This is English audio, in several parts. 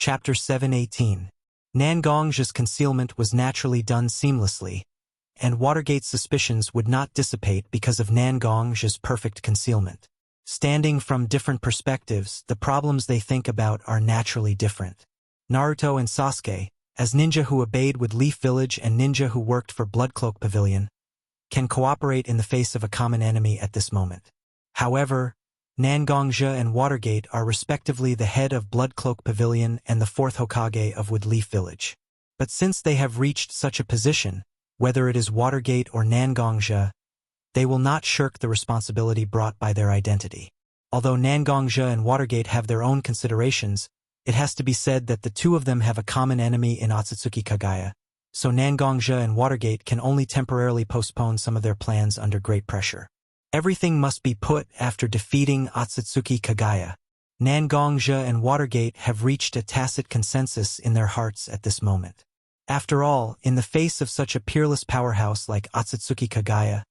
Chapter 718. Nangong's concealment was naturally done seamlessly, and Watergate's suspicions would not dissipate because of Nangong's perfect concealment. Standing from different perspectives, the problems they think about are naturally different. Naruto and Sasuke, as ninja who obeyed with Leaf Village and ninja who worked for Bloodcloak Pavilion, can cooperate in the face of a common enemy at this moment. However, Nangongja and Watergate are respectively the head of Bloodcloak Pavilion and the fourth Hokage of Woodleaf Village. But since they have reached such a position, whether it is Watergate or Nangongja, they will not shirk the responsibility brought by their identity. Although Nangongja and Watergate have their own considerations, it has to be said that the two of them have a common enemy in Otsutsuki Kagaya, so Nangongja and Watergate can only temporarily postpone some of their plans under great pressure. Everything must be put after defeating Otsutsuki Kagaya. Nangongja and Watergate have reached a tacit consensus in their hearts at this moment. After all, in the face of such a peerless powerhouse like Otsutsuki Kagaya,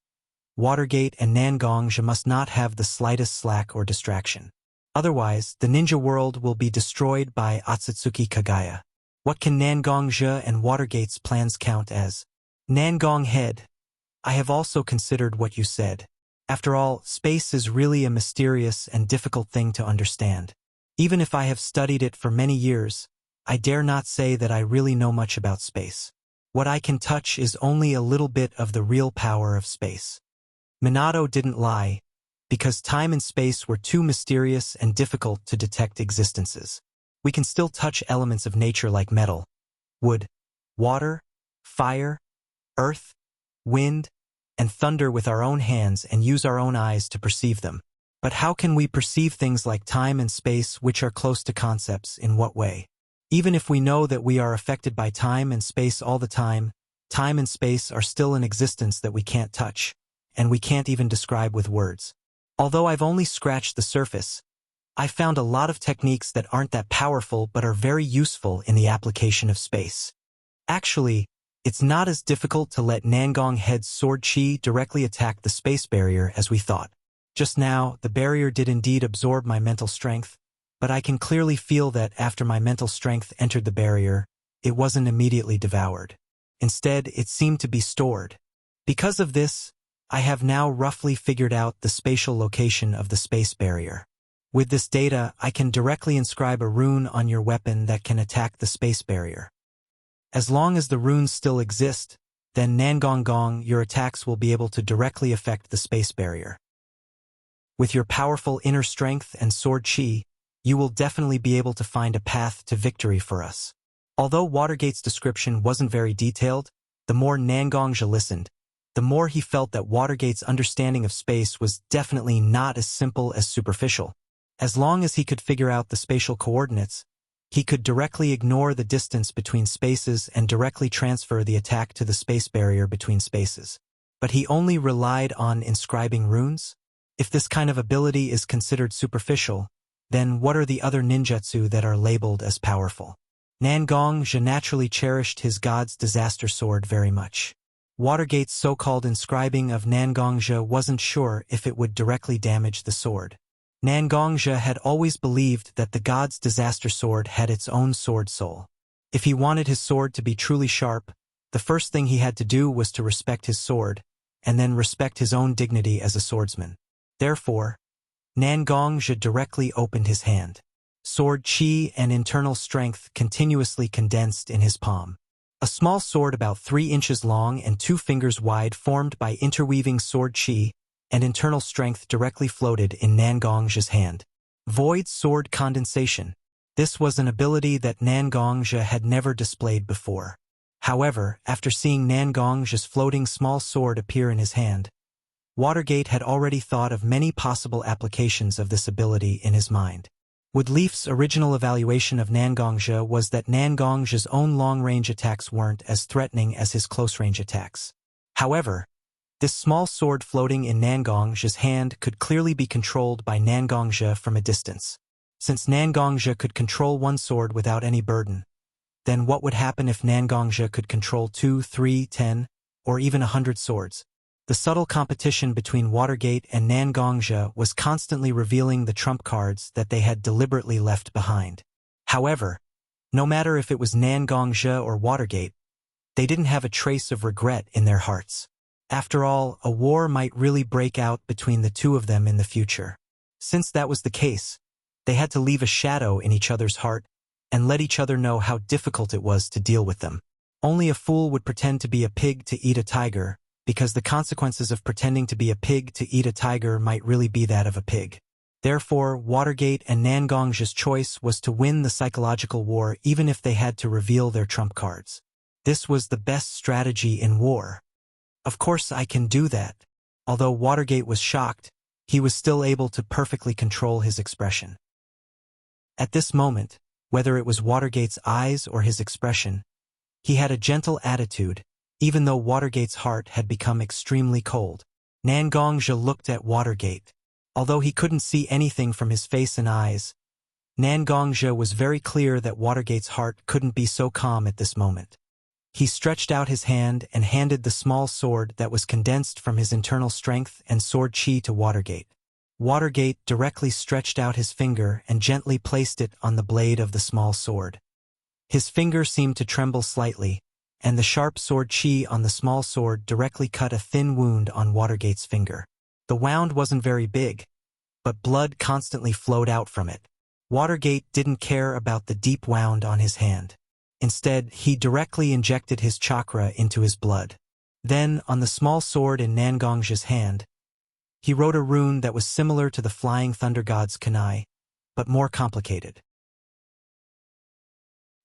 Watergate and Nangongja must not have the slightest slack or distraction. Otherwise, the ninja world will be destroyed by Otsutsuki Kagaya. What can Nangongja and Watergate's plans count as? Nangong head, I have also considered what you said. After all, space is really a mysterious and difficult thing to understand. Even if I have studied it for many years, I dare not say that I really know much about space. What I can touch is only a little bit of the real power of space. Minato didn't lie, because time and space were too mysterious and difficult to detect existences. We can still touch elements of nature like metal, wood, water, fire, earth, wind, and thunder with our own hands and use our own eyes to perceive them. But how can we perceive things like time and space which are close to concepts? In what way? Even if we know that we are affected by time and space all the time and space are still in existence that we can't touch, and we can't even describe with words. Although I've only scratched the surface, I've found a lot of techniques that aren't that powerful but are very useful in the application of space. Actually, it's not as difficult to let Nangong Head's sword chi directly attack the space barrier as we thought. Just now, the barrier did indeed absorb my mental strength, but I can clearly feel that after my mental strength entered the barrier, it wasn't immediately devoured. Instead, it seemed to be stored. Because of this, I have now roughly figured out the spatial location of the space barrier. With this data, I can directly inscribe a rune on your weapon that can attack the space barrier. As long as the runes still exist, then Nangong, your attacks will be able to directly affect the space barrier. With your powerful inner strength and sword chi, you will definitely be able to find a path to victory for us. Although Watergate's description wasn't very detailed, the more Nangongja listened, the more he felt that Watergate's understanding of space was definitely not as simple as superficial. As long as he could figure out the spatial coordinates, he could directly ignore the distance between spaces and directly transfer the attack to the space barrier between spaces. But he only relied on inscribing runes? If this kind of ability is considered superficial, then what are the other ninjutsu that are labeled as powerful? Nangongja naturally cherished his god's disaster sword very much. Watergate's so-called inscribing of Nangongja wasn't sure if it would directly damage the sword. Nangongja had always believed that the god's disaster sword had its own sword soul. If he wanted his sword to be truly sharp, the first thing he had to do was to respect his sword, and then respect his own dignity as a swordsman. Therefore, Nangongja directly opened his hand. Sword chi and internal strength continuously condensed in his palm. A small sword about 3 inches long and 2 fingers wide formed by interweaving sword chi and internal strength directly floated in Nangongja's hand. Void sword condensation. This was an ability that Nangongja had never displayed before. However, after seeing Nangongja's floating small sword appear in his hand, Watergate had already thought of many possible applications of this ability in his mind. Woodleaf's original evaluation of Nangongja was that Nangongja's own long-range attacks weren't as threatening as his close-range attacks. However, this small sword floating in Nangongja's hand could clearly be controlled by Nangongja from a distance. Since Nangongja could control one sword without any burden, then what would happen if Nangongja could control 2, 3, 10, or even 100 swords? The subtle competition between Watergate and Nangongja was constantly revealing the trump cards that they had deliberately left behind. However, No matter if it was Nangongzhi or Watergate, they didn't have a trace of regret in their hearts. After all, a war might really break out between the two of them in the future. Since that was the case, they had to leave a shadow in each other's heart and let each other know how difficult it was to deal with them. Only a fool would pretend to be a pig to eat a tiger, because the consequences of pretending to be a pig to eat a tiger might really be that of a pig. Therefore, Watergate and Nangongzhi's choice was to win the psychological war even if they had to reveal their trump cards. This was the best strategy in war. Of course I can do that. Although Watergate was shocked, he was still able to perfectly control his expression. At this moment, whether it was Watergate's eyes or his expression, he had a gentle attitude, even though Watergate's heart had become extremely cold. Nangongzhi looked at Watergate. Although he couldn't see anything from his face and eyes, Nangongzhi was very clear that Watergate's heart couldn't be so calm at this moment. He stretched out his hand and handed the small sword that was condensed from his internal strength and sword chi to Watergate. Watergate directly stretched out his finger and gently placed it on the blade of the small sword. His finger seemed to tremble slightly, and the sharp sword chi on the small sword directly cut a thin wound on Watergate's finger. The wound wasn't very big, but blood constantly flowed out from it. Watergate didn't care about the deep wound on his hand. Instead, he directly injected his chakra into his blood. Then, on the small sword in Nangongzhi's hand, he wrote a rune that was similar to the flying thunder god's kunai, but more complicated.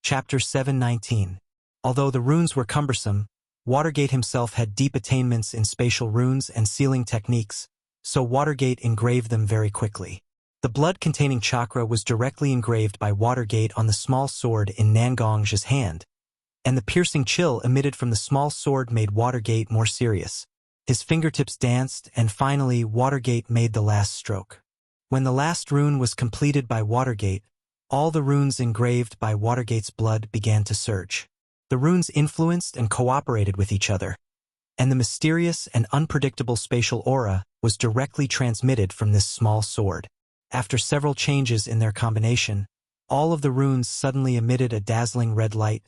Chapter 719. Although the runes were cumbersome, Watergate himself had deep attainments in spatial runes and sealing techniques, so Watergate engraved them very quickly. The blood-containing chakra was directly engraved by Watergate on the small sword in Nangongzhi's hand, and the piercing chill emitted from the small sword made Watergate more serious. His fingertips danced, and finally Watergate made the last stroke. When the last rune was completed by Watergate, all the runes engraved by Watergate's blood began to surge. The runes influenced and cooperated with each other, and the mysterious and unpredictable spatial aura was directly transmitted from this small sword. After several changes in their combination, all of the runes suddenly emitted a dazzling red light,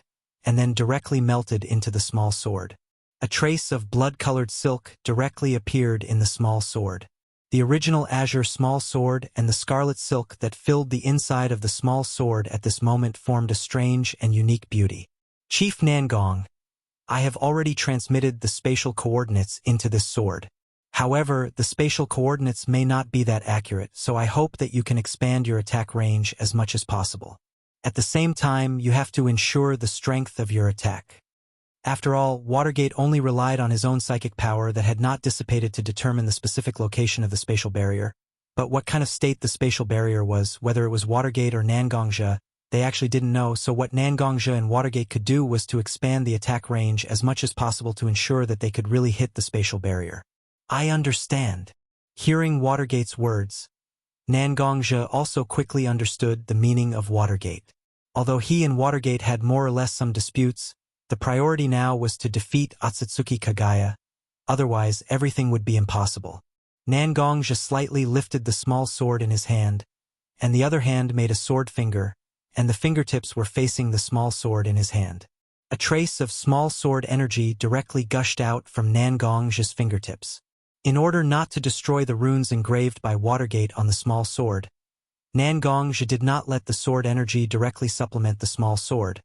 and then directly melted into the small sword. A trace of blood-colored silk directly appeared in the small sword. The original azure small sword and the scarlet silk that filled the inside of the small sword at this moment formed a strange and unique beauty. Chief Nangong, I have already transmitted the spatial coordinates into this sword. However, the spatial coordinates may not be that accurate, so I hope that you can expand your attack range as much as possible. At the same time, you have to ensure the strength of your attack. After all, Watergate only relied on his own psychic power that had not dissipated to determine the specific location of the spatial barrier. But what kind of state the spatial barrier was, whether it was Watergate or Nangongzhi, they actually didn't know, so what Nangongzhi and Watergate could do was to expand the attack range as much as possible to ensure that they could really hit the spatial barrier. I understand. Hearing Watergate's words, Nangongzhi also quickly understood the meaning of Watergate. Although he and Watergate had more or less some disputes, the priority now was to defeat Otsutsuki Kagaya, otherwise everything would be impossible. Nangongzhi slightly lifted the small sword in his hand, and the other hand made a sword finger, and the fingertips were facing the small sword in his hand. A trace of small sword energy directly gushed out from Nangongzhi's fingertips. In order not to destroy the runes engraved by Watergate on the small sword, Nangongzhi did not let the sword energy directly supplement the small sword,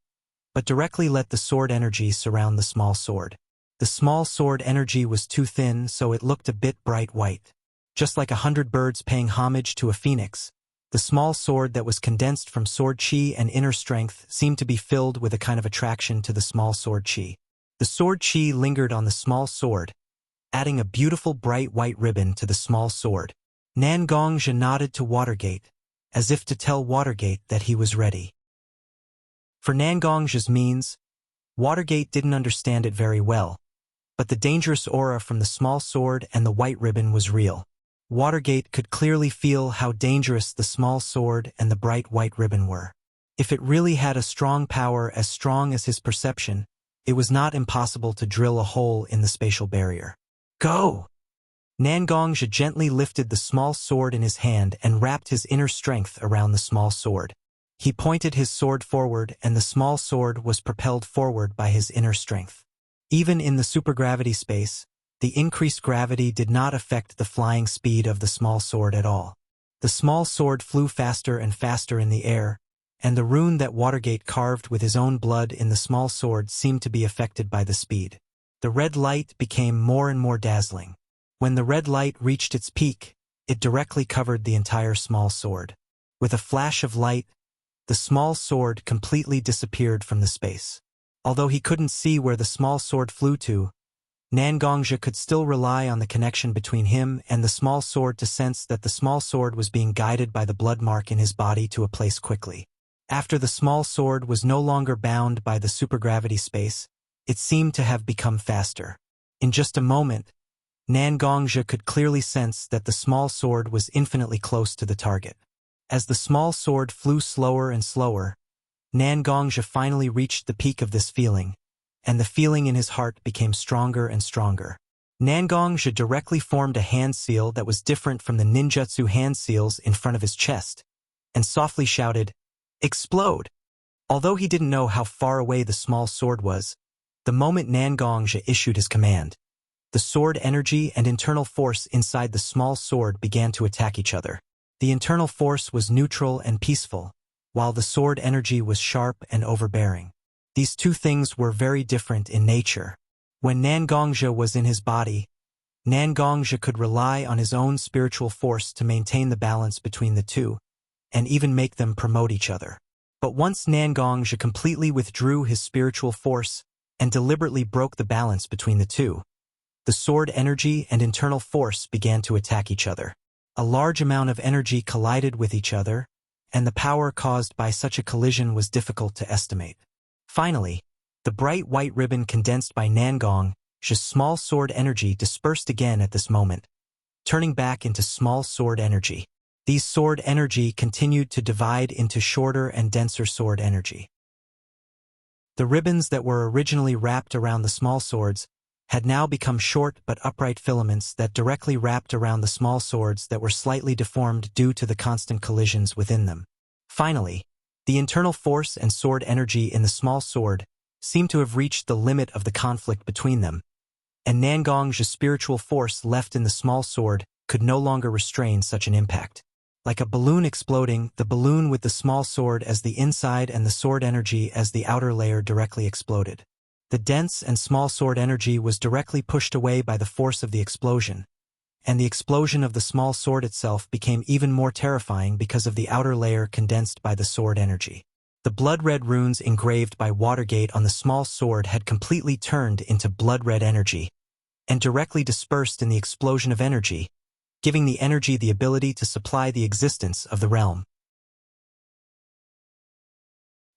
but directly let the sword energy surround the small sword. The small sword energy was too thin, so it looked a bit bright white. Just like 100 birds paying homage to a phoenix, the small sword that was condensed from sword chi and inner strength seemed to be filled with a kind of attraction to the small sword chi. The sword chi lingered on the small sword, adding a beautiful bright white ribbon to the small sword. Nangongzhi nodded to Watergate, as if to tell Watergate that he was ready. For Nangongzhi's means, Watergate didn't understand it very well, but the dangerous aura from the small sword and the white ribbon was real. Watergate could clearly feel how dangerous the small sword and the bright white ribbon were. If it really had a strong power as strong as his perception, it was not impossible to drill a hole in the spatial barrier. Go! Nangongzhi gently lifted the small sword in his hand and wrapped his inner strength around the small sword. He pointed his sword forward, and the small sword was propelled forward by his inner strength. Even in the supergravity space, the increased gravity did not affect the flying speed of the small sword at all. The small sword flew faster and faster in the air, and the rune that Watergate carved with his own blood in the small sword seemed to be affected by the speed. The red light became more and more dazzling. When the red light reached its peak, it directly covered the entire small sword. With a flash of light, the small sword completely disappeared from the space. Although he couldn't see where the small sword flew to, Nangongja could still rely on the connection between him and the small sword to sense that the small sword was being guided by the blood mark in his body to a place quickly. After the small sword was no longer bound by the supergravity space, it seemed to have become faster. In just a moment, Nangongja could clearly sense that the small sword was infinitely close to the target. As the small sword flew slower and slower, Nangongja finally reached the peak of this feeling, and the feeling in his heart became stronger and stronger. Nangongja directly formed a hand seal that was different from the ninjutsu hand seals in front of his chest, and softly shouted, "Explode!" Although he didn't know how far away the small sword was, the moment Nangongja issued his command, the sword energy and internal force inside the small sword began to attack each other. The internal force was neutral and peaceful, while the sword energy was sharp and overbearing. These two things were very different in nature. When Nangongja was in his body, Nangongja could rely on his own spiritual force to maintain the balance between the two, and even make them promote each other. But once Nangongja completely withdrew his spiritual force and deliberately broke the balance between the two, the sword energy and internal force began to attack each other. A large amount of energy collided with each other, and the power caused by such a collision was difficult to estimate. Finally, the bright white ribbon condensed by Nangongja's small sword energy dispersed again at this moment, turning back into small sword energy. These sword energy continued to divide into shorter and denser sword energy. The ribbons that were originally wrapped around the small swords had now become short but upright filaments that directly wrapped around the small swords that were slightly deformed due to the constant collisions within them. Finally, the internal force and sword energy in the small sword seemed to have reached the limit of the conflict between them, and Nangongja's spiritual force left in the small sword could no longer restrain such an impact. Like a balloon exploding, the balloon with the small sword as the inside and the sword energy as the outer layer directly exploded. The dense and small sword energy was directly pushed away by the force of the explosion, and the explosion of the small sword itself became even more terrifying because of the outer layer condensed by the sword energy. The blood-red runes engraved by Watergate on the small sword had completely turned into blood-red energy, and directly dispersed in the explosion of energy, giving the energy the ability to supply the existence of the realm.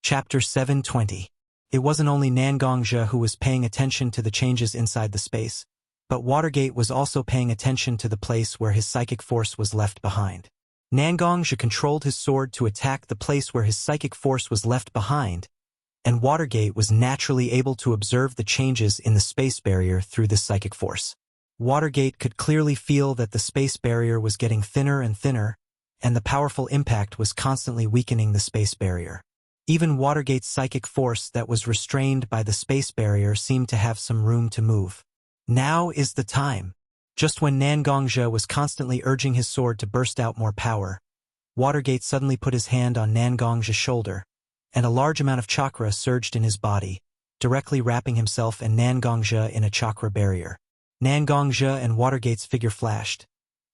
Chapter 720. It wasn't only Nangongja who was paying attention to the changes inside the space, but Watergate was also paying attention to the place where his psychic force was left behind. Nangongja controlled his sword to attack the place where his psychic force was left behind, and Watergate was naturally able to observe the changes in the space barrier through this psychic force. Watergate could clearly feel that the space barrier was getting thinner and thinner, and the powerful impact was constantly weakening the space barrier. Even Watergate's psychic force that was restrained by the space barrier seemed to have some room to move. Now is the time. Just when Nangongja was constantly urging his sword to burst out more power, Watergate suddenly put his hand on Nangongja's shoulder, and a large amount of chakra surged in his body, directly wrapping himself and Nangongja in a chakra barrier. Nangongja and Watergate's figure flashed,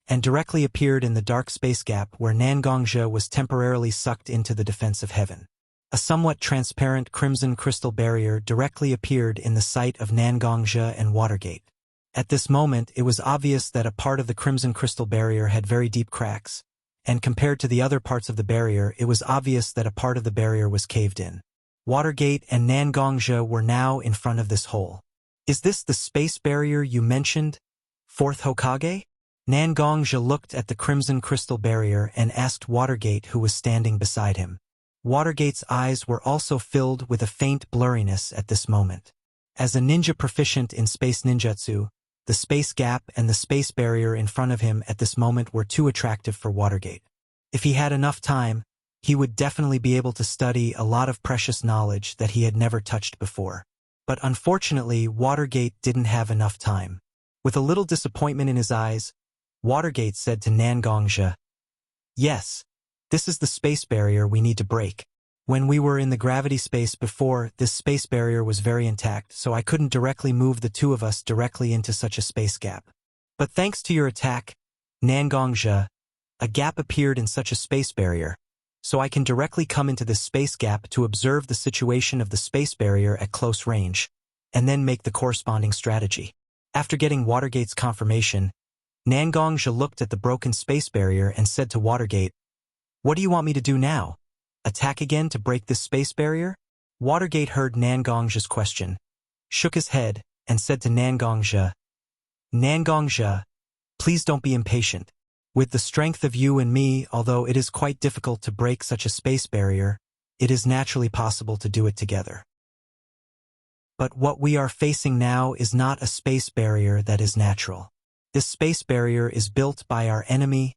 and directly appeared in the dark space gap where Nangongja was temporarily sucked into the defense of heaven. A somewhat transparent crimson crystal barrier directly appeared in the sight of Nangongja and Watergate. At this moment, it was obvious that a part of the crimson crystal barrier had very deep cracks, and compared to the other parts of the barrier, it was obvious that a part of the barrier was caved in. Watergate and Nangongja were now in front of this hole. "Is this the space barrier you mentioned, Fourth Hokage?" Nangongja looked at the crimson crystal barrier and asked Watergate, who was standing beside him. Watergate's eyes were also filled with a faint blurriness at this moment. As a ninja proficient in space ninjutsu, the space gap and the space barrier in front of him at this moment were too attractive for Watergate. If he had enough time, he would definitely be able to study a lot of precious knowledge that he had never touched before. But unfortunately, Watergate didn't have enough time. With a little disappointment in his eyes, Watergate said to Nangongzhi, "Yes, this is the space barrier we need to break. When we were in the gravity space before, this space barrier was very intact, so I couldn't directly move the two of us directly into such a space gap. But thanks to your attack, Nangongzhi, a gap appeared in such a space barrier, so I can directly come into this space gap to observe the situation of the space barrier at close range, and then make the corresponding strategy." After getting Watergate's confirmation, Nangongzhi looked at the broken space barrier and said to Watergate, "What do you want me to do now? Attack again to break this space barrier?" Watergate heard Nangongzhi's question, shook his head, and said to Nangongzhi, "Nangongzhi, please don't be impatient. With the strength of you and me, although it is quite difficult to break such a space barrier, it is naturally possible to do it together. But what we are facing now is not a space barrier that is natural. This space barrier is built by our enemy,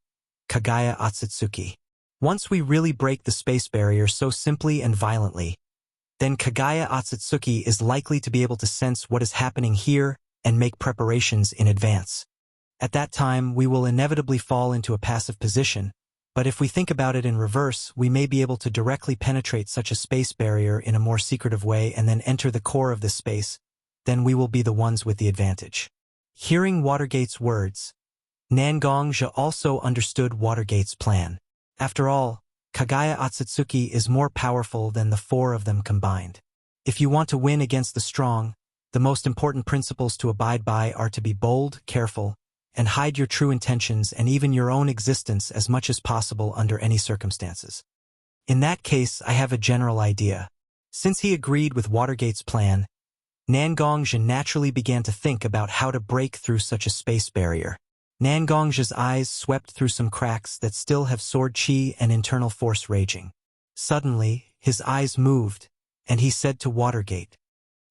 Kagaya Otsutsuki. Once we really break the space barrier so simply and violently, then Kagaya Otsutsuki is likely to be able to sense what is happening here and make preparations in advance. At that time, we will inevitably fall into a passive position, but if we think about it in reverse, we may be able to directly penetrate such a space barrier in a more secretive way and then enter the core of this space. Then we will be the ones with the advantage." Hearing Watergate's words, Nangongzhi also understood Watergate's plan. After all, Kagaya Otsutsuki is more powerful than the four of them combined. If you want to win against the strong, the most important principles to abide by are to be bold, careful, and hide your true intentions and even your own existence as much as possible under any circumstances. In that case, I have a general idea. Since he agreed with Watergate's plan, Nangongzhi naturally began to think about how to break through such a space barrier. Nangongzhi's eyes swept through some cracks that still have sword chi and internal force raging. Suddenly, his eyes moved, and he said to Watergate,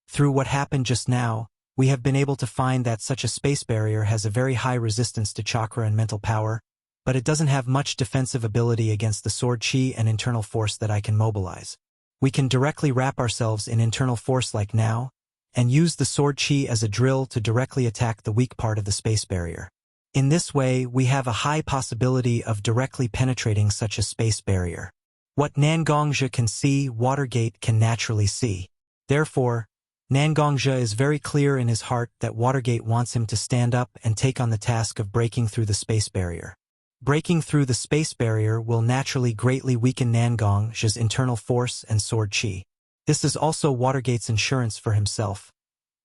"Through what happened just now, we have been able to find that such a space barrier has a very high resistance to chakra and mental power, but it doesn't have much defensive ability against the sword chi and internal force that I can mobilize. We can directly wrap ourselves in internal force like now, and use the sword chi as a drill to directly attack the weak part of the space barrier. In this way, we have a high possibility of directly penetrating such a space barrier. What Nangongzhi can see, Watergate can naturally see. Therefore, Nangongzhi is very clear in his heart that Watergate wants him to stand up and take on the task of breaking through the space barrier. Breaking through the space barrier will naturally greatly weaken Nangongzhi's internal force and sword chi. This is also Watergate's insurance for himself,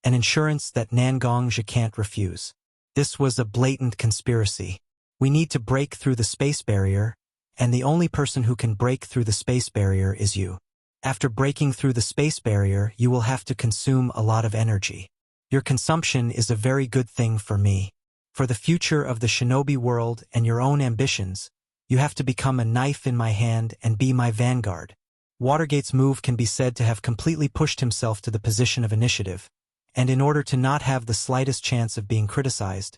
an insurance that Nangongzhi can't refuse. This was a blatant conspiracy. We need to break through the space barrier, and the only person who can break through the space barrier is you. After breaking through the space barrier, you will have to consume a lot of energy. Your consumption is a very good thing for me. For the future of the shinobi world and your own ambitions, you have to become a knife in my hand and be my vanguard." Watergate's move can be said to have completely pushed himself to the position of initiative, and in order to not have the slightest chance of being criticized,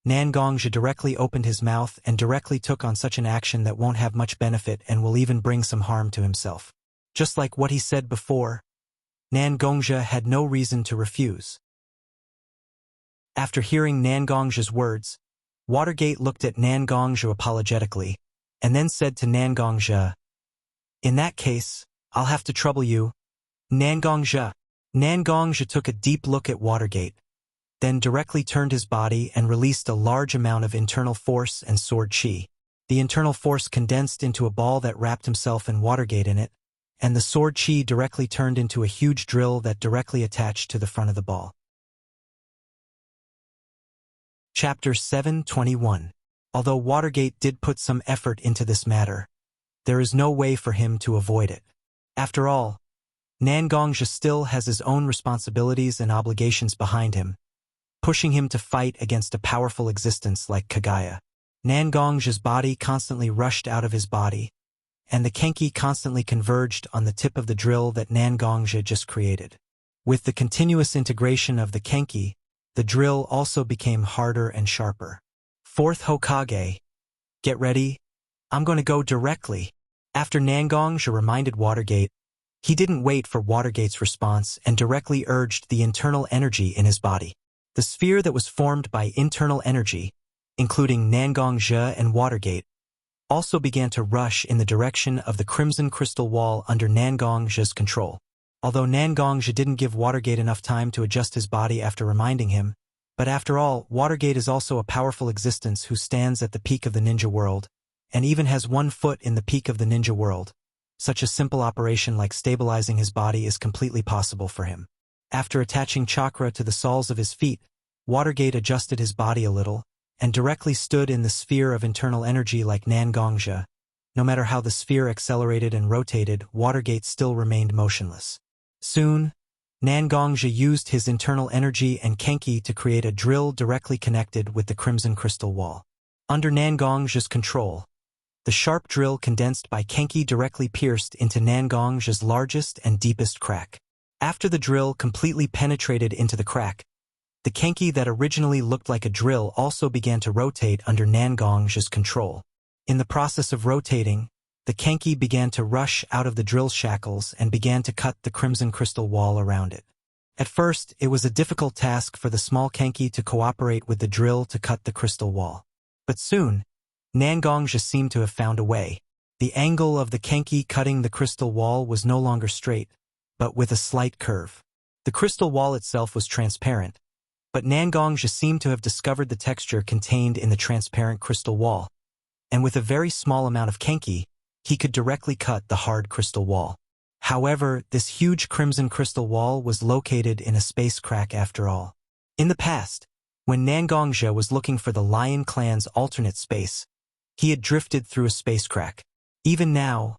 Nangongzhi directly opened his mouth and directly took on such an action that won't have much benefit and will even bring some harm to himself. Just like what he said before, Nangongzhi had no reason to refuse. After hearing Nangongzhi's words, Watergate looked at Nangongzhi apologetically, and then said to Nangongzhi, "In that case, I'll have to trouble you, Nangongzhi." Nangongzhi took a deep look at Watergate, then directly turned his body and released a large amount of internal force and sword chi. The internal force condensed into a ball that wrapped himself and Watergate in it, and the sword chi directly turned into a huge drill that directly attached to the front of the ball. Chapter 721. Although Watergate did put some effort into this matter, there is no way for him to avoid it. After all, Nangongzhi still has his own responsibilities and obligations behind him, pushing him to fight against a powerful existence like Kagaya. Nangongzhi's body constantly rushed out of his body, and the kenki constantly converged on the tip of the drill that Nangongzhi just created. With the continuous integration of the kenki, the drill also became harder and sharper. Fourth Hokage, get ready, I'm going to go directly. After Nangongja reminded Watergate, he didn't wait for Watergate's response and directly urged the internal energy in his body. The sphere that was formed by internal energy, including Nangongja and Watergate, also began to rush in the direction of the crimson crystal wall under Nangongja's control. Although Nangongja didn't give Watergate enough time to adjust his body after reminding him, but after all, Watergate is also a powerful existence who stands at the peak of the ninja world, and even has one foot in the peak of the ninja world. Such a simple operation like stabilizing his body is completely possible for him. After attaching chakra to the soles of his feet, Watergate adjusted his body a little, and directly stood in the sphere of internal energy like Nangongja. No matter how the sphere accelerated and rotated, Watergate still remained motionless. Soon, Nangongja used his internal energy and Kenki to create a drill directly connected with the crimson crystal wall. Under Nangongja's control, the sharp drill condensed by Kenki directly pierced into Nangongja's largest and deepest crack. After the drill completely penetrated into the crack, the Kenki that originally looked like a drill also began to rotate under Nangongja's control. In the process of rotating, the Kenki began to rush out of the drill shackles and began to cut the crimson crystal wall around it. At first, it was a difficult task for the small Kenki to cooperate with the drill to cut the crystal wall. But soon, Nangongja seemed to have found a way. The angle of the Kenki cutting the crystal wall was no longer straight, but with a slight curve. The crystal wall itself was transparent, but Nangongja seemed to have discovered the texture contained in the transparent crystal wall, and with a very small amount of Kenki, he could directly cut the hard crystal wall. However, this huge crimson crystal wall was located in a space crack after all. In the past, when Nangongja was looking for the Lion Clan's alternate space, he had drifted through a space crack. Even now,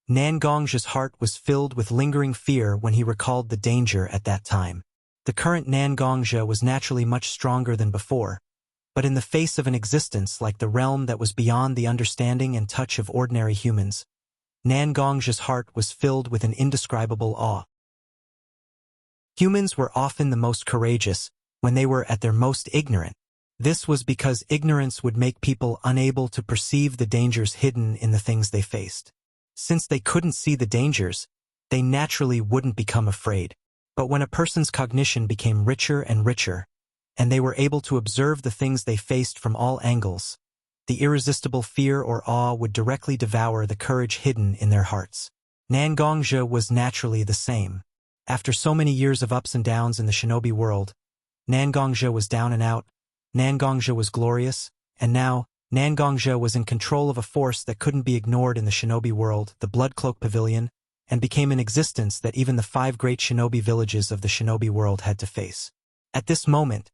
Nangongja's heart was filled with lingering fear when he recalled the danger at that time. The current Nangongja was naturally much stronger than before, but in the face of an existence like the realm that was beyond the understanding and touch of ordinary humans, Nangongja's heart was filled with an indescribable awe. Humans were often the most courageous when they were at their most ignorant. This was because ignorance would make people unable to perceive the dangers hidden in the things they faced. Since they couldn't see the dangers, they naturally wouldn't become afraid. But when a person's cognition became richer and richer, and they were able to observe the things they faced from all angles, the irresistible fear or awe would directly devour the courage hidden in their hearts. Nangongja was naturally the same. After so many years of ups and downs in the shinobi world, Nangongja was down and out, Nangongja was glorious, and now, Nangongja was in control of a force that couldn't be ignored in the shinobi world, the Blood Cloak Pavilion, and became an existence that even the 5 great shinobi villages of the shinobi world had to face. At this moment,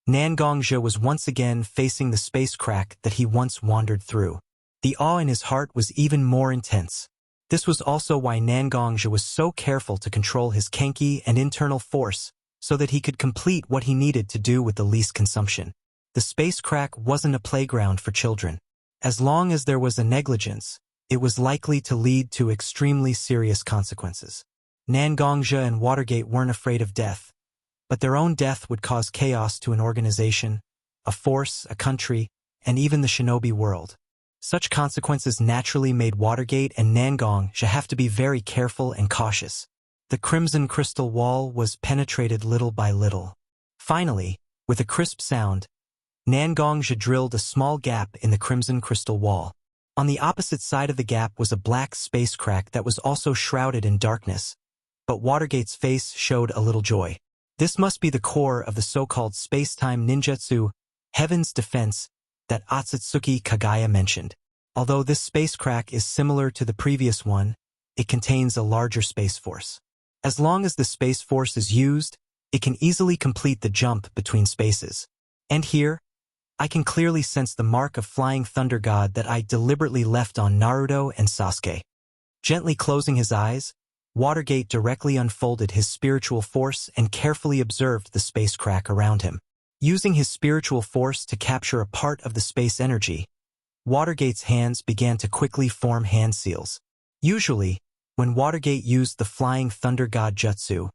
Nangongja was once again facing the space crack that he once wandered through. The awe in his heart was even more intense. This was also why Nangongja was so careful to control his Kenki and internal force so that he could complete what he needed to do with the least consumption. The space crack wasn't a playground for children. As long as there was a negligence, it was likely to lead to extremely serious consequences. Nangongja and Watergate weren't afraid of death, but their own death would cause chaos to an organization, a force, a country, and even the shinobi world. Such consequences naturally made Watergate and Nangongja have to be very careful and cautious. The crimson crystal wall was penetrated little by little. Finally, with a crisp sound, Nangongja drilled a small gap in the crimson crystal wall. On the opposite side of the gap was a black space crack that was also shrouded in darkness, but Watergate's face showed a little joy. This must be the core of the so-called space-time ninjutsu, Heaven's Defense, that Otsutsuki Kagaya mentioned. Although this space crack is similar to the previous one, it contains a larger space force. As long as the space force is used, it can easily complete the jump between spaces. And here, I can clearly sense the mark of Flying Thunder God that I deliberately left on Naruto and Sasuke. Gently closing his eyes, Watergate directly unfolded his spiritual force and carefully observed the space crack around him. Using his spiritual force to capture a part of the space energy, Watergate's hands began to quickly form hand seals. Usually, when Watergate used the Flying Thunder God jutsu,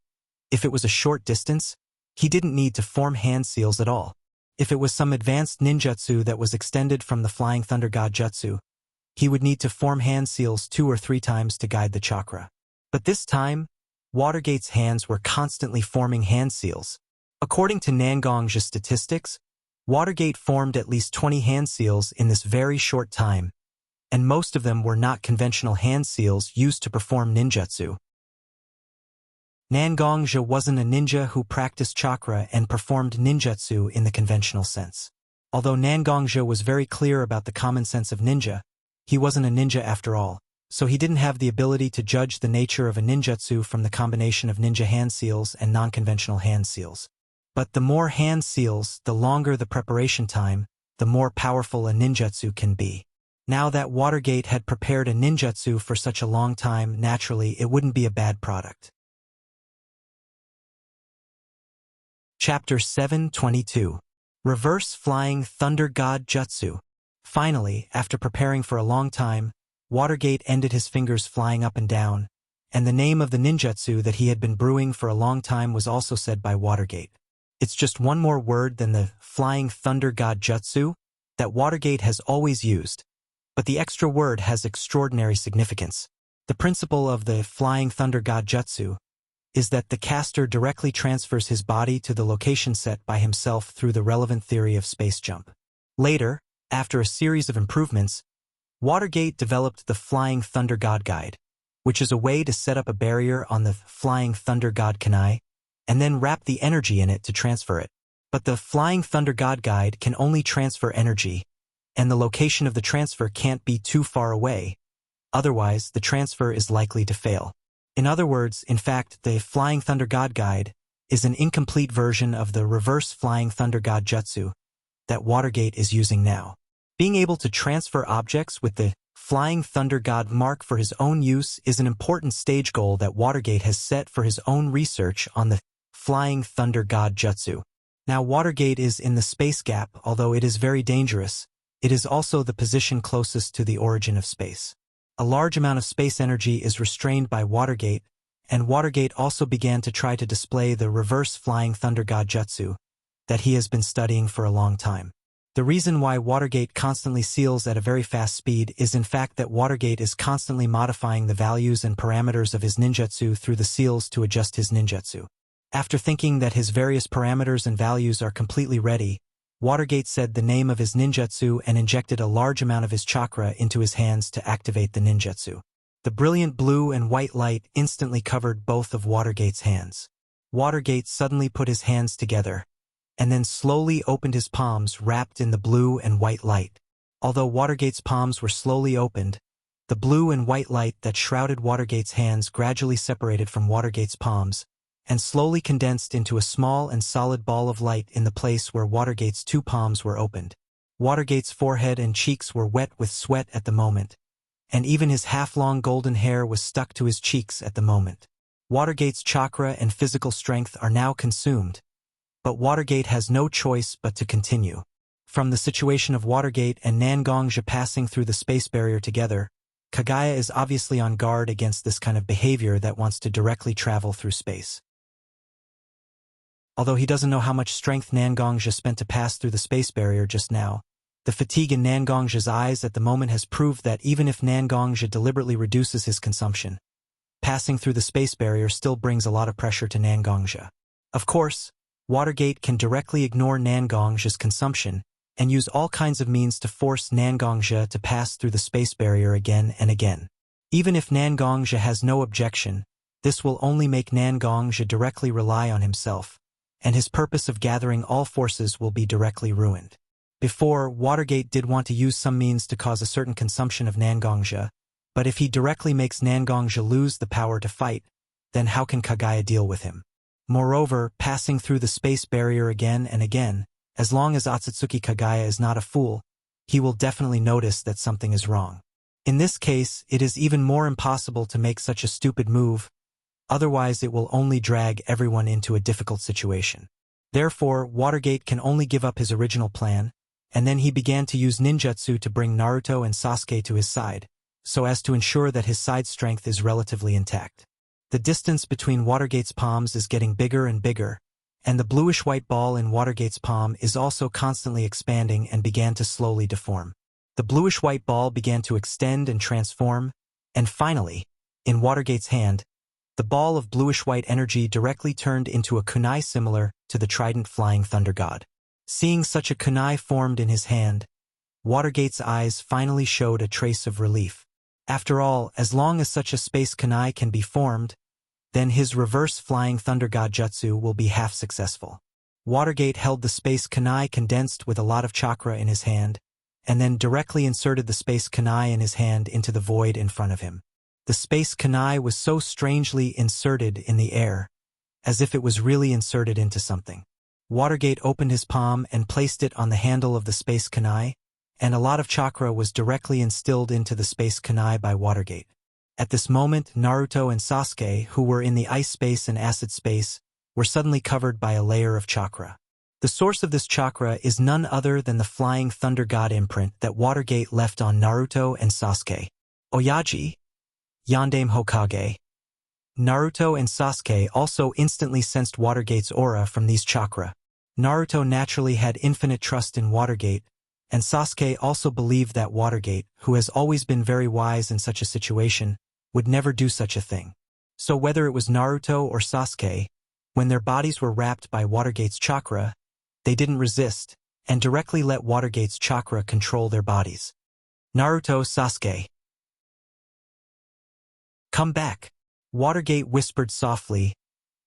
if it was a short distance, he didn't need to form hand seals at all. If it was some advanced ninjutsu that was extended from the Flying Thunder God jutsu, he would need to form hand seals 2 or 3 times to guide the chakra. But this time, Watergate's hands were constantly forming hand seals. According to Nangong's statistics, Watergate formed at least 20 hand seals in this very short time, and most of them were not conventional hand seals used to perform ninjutsu. Nangongja wasn't a ninja who practiced chakra and performed ninjutsu in the conventional sense. Although Nangongja was very clear about the common sense of ninja, he wasn't a ninja after all, so he didn't have the ability to judge the nature of a ninjutsu from the combination of ninja hand seals and non-conventional hand seals. But the more hand seals, the longer the preparation time, the more powerful a ninjutsu can be. Now that Watergate had prepared a ninjutsu for such a long time, naturally it wouldn't be a bad product. Chapter 722. Reverse Flying Thunder God Jutsu. Finally, after preparing for a long time, Watergate ended his fingers flying up and down, and the name of the ninjutsu that he had been brewing for a long time was also said by Watergate. It's just one more word than the Flying Thunder God Jutsu that Watergate has always used, but the extra word has extraordinary significance. The principle of the Flying Thunder God Jutsu is that the caster directly transfers his body to the location set by himself through the relevant theory of space jump. Later, after a series of improvements, Watergate developed the Flying Thunder God Guide, which is a way to set up a barrier on the Flying Thunder God Kanai, and then wrap the energy in it to transfer it. But the Flying Thunder God Guide can only transfer energy, and the location of the transfer can't be too far away, otherwise the transfer is likely to fail. In other words, in fact, the Flying Thunder God Guide is an incomplete version of the Reverse Flying Thunder God Jutsu that Watergate is using now. Being able to transfer objects with the Flying Thunder God mark for his own use is an important stage goal that Watergate has set for his own research on the Flying Thunder God Jutsu. Now Watergate is in the space gap. Although it is very dangerous, it is also the position closest to the origin of space. A large amount of space energy is restrained by Watergate, and Watergate also began to try to display the Reverse Flying Thunder God Jutsu that he has been studying for a long time. The reason why Watergate constantly seals at a very fast speed is in fact that Watergate is constantly modifying the values and parameters of his ninjutsu through the seals to adjust his ninjutsu. After thinking that his various parameters and values are completely ready, Watergate said the name of his ninjutsu and injected a large amount of his chakra into his hands to activate the ninjutsu. The brilliant blue and white light instantly covered both of Watergate's hands. Watergate suddenly put his hands together, and then slowly opened his palms wrapped in the blue and white light. Although Watergate's palms were slowly opened, the blue and white light that shrouded Watergate's hands gradually separated from Watergate's palms, and slowly condensed into a small and solid ball of light in the place where Watergate's 2 palms were opened. Watergate's forehead and cheeks were wet with sweat at the moment, and even his half-long golden hair was stuck to his cheeks at the moment. Watergate's chakra and physical strength are now consumed, but Watergate has no choice but to continue. From the situation of Watergate and Nangongja passing through the space barrier together, Kagaya is obviously on guard against this kind of behavior that wants to directly travel through space. Although he doesn't know how much strength Nangongja spent to pass through the space barrier just now, the fatigue in Nangongja's eyes at the moment has proved that even if Nangongja deliberately reduces his consumption, passing through the space barrier still brings a lot of pressure to Nangongja. Of course, Watergate can directly ignore Nangongja's consumption and use all kinds of means to force Nangongja to pass through the space barrier again and again. Even if Nangongja has no objection, this will only make Nangongja directly rely on himself, and his purpose of gathering all forces will be directly ruined. Before, Watergate did want to use some means to cause a certain consumption of Nangongja, but if he directly makes Nangongja lose the power to fight, then how can Kagaya deal with him? Moreover, passing through the space barrier again and again, as long as Otsutsuki Kagaya is not a fool, he will definitely notice that something is wrong. In this case, it is even more impossible to make such a stupid move, otherwise it will only drag everyone into a difficult situation. Therefore, Watergate can only give up his original plan, and then he began to use ninjutsu to bring Naruto and Sasuke to his side, so as to ensure that his side strength is relatively intact. The distance between Watergate's palms is getting bigger and bigger, and the bluish-white ball in Watergate's palm is also constantly expanding and began to slowly deform. The bluish-white ball began to extend and transform, and finally, in Watergate's hand, the ball of bluish-white energy directly turned into a kunai similar to the trident flying thunder god. Seeing such a kunai formed in his hand, Watergate's eyes finally showed a trace of relief. After all, as long as such a space kunai can be formed, then his reverse flying thunder god jutsu will be half successful. Watergate held the space kunai condensed with a lot of chakra in his hand, and then directly inserted the space kunai in his hand into the void in front of him. The space kunai was so strangely inserted in the air, as if it was really inserted into something. Watergate opened his palm and placed it on the handle of the space kunai, and a lot of chakra was directly instilled into the space kunai by Watergate. At this moment, Naruto and Sasuke, who were in the ice space and acid space, were suddenly covered by a layer of chakra. The source of this chakra is none other than the flying thunder god imprint that Watergate left on Naruto and Sasuke. Oyaji, Yandame Hokage. Naruto and Sasuke also instantly sensed Watergate's aura from these chakra. Naruto naturally had infinite trust in Watergate, and Sasuke also believed that Watergate, who has always been very wise in such a situation, would never do such a thing. So whether it was Naruto or Sasuke, when their bodies were wrapped by Watergate's chakra, they didn't resist, and directly let Watergate's chakra control their bodies. Naruto, Sasuke. Come back. Watergate whispered softly,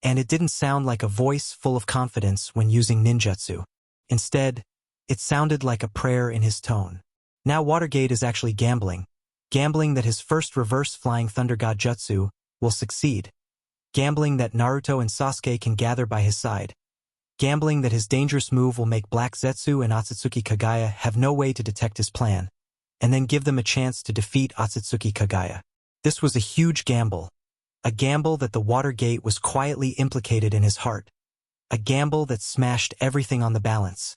and it didn't sound like a voice full of confidence when using ninjutsu. Instead, it sounded like a prayer in his tone. Now Watergate is actually gambling that his first reverse flying thunder god jutsu will succeed, gambling that Naruto and Sasuke can gather by his side, gambling that his dangerous move will make Black Zetsu and Otsutsuki Kagaya have no way to detect his plan, and then give them a chance to defeat Otsutsuki Kagaya. This was a huge gamble, a gamble that the Watergate was quietly implicated in his heart, a gamble that smashed everything on the balance.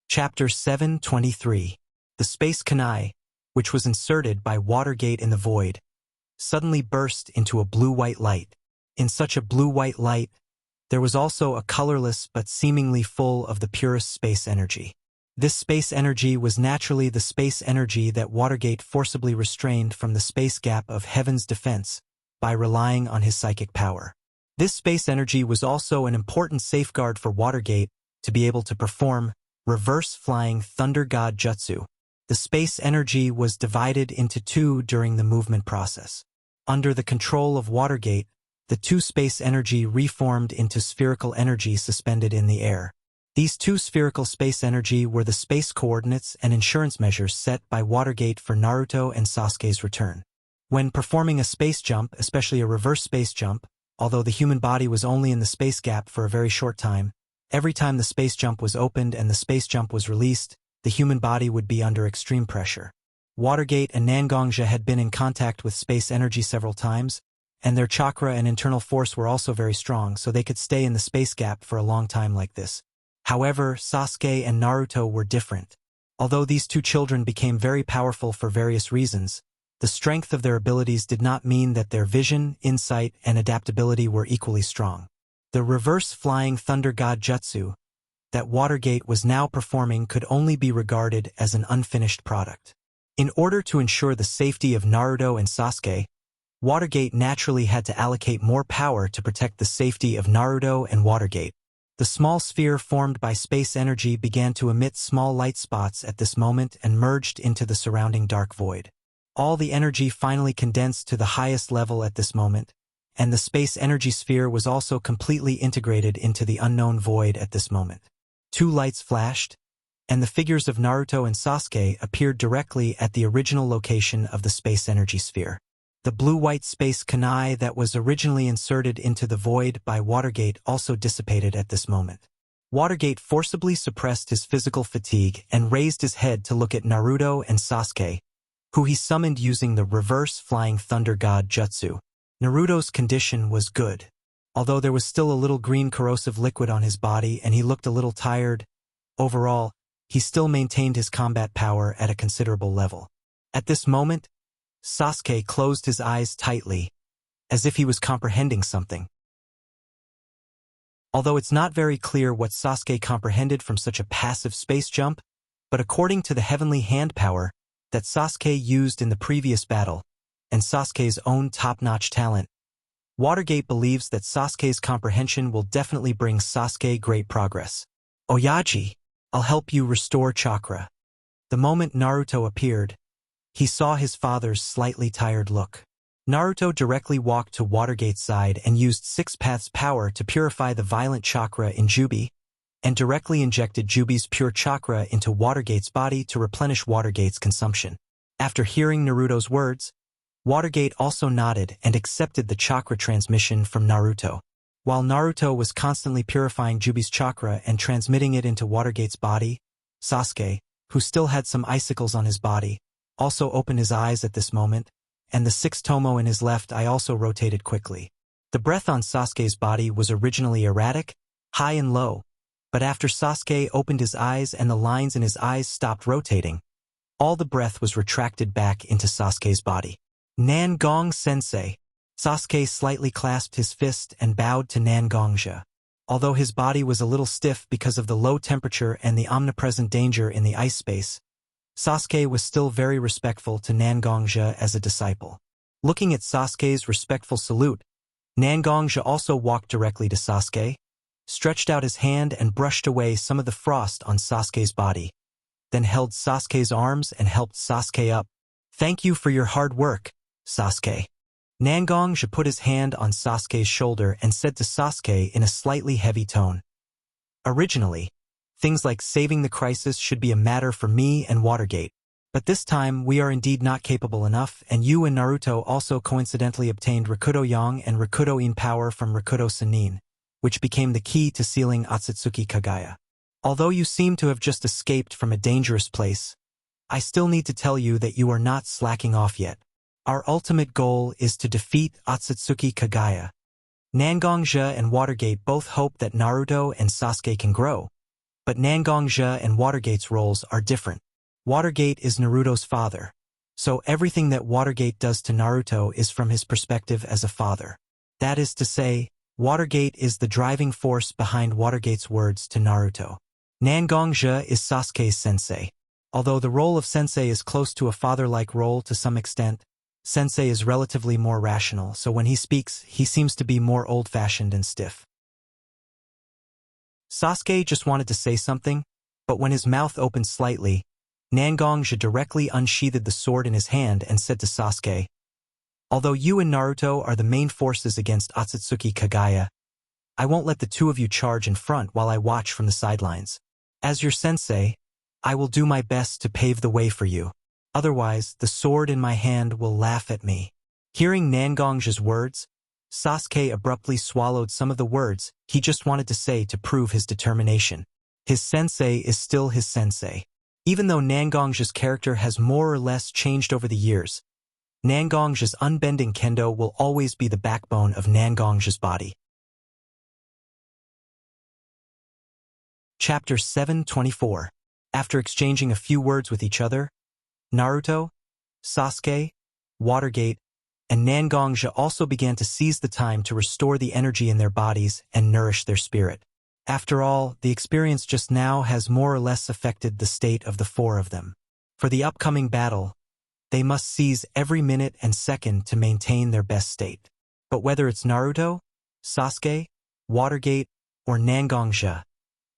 Chapter 723. The space kunai, which was inserted by Watergate in the void, suddenly burst into a blue-white light. In such a blue-white light, there was also a colorless but seemingly full of the purest space energy. This space energy was naturally the space energy that Watergate forcibly restrained from the space gap of Heaven's defense by relying on his psychic power. This space energy was also an important safeguard for Watergate to be able to perform reverse flying thunder god jutsu. The space energy was divided into two during the movement process. Under the control of Watergate, the two space energy reformed into spherical energy suspended in the air. These two spherical space energy were the space coordinates and insurance measures set by Watergate for Naruto and Sasuke's return. When performing a space jump, especially a reverse space jump, although the human body was only in the space gap for a very short time, every time the space jump was opened and the space jump was released, the human body would be under extreme pressure. Watergate and Nangongja had been in contact with space energy several times, and their chakra and internal force were also very strong, so they could stay in the space gap for a long time like this. However, Sasuke and Naruto were different. Although these two children became very powerful for various reasons, the strength of their abilities did not mean that their vision, insight, and adaptability were equally strong. The reverse flying thunder god jutsu that Watergate was now performing could only be regarded as an unfinished product. In order to ensure the safety of Naruto and Sasuke, Watergate naturally had to allocate more power to protect the safety of Naruto and Watergate. The small sphere formed by space energy began to emit small light spots at this moment and merged into the surrounding dark void. All the energy finally condensed to the highest level at this moment, and the space energy sphere was also completely integrated into the unknown void at this moment. Two lights flashed, and the figures of Naruto and Sasuke appeared directly at the original location of the space energy sphere. The blue-white space kunai that was originally inserted into the void by Watergate also dissipated at this moment. Watergate forcibly suppressed his physical fatigue and raised his head to look at Naruto and Sasuke, who he summoned using the reverse flying thunder god jutsu. Naruto's condition was good. Although there was still a little green corrosive liquid on his body and he looked a little tired, overall, he still maintained his combat power at a considerable level. At this moment, Sasuke closed his eyes tightly, as if he was comprehending something. Although it's not very clear what Sasuke comprehended from such a passive space jump, but according to the heavenly hand power that Sasuke used in the previous battle, and Sasuke's own top-notch talent, Watergate believes that Sasuke's comprehension will definitely bring Sasuke great progress. Oyaji, I'll help you restore chakra. The moment Naruto appeared, he saw his father's slightly tired look. Naruto directly walked to Watergate's side and used Six Paths power to purify the violent chakra in Jubi, and directly injected Jubi's pure chakra into Watergate's body to replenish Watergate's consumption. After hearing Naruto's words, Watergate also nodded and accepted the chakra transmission from Naruto. While Naruto was constantly purifying Jubi's chakra and transmitting it into Watergate's body, Sasuke, who still had some icicles on his body, also opened his eyes at this moment, and the sixth tomo in his left eye also rotated quickly. The breath on Sasuke's body was originally erratic, high and low, but after Sasuke opened his eyes and the lines in his eyes stopped rotating, all the breath was retracted back into Sasuke's body. Nangong Sensei. Sasuke slightly clasped his fist and bowed to Nangongja. Although his body was a little stiff because of the low temperature and the omnipresent danger in the ice space, Sasuke was still very respectful to Nangongja as a disciple. Looking at Sasuke's respectful salute, Nangongja also walked directly to Sasuke, stretched out his hand and brushed away some of the frost on Sasuke's body, then held Sasuke's arms and helped Sasuke up. "Thank you for your hard work, Sasuke." Nangongja put his hand on Sasuke's shoulder and said to Sasuke in a slightly heavy tone, "Originally, things like saving the crisis should be a matter for me and Watergate, but this time we are indeed not capable enough, and you and Naruto also coincidentally obtained Rakudo Yang and Rakudo In power from Rakudo Sannin, which became the key to sealing Otsutsuki Kagaya. Although you seem to have just escaped from a dangerous place, I still need to tell you that you are not slacking off yet. Our ultimate goal is to defeat Otsutsuki Kagaya. Nangongja and Watergate both hope that Naruto and Sasuke can grow, but Nangongja and Watergate's roles are different. Watergate is Naruto's father, so everything that Watergate does to Naruto is from his perspective as a father. That is to say, Watergate is the driving force behind Watergate's words to Naruto. Nangongja is Sasuke's sensei. Although the role of sensei is close to a father-like role to some extent, sensei is relatively more rational, so when he speaks, he seems to be more old-fashioned and stiff. Sasuke just wanted to say something, but when his mouth opened slightly, Nangongja directly unsheathed the sword in his hand and said to Sasuke, "Although you and Naruto are the main forces against Otsutsuki Kagaya, I won't let the two of you charge in front while I watch from the sidelines. As your sensei, I will do my best to pave the way for you. Otherwise, the sword in my hand will laugh at me." Hearing Nangongja's words, Sasuke abruptly swallowed some of the words he just wanted to say to prove his determination. His sensei is still his sensei. Even though Nangongja's character has more or less changed over the years, Nangongja's unbending kendo will always be the backbone of Nangongja's body. Chapter 724. After exchanging a few words with each other, Naruto, Sasuke, Watergate, and Nangongja also began to seize the time to restore the energy in their bodies and nourish their spirit. After all, the experience just now has more or less affected the state of the four of them. For the upcoming battle, they must seize every minute and second to maintain their best state. But whether it's Naruto, Sasuke, Watergate, or Nangongja,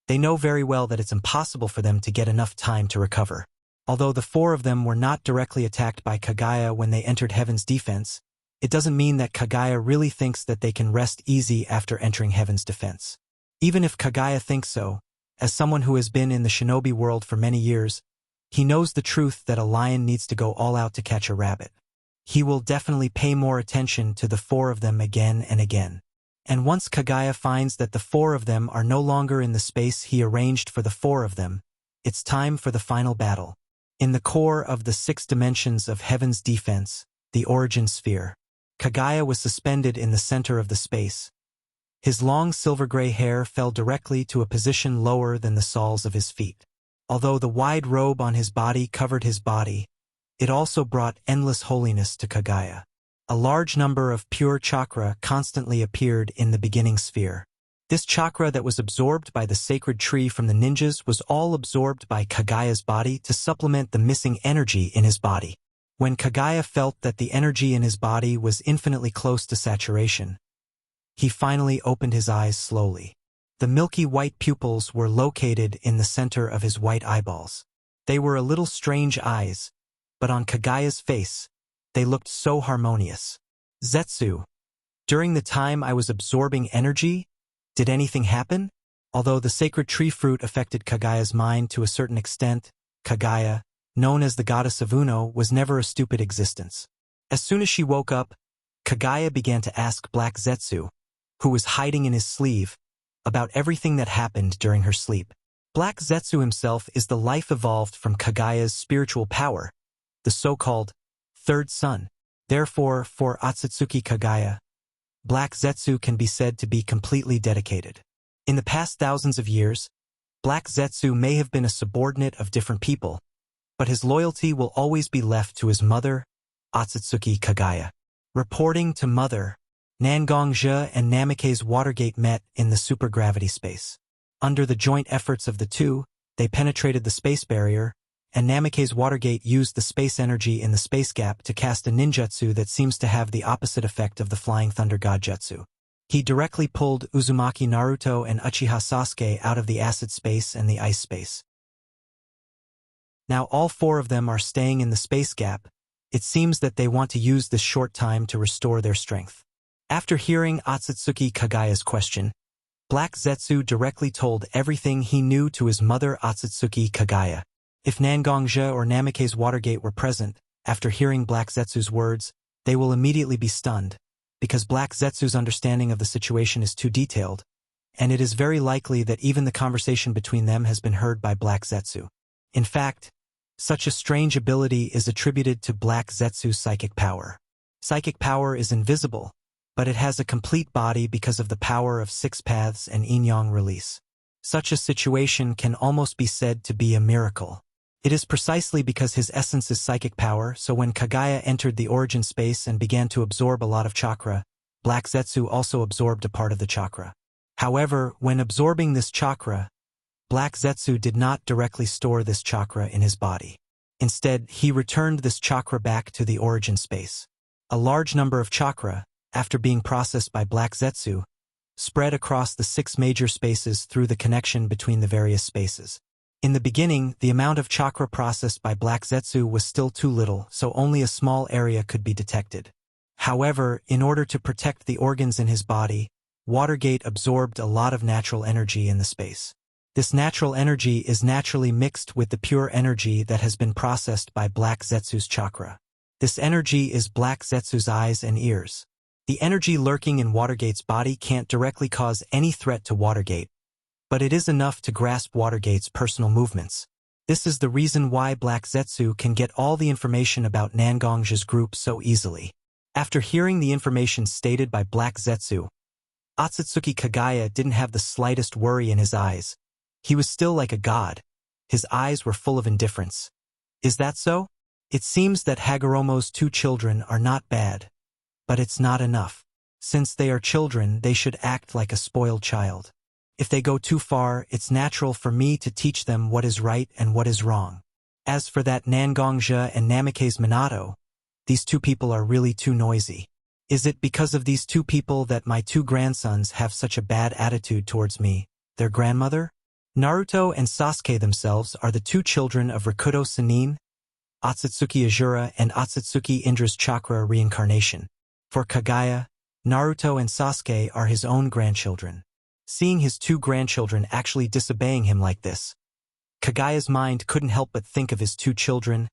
they know very well that it's impossible for them to get enough time to recover. Although the four of them were not directly attacked by Kagaya when they entered Heaven's defense, it doesn't mean that Kagaya really thinks that they can rest easy after entering Heaven's defense. Even if Kagaya thinks so, as someone who has been in the shinobi world for many years, he knows the truth that a lion needs to go all out to catch a rabbit. He will definitely pay more attention to the four of them again and again. And once Kagaya finds that the four of them are no longer in the space he arranged for the four of them, it's time for the final battle. In the core of the 6 dimensions of Heaven's defense, the origin sphere, Kagaya was suspended in the center of the space. His long silver-gray hair fell directly to a position lower than the soles of his feet. Although the wide robe on his body covered his body, it also brought endless holiness to Kagaya. A large number of pure chakra constantly appeared in the beginning sphere. This chakra that was absorbed by the sacred tree from the ninjas was all absorbed by Kagaya's body to supplement the missing energy in his body. When Kagaya felt that the energy in his body was infinitely close to saturation, he finally opened his eyes slowly. The milky white pupils were located in the center of his white eyeballs. They were a little strange eyes, but on Kagaya's face, they looked so harmonious. Zetsu, during the time I was absorbing energy, did anything happen? Although the sacred tree fruit affected Kagaya's mind to a certain extent, Kagaya, known as the goddess of Uno, was never a stupid existence. As soon as she woke up, Kagaya began to ask Black Zetsu, who was hiding in his sleeve, about everything that happened during her sleep. Black Zetsu himself is the life evolved from Kagaya's spiritual power, the so-called third sun. Therefore, for Otsutsuki Kagaya, Black Zetsu can be said to be completely dedicated. In the past thousands of years, Black Zetsu may have been a subordinate of different people, but his loyalty will always be left to his mother, Otsutsuki Kagaya. Reporting to Mother, Nangong-zhe and Namikaze Watergate met in the supergravity space. Under the joint efforts of the two, they penetrated the space barrier, and Namikaze Watergate used the space energy in the space gap to cast a ninjutsu that seems to have the opposite effect of the Flying Thunder God Jutsu. He directly pulled Uzumaki Naruto and Uchiha Sasuke out of the acid space and the ice space. Now all four of them are staying in the space gap. It seems that they want to use this short time to restore their strength. After hearing Otsutsuki Kagaya's question, Black Zetsu directly told everything he knew to his mother Otsutsuki Kagaya. If Nangong-zhe or Namikaze Watergate were present, after hearing Black Zetsu's words, they will immediately be stunned, because Black Zetsu's understanding of the situation is too detailed, and it is very likely that even the conversation between them has been heard by Black Zetsu. In fact, such a strange ability is attributed to Black Zetsu's psychic power. Psychic power is invisible, but it has a complete body because of the power of six paths and yin-yang release. Such a situation can almost be said to be a miracle. It is precisely because his essence is psychic power, so when Kagaya entered the origin space and began to absorb a lot of chakra, Black Zetsu also absorbed a part of the chakra. However, when absorbing this chakra, Black Zetsu did not directly store this chakra in his body. Instead, he returned this chakra back to the origin space. A large number of chakra, after being processed by Black Zetsu, spread across the 6 major spaces through the connection between the various spaces. In the beginning, the amount of chakra processed by Black Zetsu was still too little, so only a small area could be detected. However, in order to protect the organs in his body, Watergate absorbed a lot of natural energy in the space. This natural energy is naturally mixed with the pure energy that has been processed by Black Zetsu's chakra. This energy is Black Zetsu's eyes and ears. The energy lurking in Watergate's body can't directly cause any threat to Watergate, but it is enough to grasp Watergate's personal movements. This is the reason why Black Zetsu can get all the information about Nangong-zhe's group so easily. After hearing the information stated by Black Zetsu, Otsutsuki Kagaya didn't have the slightest worry in his eyes. He was still like a god. His eyes were full of indifference. Is that so? It seems that Hagoromo's 2 children are not bad, but it's not enough. Since they are children, they should act like a spoiled child. If they go too far, it's natural for me to teach them what is right and what is wrong. As for that Nangong-zhe and Namikaze Minato, these 2 people are really too noisy. Is it because of these 2 people that my 2 grandsons have such a bad attitude towards me, their grandmother? Naruto and Sasuke themselves are the 2 children of Rikudo Sannin, Otsutsuki Azura and Otsutsuki Indra's chakra reincarnation. For Kagaya, Naruto and Sasuke are his own grandchildren. Seeing his 2 grandchildren actually disobeying him like this, Kagaya's mind couldn't help but think of his 2 children,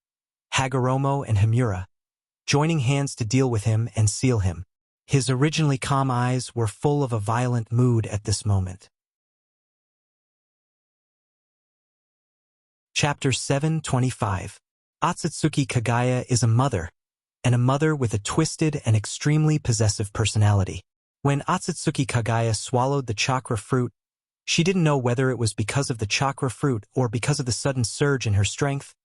Hagoromo and Himura, joining hands to deal with him and seal him. His originally calm eyes were full of a violent mood at this moment. Chapter 725. Otsutsuki Kagaya is a mother, and a mother with a twisted and extremely possessive personality. When Otsutsuki Kagaya swallowed the chakra fruit, she didn't know whether it was because of the chakra fruit or because of the sudden surge in her strength.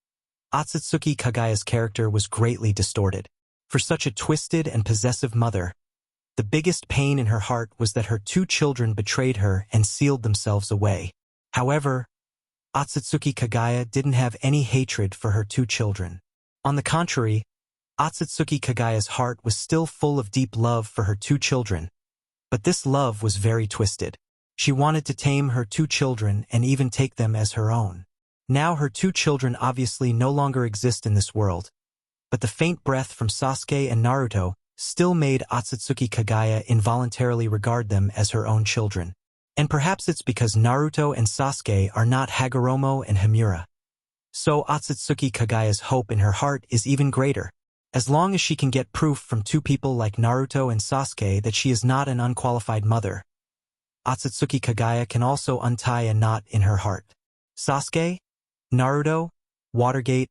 Otsutsuki Kagaya's character was greatly distorted. For such a twisted and possessive mother, The biggest pain in her heart was that her 2 children betrayed her and sealed themselves away. However, Otsutsuki Kagaya didn't have any hatred for her 2 children. On the contrary, Otsutsuki Kagaya's heart was still full of deep love for her 2 children, but this love was very twisted. She wanted to tame her 2 children and even take them as her own. Now her 2 children obviously no longer exist in this world, but the faint breath from Sasuke and Naruto still made Otsutsuki Kagaya involuntarily regard them as her own children. And perhaps it's because Naruto and Sasuke are not Hagoromo and Himura. So Otsutsuki Kagaya's hope in her heart is even greater. As long as she can get proof from 2 people like Naruto and Sasuke that she is not an unqualified mother, Otsutsuki Kagaya can also untie a knot in her heart. Sasuke, Naruto, Watergate,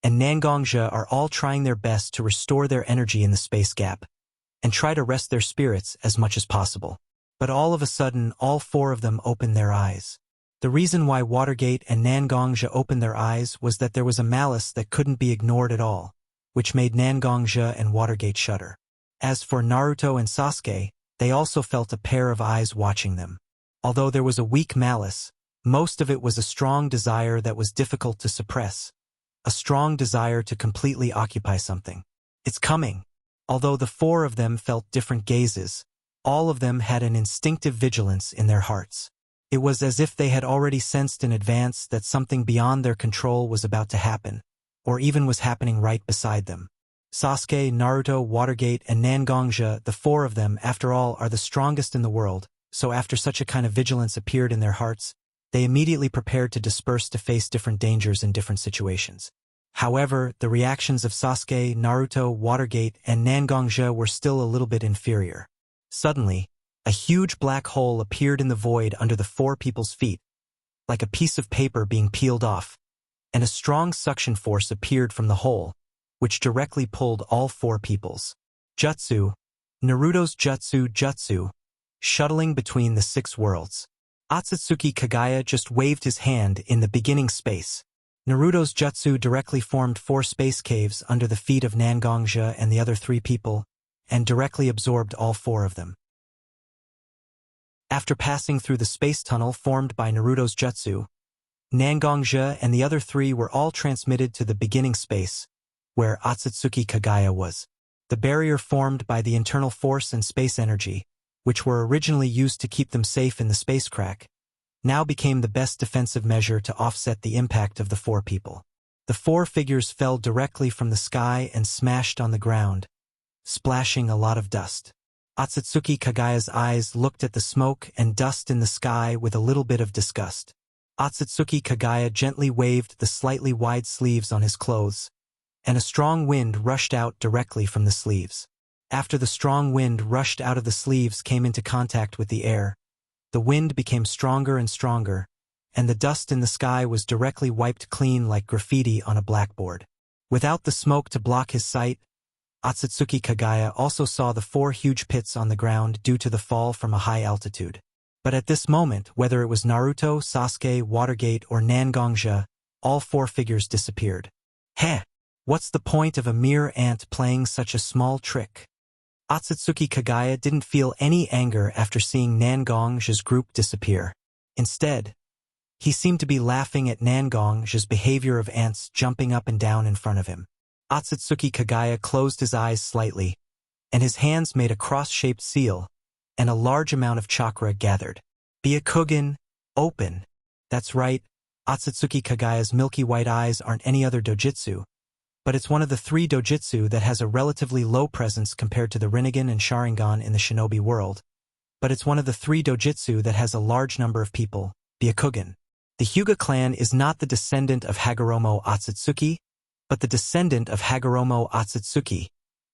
and Nangongja are all trying their best to restore their energy in the space gap and try to rest their spirits as much as possible. But all of a sudden, all 4 of them open their eyes. The reason why Watergate and Nangongja opened their eyes was that there was a malice that couldn't be ignored at all, which made Nangongja and Watergate shudder. As for Naruto and Sasuke, they also felt a pair of eyes watching them. Although there was a weak malice, most of it was a strong desire that was difficult to suppress, a strong desire to completely occupy something. It's coming. Although the 4 of them felt different gazes, all of them had an instinctive vigilance in their hearts. It was as if they had already sensed in advance that something beyond their control was about to happen, or even was happening right beside them. Sasuke, Naruto, Watergate, and Nangongja, the 4 of them, after all, are the strongest in the world, so after such a kind of vigilance appeared in their hearts, they immediately prepared to disperse to face different dangers in different situations. However, the reactions of Sasuke, Naruto, Watergate, and Nangongja were still a little bit inferior. Suddenly, a huge black hole appeared in the void under the 4 people's feet, like a piece of paper being peeled off, and a strong suction force appeared from the hole, which directly pulled all 4 people's jutsu, Naruto's jutsu, shuttling between the 6 worlds. Otsutsuki Kagaya just waved his hand in the beginning space. Naruto's jutsu directly formed 4 space caves under the feet of Nangongja and the other 3 people, and directly absorbed all 4 of them. After passing through the space tunnel formed by Naruto's jutsu, Nangongja and the other 3 were all transmitted to the beginning space, where Otsutsuki Kagaya was. The barrier formed by the internal force and space energy, which were originally used to keep them safe in the space crack, now became the best defensive measure to offset the impact of the 4 people. The 4 figures fell directly from the sky and smashed on the ground, splashing a lot of dust. Otsutsuki Kagaya's eyes looked at the smoke and dust in the sky with a little bit of disgust. Otsutsuki Kagaya gently waved the slightly wide sleeves on his clothes, and a strong wind rushed out directly from the sleeves. After the strong wind rushed out of the sleeves came into contact with the air, the wind became stronger and stronger, and the dust in the sky was directly wiped clean like graffiti on a blackboard. Without the smoke to block his sight, Otsutsuki Kagaya also saw the 4 huge pits on the ground due to the fall from a high altitude. But at this moment, whether it was Naruto, Sasuke, Watergate, or Nangongja, all 4 figures disappeared. Heh! What's the point of a mere ant playing such a small trick? Otsutsuki Kagaya didn't feel any anger after seeing Nangongja's group disappear. Instead, he seemed to be laughing at Nangongja's behavior of ants jumping up and down in front of him. Otsutsuki Kagaya closed his eyes slightly, and his hands made a cross-shaped seal, and a large amount of chakra gathered. Byakugan, open. That's right, Otsutsuki Kagaya's milky white eyes aren't any other dojutsu, but it's one of the 3 dojutsu that has a relatively low presence compared to the Rinnegan and Sharingan in the shinobi world, but it's one of the 3 dojutsu that has a large number of people, Byakugan. The Hyuga clan is not the descendant of Hagoromo Otsutsuki, but the descendant of Hagoromo Otsutsuki,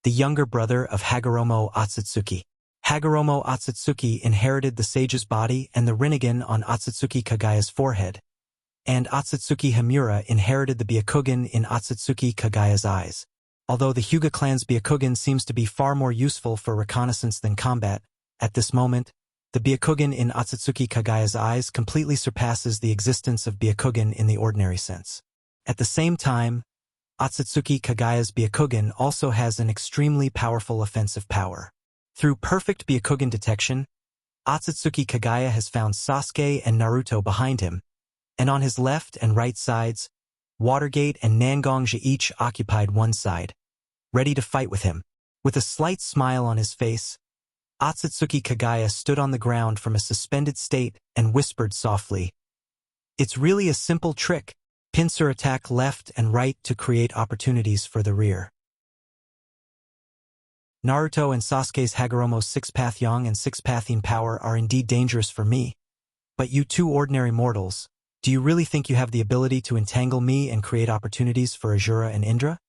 the younger brother of Hagoromo Otsutsuki. Hagoromo Otsutsuki inherited the sage's body and the Rinnegan on Otsutsuki Kagaya's forehead, and Otsutsuki Himura inherited the Byakugan in Otsutsuki Kagaya's eyes. Although the Hyuga clan's Byakugan seems to be far more useful for reconnaissance than combat, at this moment, the Byakugan in Otsutsuki Kagaya's eyes completely surpasses the existence of Byakugan in the ordinary sense. At the same time, Otsutsuki Kagaya's Byakugan also has an extremely powerful offensive power. Through perfect Byakugan detection, Otsutsuki Kagaya has found Sasuke and Naruto behind him, and on his left and right sides, Watergate and Nangongja each occupied one side, ready to fight with him. With a slight smile on his face, Otsutsuki Kagaya stood on the ground from a suspended state and whispered softly, "It's really a simple trick. Pincer attack left and right to create opportunities for the rear." Naruto and Sasuke's Hagoromo's six-path yang and six-path yin power are indeed dangerous for me, but you two ordinary mortals, do you really think you have the ability to entangle me and create opportunities for Azura and Indra?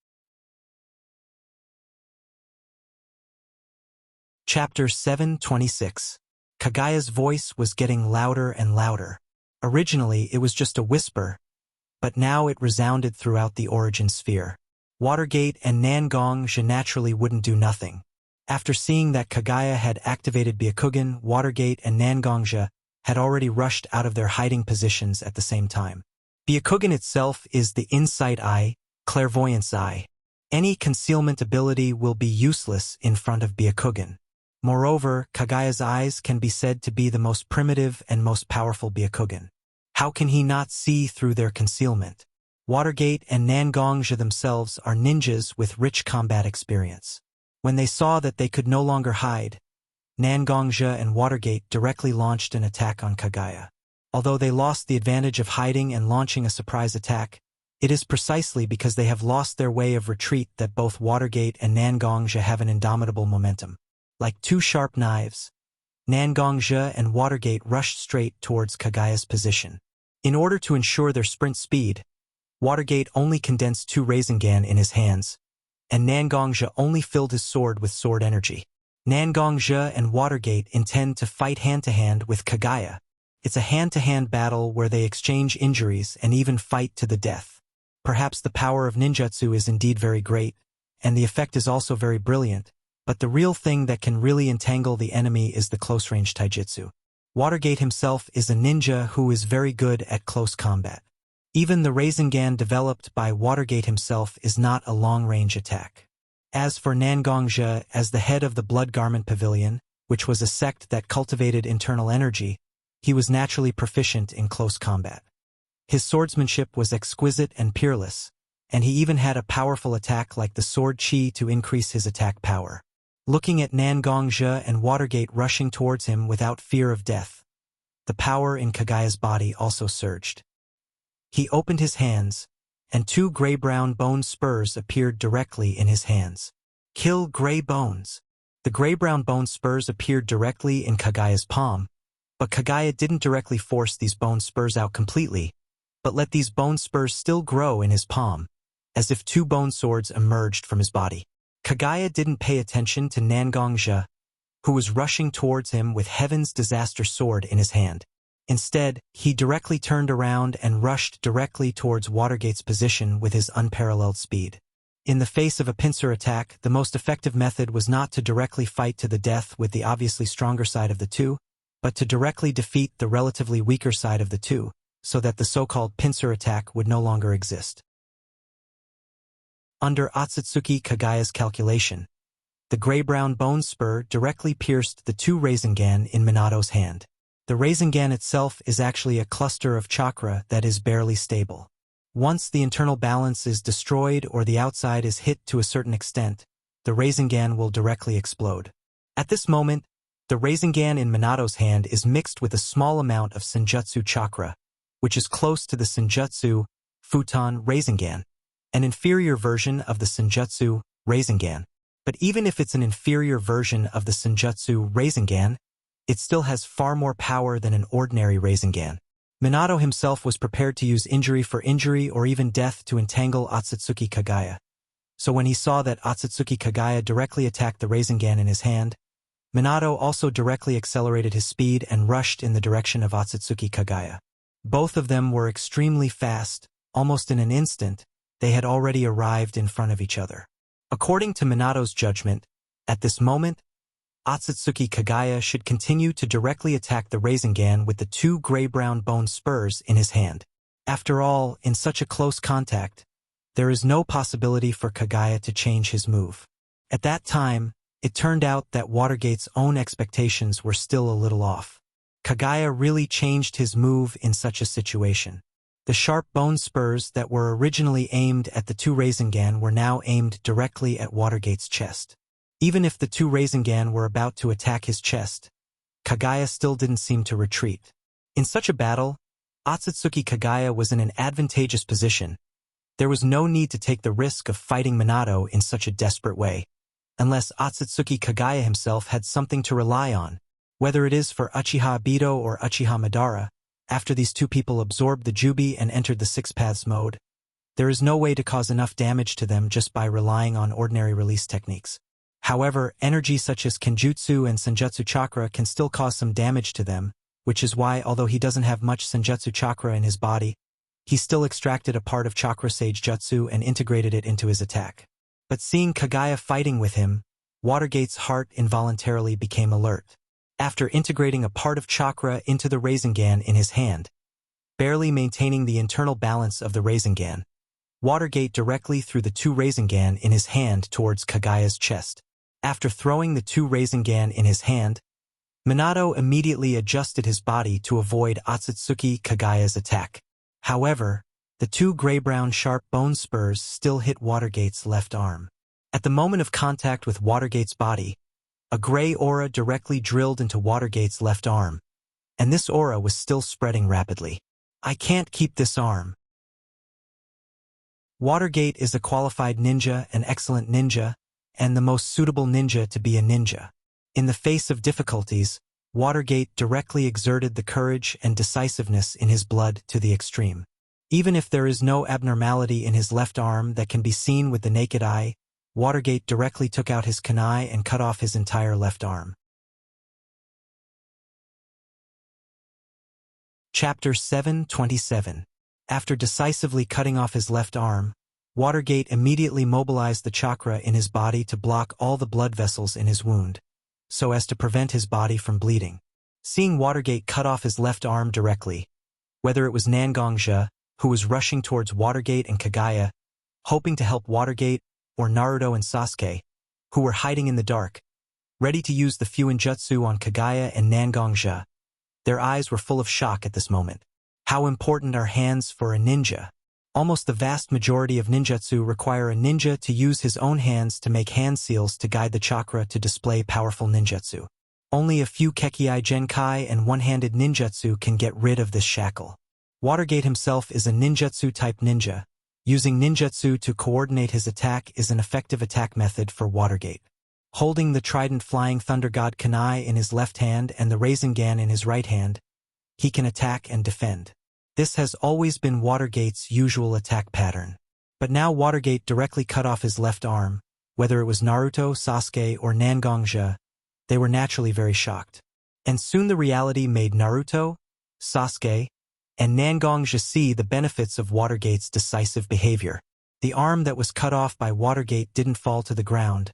Chapter 726. Kagaya's voice was getting louder and louder. Originally, it was just a whisper, but now it resounded throughout the origin sphere. Watergate and Nangongja naturally wouldn't do nothing. After seeing that Kagaya had activated Byakugan, Watergate and Nangongja had already rushed out of their hiding positions at the same time. Byakugan itself is the insight eye, clairvoyance eye. Any concealment ability will be useless in front of Byakugan. Moreover, Kagaya's eyes can be said to be the most primitive and most powerful Byakugan. How can he not see through their concealment? Watergate and Nangongja themselves are ninjas with rich combat experience. When they saw that they could no longer hide, Nangongja and Watergate directly launched an attack on Kagaya. Although they lost the advantage of hiding and launching a surprise attack, it is precisely because they have lost their way of retreat that both Watergate and Nangongja have an indomitable momentum. Like two sharp knives, Nangongja and Watergate rushed straight towards Kagaya's position. In order to ensure their sprint speed, Watergate only condensed two Rasengan in his hands, and Nangongja only filled his sword with sword energy. Nangongja and Watergate intend to fight hand-to-hand with Kagaya. It's a hand-to-hand battle where they exchange injuries and even fight to the death. Perhaps the power of ninjutsu is indeed very great, and the effect is also very brilliant, but the real thing that can really entangle the enemy is the close-range taijutsu. Watergate himself is a ninja who is very good at close combat. Even the Rasengan developed by Watergate himself is not a long-range attack. As for Nangongja, as the head of the Blood Garment Pavilion, which was a sect that cultivated internal energy, he was naturally proficient in close combat. His swordsmanship was exquisite and peerless, and he even had a powerful attack like the sword chi to increase his attack power. Looking at Nangongja and Watergate rushing towards him without fear of death, the power in Kagaya's body also surged. He opened his hands, and two gray-brown bone spurs appeared directly in his hands. Kill gray bones. The gray-brown bone spurs appeared directly in Kagaya's palm, but Kagaya didn't directly force these bone spurs out completely, but let these bone spurs still grow in his palm, as if two bone swords emerged from his body. Kagaya didn't pay attention to Nangongja, who was rushing towards him with Heaven's Disaster Sword in his hand. Instead, he directly turned around and rushed directly towards Watergate's position with his unparalleled speed. In the face of a pincer attack, the most effective method was not to directly fight to the death with the obviously stronger side of the two, but to directly defeat the relatively weaker side of the two, so that the so-called pincer attack would no longer exist. Under Otsutsuki Kagaya's calculation, the gray-brown bone spur directly pierced the two Rasengan in Minato's hand. The Rasengan itself is actually a cluster of chakra that is barely stable. Once the internal balance is destroyed or the outside is hit to a certain extent, the Rasengan will directly explode. At this moment, the Rasengan in Minato's hand is mixed with a small amount of Senjutsu chakra, which is close to the Senjutsu Futon Rasengan, an inferior version of the Senjutsu Rasengan. But even if it's an inferior version of the Senjutsu Rasengan, it still has far more power than an ordinary Rasengan. Minato himself was prepared to use injury for injury or even death to entangle Otsutsuki Kagaya. So when he saw that Otsutsuki Kagaya directly attacked the Rasengan in his hand, Minato also directly accelerated his speed and rushed in the direction of Otsutsuki Kagaya. Both of them were extremely fast. Almost in an instant, they had already arrived in front of each other. According to Minato's judgment, at this moment, Otsutsuki Kagaya should continue to directly attack the Rasengan with the two gray-brown bone spurs in his hand. After all, in such a close contact, there is no possibility for Kagaya to change his move. At that time, It turned out that Watergate's own expectations were still a little off. Kagaya really changed his move in such a situation. The sharp bone spurs that were originally aimed at the two Rasengan were now aimed directly at Watergate's chest. Even if the two Rasengan were about to attack his chest, Kagaya still didn't seem to retreat. In such a battle, Otsutsuki Kagaya was in an advantageous position. There was no need to take the risk of fighting Minato in such a desperate way, unless Otsutsuki Kagaya himself had something to rely on, whether it is for Uchiha Obito or Uchiha Madara. After these two people absorbed the Jubi and entered the Six Paths mode, there is no way to cause enough damage to them just by relying on ordinary release techniques. However, energy such as Kenjutsu and Senjutsu Chakra can still cause some damage to them, which is why, although he doesn't have much Senjutsu Chakra in his body, he still extracted a part of Chakra Sage Jutsu and integrated it into his attack. But seeing Kagaya fighting with him, Watergate's heart involuntarily became alert. After integrating a part of chakra into the Rasengan in his hand, barely maintaining the internal balance of the Rasengan, Watergate directly threw the two Rasengan in his hand towards Kagaya's chest. After throwing the two Rasengan in his hand, Minato immediately adjusted his body to avoid Otsutsuki Kagaya's attack. However, the two gray-brown sharp bone spurs still hit Watergate's left arm. At the moment of contact with Watergate's body, a gray aura directly drilled into Watergate's left arm, and this aura was still spreading rapidly. I can't keep this arm. Watergate is a qualified ninja, an excellent ninja, and the most suitable ninja to be a ninja. In the face of difficulties, Watergate directly exerted the courage and decisiveness in his blood to the extreme. Even if there is no abnormality in his left arm that can be seen with the naked eye, Watergate directly took out his kunai and cut off his entire left arm. Chapter 727. After decisively cutting off his left arm, Watergate immediately mobilized the chakra in his body to block all the blood vessels in his wound, so as to prevent his body from bleeding. Seeing Watergate cut off his left arm directly, whether it was Nangongja, who was rushing towards Watergate and Kagaya, hoping to help Watergate, or Naruto and Sasuke, who were hiding in the dark, ready to use the Fuinjutsu on Kagaya and Nangongja. Their eyes were full of shock at this moment. How important are hands for a ninja? Almost the vast majority of ninjutsu require a ninja to use his own hands to make hand seals to guide the chakra to display powerful ninjutsu. Only a few Kekkei Genkai and one-handed ninjutsu can get rid of this shackle. Watergate himself is a ninjutsu-type ninja. Using ninjutsu to coordinate his attack is an effective attack method for Watergate. Holding the trident Flying Thunder God kunai in his left hand and the Rasengan in his right hand, he can attack and defend. This has always been Watergate's usual attack pattern. But now Watergate directly cut off his left arm. Whether it was Naruto, Sasuke, or Nangongja, they were naturally very shocked. And soon the reality made Naruto, Sasuke, and Nangongja see the benefits of Watergate's decisive behavior. The arm that was cut off by Watergate didn't fall to the ground,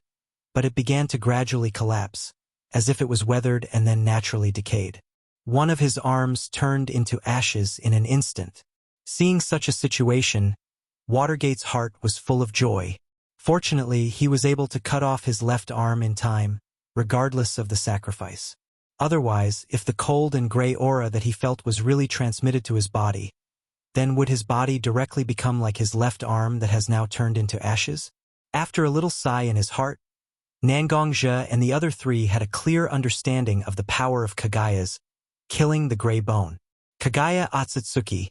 but it began to gradually collapse, as if it was weathered and then naturally decayed. One of his arms turned into ashes in an instant. Seeing such a situation, Watergate's heart was full of joy. Fortunately, he was able to cut off his left arm in time, regardless of the sacrifice. Otherwise, if the cold and gray aura that he felt was really transmitted to his body, then would his body directly become like his left arm that has now turned into ashes? After a little sigh in his heart, Nangongja and the other three had a clear understanding of the power of Kagaya's killing the gray bone. Kagaya Otsutsuki,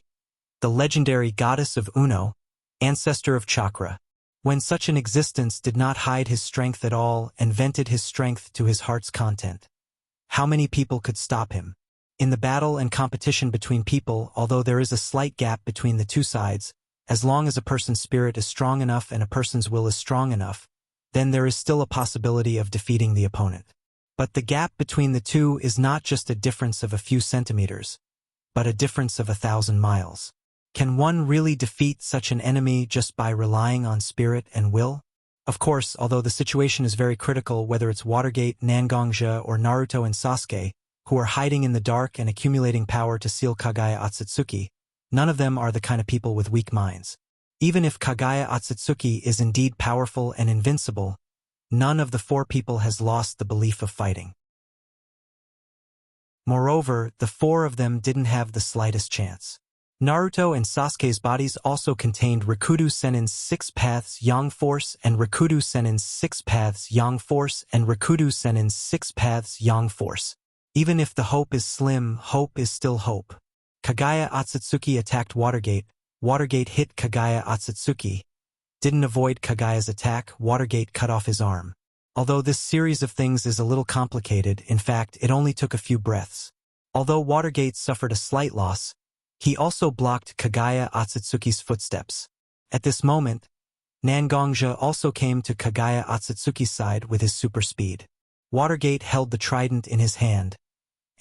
the legendary goddess of Uno, ancestor of chakra, when such an existence did not hide his strength at all and vented his strength to his heart's content. How many people could stop him? In the battle and competition between people, although there is a slight gap between the two sides, as long as a person's spirit is strong enough and a person's will is strong enough, then there is still a possibility of defeating the opponent. But the gap between the two is not just a difference of a few centimeters, but a difference of 1,000 miles. Can one really defeat such an enemy just by relying on spirit and will? Of course, although the situation is very critical, whether it's Watergate, Nangongja, or Naruto and Sasuke, who are hiding in the dark and accumulating power to seal Kagaya Otsutsuki, none of them are the kind of people with weak minds. Even if Kagaya Otsutsuki is indeed powerful and invincible, none of the four people has lost the belief of fighting. Moreover, the four of them didn't have the slightest chance. Naruto and Sasuke's bodies also contained Rikudo Senin's 6 paths Yang Force and Rikudo Senin's 6 paths Yang Force and Rikudo Senin's 6 paths Yang Force. Even if the hope is slim, hope is still hope. Kagaya Otsutsuki attacked Watergate. Watergate hit Kagaya Otsutsuki. Didn't avoid Kagaya's attack, Watergate cut off his arm. Although this series of things is a little complicated, in fact, it only took a few breaths. Although Watergate suffered a slight loss, he also blocked Kagaya Otsutsuki's footsteps. At this moment, Nangongja also came to Kagaya Otsutsuki's side with his super speed. Watergate held the trident in his hand,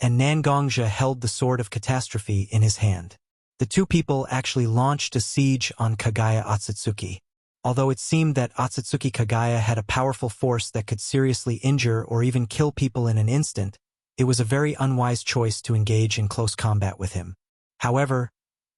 and Nangongja held the sword of catastrophe in his hand. The two people actually launched a siege on Kagaya Otsutsuki. Although it seemed that Otsutsuki Kagaya had a powerful force that could seriously injure or even kill people in an instant, it was a very unwise choice to engage in close combat with him. However,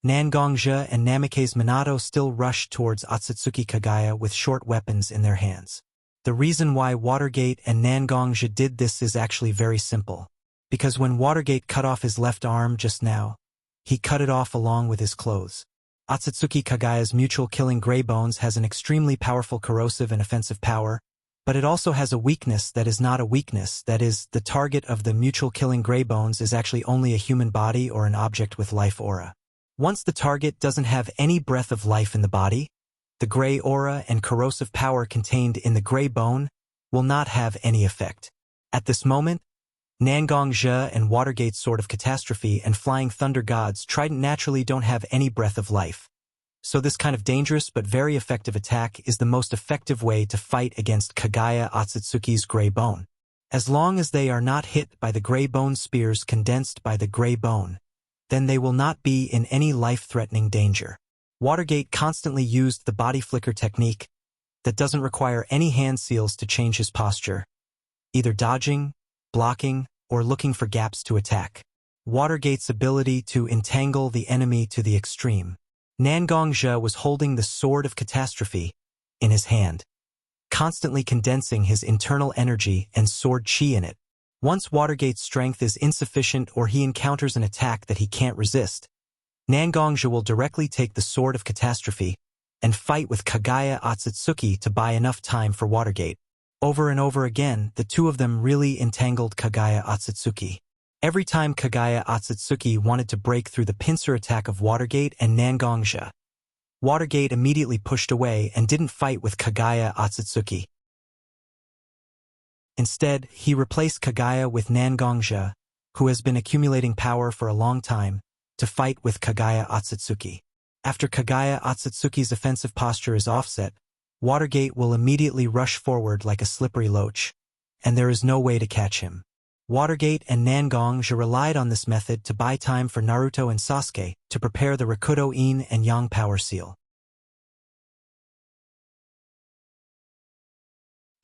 Nangongja and Namikaze Minato still rushed towards Otsutsuki Kagaya with short weapons in their hands. The reason why Watergate and Nangongja did this is actually very simple. Because when Watergate cut off his left arm just now, he cut it off along with his clothes. Otsutsuki Kagaya's mutual killing Grey Bones has an extremely powerful corrosive and offensive power, but it also has a weakness that is not a weakness, that is, the target of the mutual killing Grey Bones is actually only a human body or an object with life aura. Once the target doesn't have any breath of life in the body, the Grey aura and corrosive power contained in the Grey Bone will not have any effect. At this moment, Nangongja and Watergate's Sword of Catastrophe and Flying Thunder God's Trident naturally don't have any breath of life. So this kind of dangerous but very effective attack is the most effective way to fight against Kagaya Otsutsuki's Grey Bone. As long as they are not hit by the Grey Bone spears condensed by the Grey Bone, then they will not be in any life-threatening danger. Watergate constantly used the body flicker technique that doesn't require any hand seals to change his posture, either dodging, blocking, or looking for gaps to attack. Watergate's ability to entangle the enemy to the extreme. Nangongja was holding the Sword of Catastrophe in his hand, constantly condensing his internal energy and sword chi in it. Once Watergate's strength is insufficient or he encounters an attack that he can't resist, Nangongja will directly take the Sword of Catastrophe and fight with Kagaya Otsutsuki to buy enough time for Watergate. Over and over again, the two of them really entangled Kagaya Otsutsuki. Every time Kagaya Otsutsuki wanted to break through the pincer attack of Watergate and Nangongja, Watergate immediately pushed away and didn't fight with Kagaya Otsutsuki. Instead, he replaced Kagaya with Nangongja, who has been accumulating power for a long time, to fight with Kagaya Otsutsuki. After Kagaya Otsutsuki's offensive posture is offset, Watergate will immediately rush forward like a slippery loach, and there is no way to catch him. Watergate and Nangongja relied on this method to buy time for Naruto and Sasuke to prepare the Rikudo Yin and Yang Power Seal.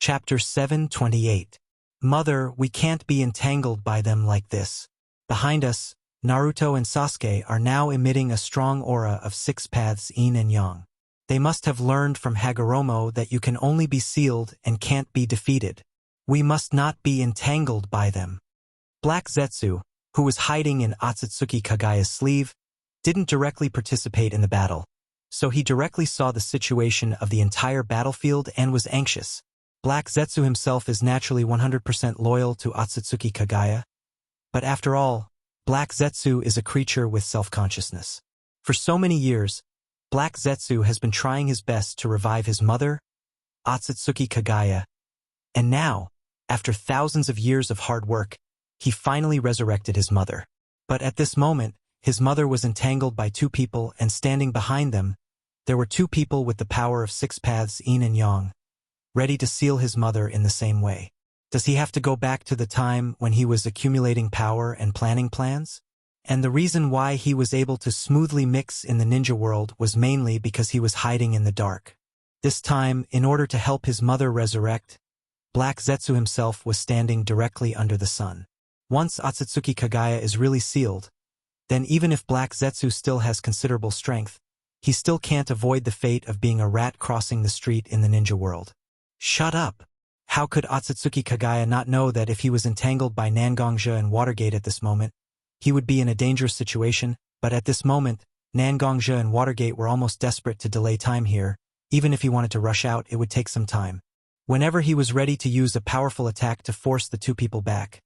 Chapter 728. Mother, we can't be entangled by them like this. Behind us, Naruto and Sasuke are now emitting a strong aura of 6 paths Yin and Yang. They must have learned from Hagoromo that you can only be sealed and can't be defeated. We must not be entangled by them. Black Zetsu, who was hiding in Otsutsuki Kagaya's sleeve, didn't directly participate in the battle, so he directly saw the situation of the entire battlefield and was anxious. Black Zetsu himself is naturally 100% loyal to Otsutsuki Kagaya, but after all, Black Zetsu is a creature with self-consciousness. For so many years, Black Zetsu has been trying his best to revive his mother, Otsutsuki Kagaya, and now, after thousands of years of hard work, he finally resurrected his mother. But at this moment, his mother was entangled by two people, and standing behind them, there were two people with the power of 6 paths Yin and Yang, ready to seal his mother in the same way. Does he have to go back to the time when he was accumulating power and planning plans? And the reason why he was able to smoothly mix in the ninja world was mainly because he was hiding in the dark. This time, in order to help his mother resurrect, Black Zetsu himself was standing directly under the sun. Once Otsutsuki Kagaya is really sealed, then even if Black Zetsu still has considerable strength, he still can't avoid the fate of being a rat crossing the street in the ninja world. Shut up! How could Otsutsuki Kagaya not know that if he was entangled by Nangongja and Watergate at this moment, he would be in a dangerous situation? But at this moment, Nangongja and Watergate were almost desperate to delay time here. Even if he wanted to rush out, it would take some time. Whenever he was ready to use a powerful attack to force the two people back,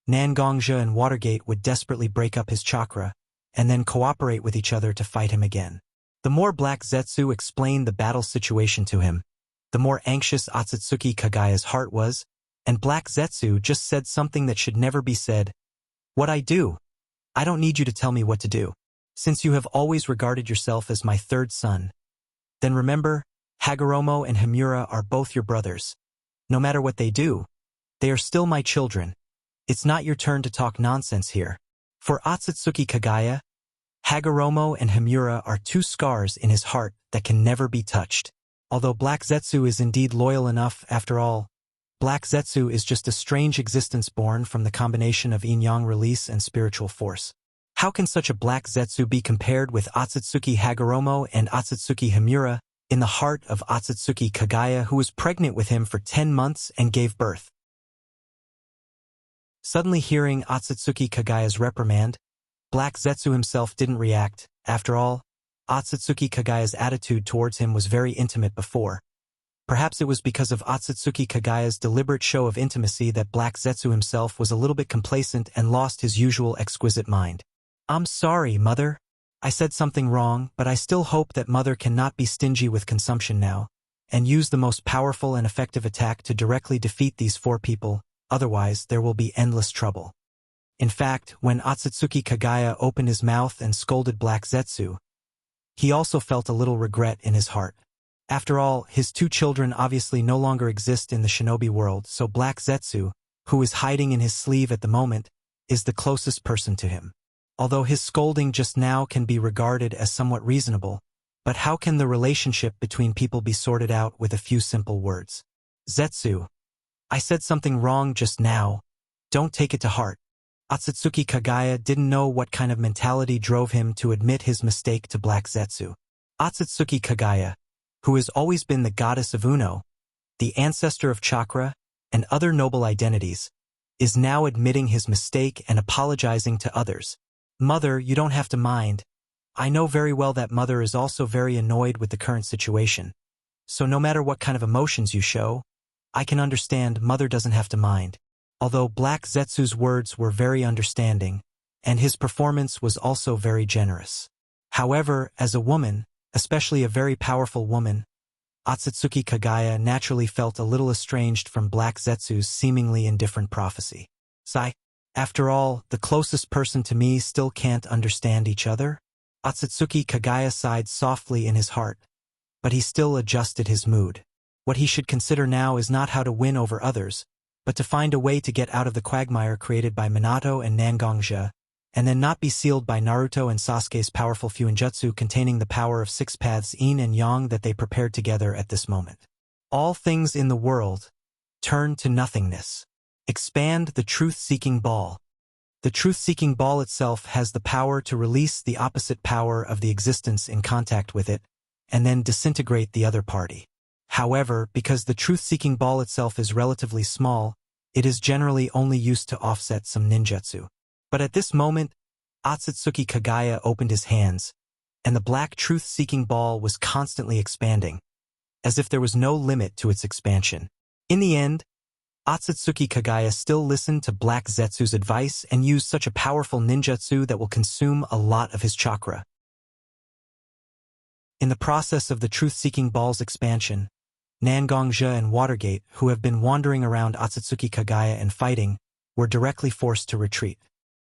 Nangongja and Watergate would desperately break up his chakra, and then cooperate with each other to fight him again. The more Black Zetsu explained the battle situation to him, the more anxious Otsutsuki Kagaya's heart was, and Black Zetsu just said something that should never be said. "What I do? I don't need you to tell me what to do. Since you have always regarded yourself as my third son, then remember, Hagoromo and Himura are both your brothers. No matter what they do, they are still my children. It's not your turn to talk nonsense here." For Otsutsuki Kagaya, Hagoromo and Himura are two scars in his heart that can never be touched. Although Black Zetsu is indeed loyal enough, after all, Black Zetsu is just a strange existence born from the combination of yin-yang release and spiritual force. How can such a Black Zetsu be compared with Otsutsuki Hagoromo and Otsutsuki Himura in the heart of Otsutsuki Kagaya, who was pregnant with him for 10 months and gave birth? Suddenly hearing Otsutsuki Kagaya's reprimand, Black Zetsu himself didn't react. After all, Otsutsuki Kagaya's attitude towards him was very intimate before. Perhaps it was because of Otsutsuki Kagaya's deliberate show of intimacy that Black Zetsu himself was a little bit complacent and lost his usual exquisite mind. "I'm sorry, Mother. I said something wrong, but I still hope that Mother cannot be stingy with consumption now, and use the most powerful and effective attack to directly defeat these 4 people, otherwise there will be endless trouble." In fact, when Otsutsuki Kagaya opened his mouth and scolded Black Zetsu, he also felt a little regret in his heart. After all, his 2 children obviously no longer exist in the shinobi world, so Black Zetsu, who is hiding in his sleeve at the moment, is the closest person to him. Although his scolding just now can be regarded as somewhat reasonable, but how can the relationship between people be sorted out with a few simple words? "Zetsu, I said something wrong just now. Don't take it to heart." Otsutsuki Kagaya didn't know what kind of mentality drove him to admit his mistake to Black Zetsu. Otsutsuki Kagaya, who has always been the goddess of Uno, the ancestor of chakra, and other noble identities, is now admitting his mistake and apologizing to others. "Mother, you don't have to mind. I know very well that Mother is also very annoyed with the current situation. So no matter what kind of emotions you show, I can understand. Mother doesn't have to mind." Although Black Zetsu's words were very understanding, and his performance was also very generous. However, as a woman, especially a very powerful woman, Otsutsuki Kagaya naturally felt a little estranged from Black Zetsu's seemingly indifferent prophecy. "Sigh. After all, the closest person to me still can't understand each other?" Otsutsuki Kagaya sighed softly in his heart, but he still adjusted his mood. What he should consider now is not how to win over others, but to find a way to get out of the quagmire created by Minato and Nangongja, and then not be sealed by Naruto and Sasuke's powerful Fuinjutsu containing the power of 6 paths yin and yang that they prepared together at this moment. All things in the world turn to nothingness. Expand the truth-seeking ball. The truth-seeking ball itself has the power to release the opposite power of the existence in contact with it, and then disintegrate the other party. However, because the truth-seeking ball itself is relatively small, it is generally only used to offset some ninjutsu. But at this moment, Otsutsuki Kagaya opened his hands, and the black truth-seeking ball was constantly expanding, as if there was no limit to its expansion. In the end, Otsutsuki Kagaya still listened to Black Zetsu's advice and used such a powerful ninjutsu that will consume a lot of his chakra. In the process of the truth-seeking ball's expansion, Nangongja and Watergate, who have been wandering around Otsutsuki Kagaya and fighting, were directly forced to retreat.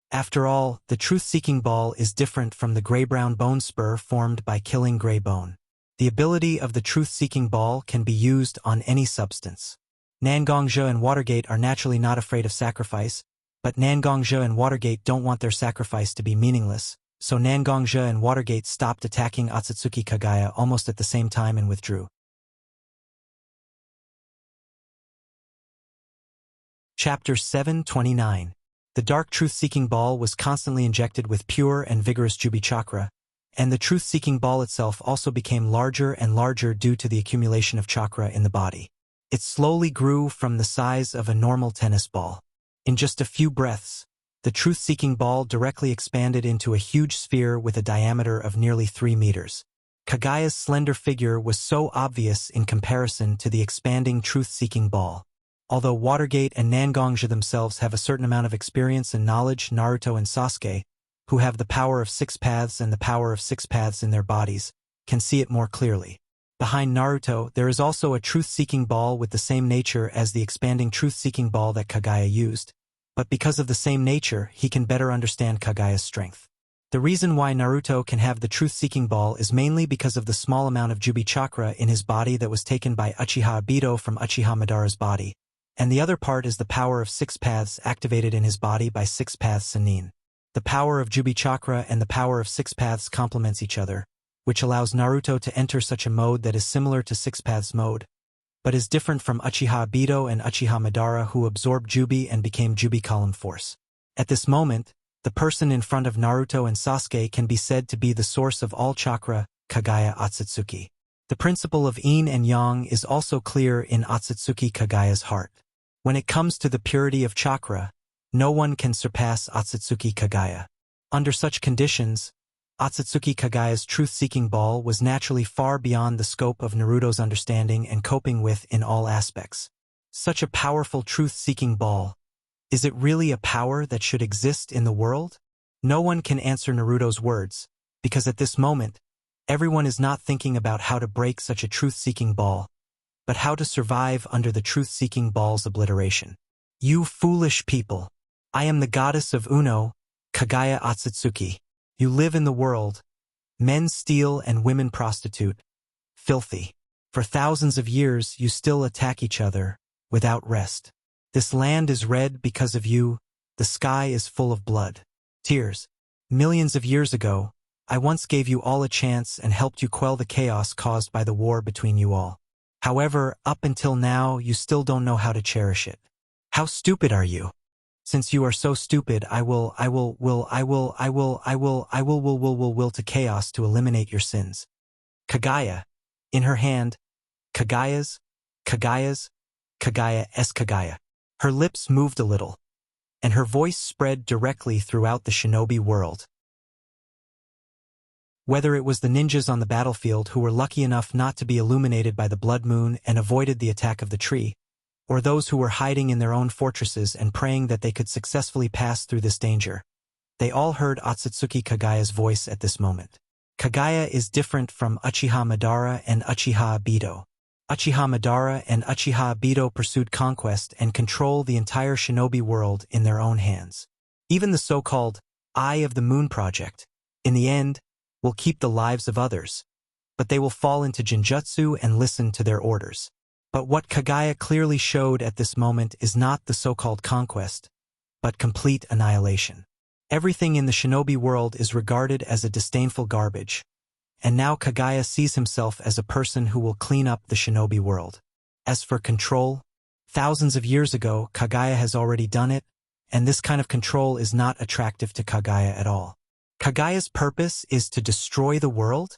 After all, the truth-seeking ball is different from the gray-brown bone spur formed by killing gray bone. The ability of the truth-seeking ball can be used on any substance. Nangongja and Watergate are naturally not afraid of sacrifice, but Nangongja and Watergate don't want their sacrifice to be meaningless, so Nangongja and Watergate stopped attacking Otsutsuki Kagaya almost at the same time and withdrew. Chapter 729. The dark truth-seeking ball was constantly injected with pure and vigorous Jubi chakra, and the truth-seeking ball itself also became larger and larger due to the accumulation of chakra in the body. It slowly grew from the size of a normal tennis ball. In just a few breaths, the truth-seeking ball directly expanded into a huge sphere with a diameter of nearly 3 meters. Kagaya's slender figure was so obvious in comparison to the expanding truth-seeking ball. Although Watergate and Nangongja themselves have a certain amount of experience and knowledge, Naruto and Sasuke, who have the power of 6 paths and the power of 6 paths in their bodies, can see it more clearly. Behind Naruto, there is also a truth-seeking ball with the same nature as the expanding truth-seeking ball that Kagaya used, but because of the same nature, he can better understand Kagaya's strength. The reason why Naruto can have the truth-seeking ball is mainly because of the small amount of Jubi chakra in his body that was taken by Uchiha Obito from Uchiha Madara's body, and the other part is the power of 6 paths activated in his body by 6 paths Sannin. The power of Jubi chakra and the power of 6 paths complements each other, which allows Naruto to enter such a mode that is similar to 6 paths mode, but is different from Uchiha Obito and Uchiha Madara, who absorbed Jubi and became Jubi column force. At this moment, the person in front of Naruto and Sasuke can be said to be the source of all chakra, Kagaya Otsutsuki. The principle of yin and yang is also clear in Otsutsuki Kagaya's heart. When it comes to the purity of chakra, no one can surpass Otsutsuki Kagaya. Under such conditions, Otsutsuki Kagaya's truth-seeking ball was naturally far beyond the scope of Naruto's understanding and coping with in all aspects. Such a powerful truth-seeking ball. Is it really a power that should exist in the world? No one can answer Naruto's words, because at this moment, everyone is not thinking about how to break such a truth-seeking ball, but how to survive under the truth-seeking ball's obliteration. You foolish people! I am the goddess of Uno, Kagaya Otsutsuki. You live in the world. Men steal and women prostitute. Filthy. For thousands of years you still attack each other, without rest. This land is red because of you. The sky is full of blood. Tears. Millions of years ago, I once gave you all a chance and helped you quell the chaos caused by the war between you all. However, up until now, you still don't know how to cherish it. How stupid are you? Since you are so stupid, I will to chaos to eliminate your sins. Kagaya. In her hand, Kagaya. Her lips moved a little, and her voice spread directly throughout the shinobi world. Whether it was the ninjas on the battlefield who were lucky enough not to be illuminated by the blood moon and avoided the attack of the tree, or those who were hiding in their own fortresses and praying that they could successfully pass through this danger, they all heard Otsutsuki Kagaya's voice at this moment. Kagaya is different from Uchiha Madara and Uchiha Obito. Uchiha Madara and Uchiha Obito pursued conquest and control the entire shinobi world in their own hands. Even the so-called Eye of the Moon project, in the end, will keep the lives of others, but they will fall into genjutsu and listen to their orders. But what Kagaya clearly showed at this moment is not the so-called conquest, but complete annihilation. Everything in the shinobi world is regarded as a disdainful garbage, and now Kagaya sees himself as a person who will clean up the shinobi world. As for control, thousands of years ago, Kagaya has already done it, and this kind of control is not attractive to Kagaya at all. Kagaya's purpose is to destroy the world?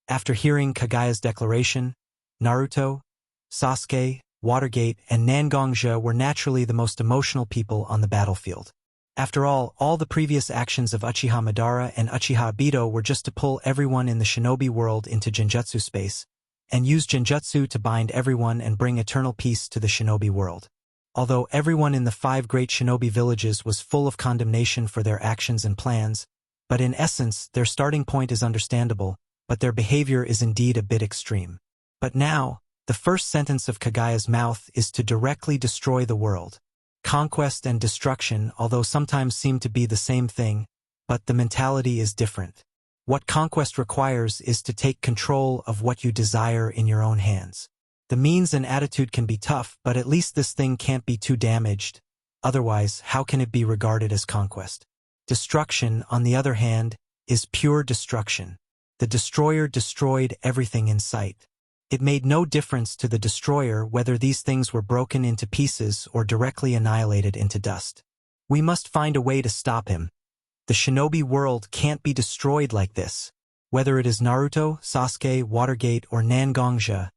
After hearing Kagaya's declaration, Naruto, Sasuke, Watergate, and Nangongja were naturally the most emotional people on the battlefield. After all the previous actions of Uchiha Madara and Uchiha Obito were just to pull everyone in the shinobi world into genjutsu space, and use genjutsu to bind everyone and bring eternal peace to the shinobi world. Although everyone in the 5 great shinobi villages was full of condemnation for their actions and plans, but in essence their starting point is understandable, but their behavior is indeed a bit extreme. But now, the first sentence of Kagaya's mouth is to directly destroy the world. Conquest and destruction, although sometimes seem to be the same thing, but the mentality is different. What conquest requires is to take control of what you desire in your own hands. The means and attitude can be tough, but at least this thing can't be too damaged. Otherwise, how can it be regarded as conquest? Destruction, on the other hand, is pure destruction. The destroyer destroyed everything in sight. It made no difference to the destroyer whether these things were broken into pieces or directly annihilated into dust. We must find a way to stop him. The shinobi world can't be destroyed like this. Whether it is Naruto, Sasuke, Watergate, or Nangongja,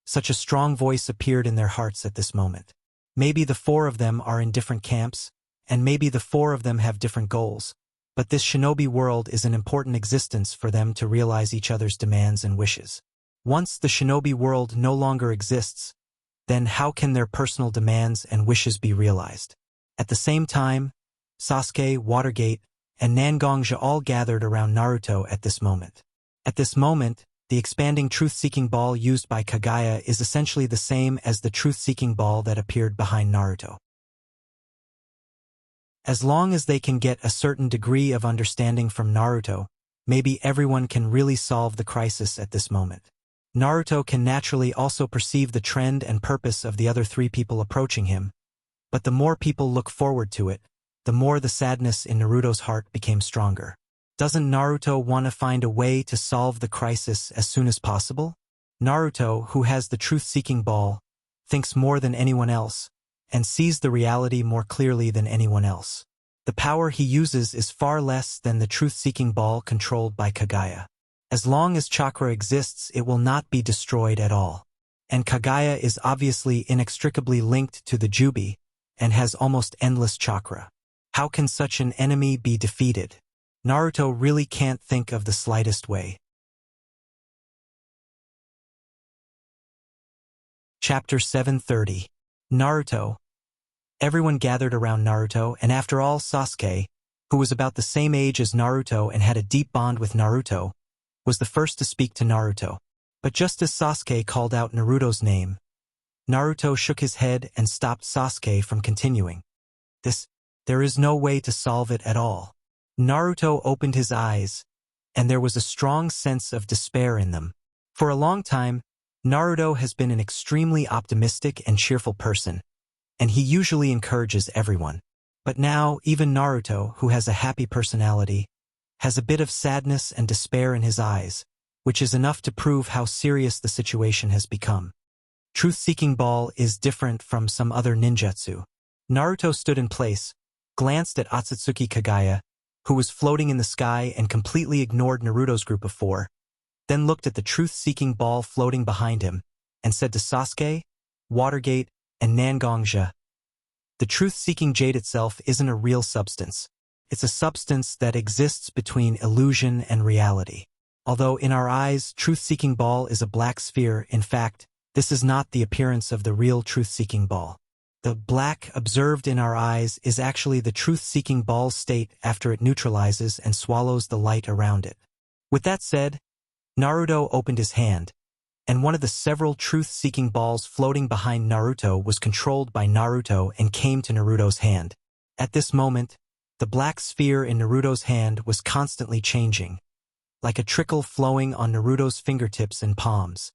Such a strong voice appeared in their hearts at this moment. Maybe the four of them are in different camps, and maybe the four of them have different goals, but this shinobi world is an important existence for them to realize each other's demands and wishes. Once the shinobi world no longer exists, then how can their personal demands and wishes be realized? At the same time, Sasuke, Watergate, and Nangongja all gathered around Naruto at this moment. At this moment, the expanding truth-seeking ball used by Kagaya is essentially the same as the truth-seeking ball that appeared behind Naruto. As long as they can get a certain degree of understanding from Naruto, maybe everyone can really solve the crisis at this moment. Naruto can naturally also perceive the trend and purpose of the other three people approaching him, but the more people look forward to it, the more the sadness in Naruto's heart became stronger. Doesn't Naruto want to find a way to solve the crisis as soon as possible? Naruto, who has the truth-seeking ball, thinks more than anyone else, and sees the reality more clearly than anyone else. The power he uses is far less than the truth-seeking ball controlled by Kagaya. As long as chakra exists, it will not be destroyed at all. And Kagaya is obviously inextricably linked to the Jubi, and has almost endless chakra. How can such an enemy be defeated? Naruto really can't think of the slightest way. Chapter 730. Naruto. Everyone gathered around Naruto, and after all, Sasuke, who was about the same age as Naruto and had a deep bond with Naruto, was the first to speak to Naruto. But just as Sasuke called out Naruto's name, Naruto shook his head and stopped Sasuke from continuing. There is no way to solve it at all. Naruto opened his eyes, and there was a strong sense of despair in them. For a long time, Naruto has been an extremely optimistic and cheerful person, and he usually encourages everyone. But now, even Naruto, who has a happy personality, has a bit of sadness and despair in his eyes, which is enough to prove how serious the situation has become. Truth-seeking ball is different from some other ninjutsu. Naruto stood in place, glanced at Otsutsuki Kagaya, who was floating in the sky and completely ignored Naruto's group of four, then looked at the truth-seeking ball floating behind him, and said to Sasuke, Watergate, and Nangongja, the truth-seeking jade itself isn't a real substance. It's a substance that exists between illusion and reality. Although in our eyes, truth-seeking ball is a black sphere, in fact, this is not the appearance of the real truth-seeking ball. The black observed in our eyes is actually the truth-seeking ball's state after it neutralizes and swallows the light around it. With that said, Naruto opened his hand, and one of the several truth-seeking balls floating behind Naruto was controlled by Naruto and came to Naruto's hand. At this moment, the black sphere in Naruto's hand was constantly changing, like a trickle flowing on Naruto's fingertips and palms.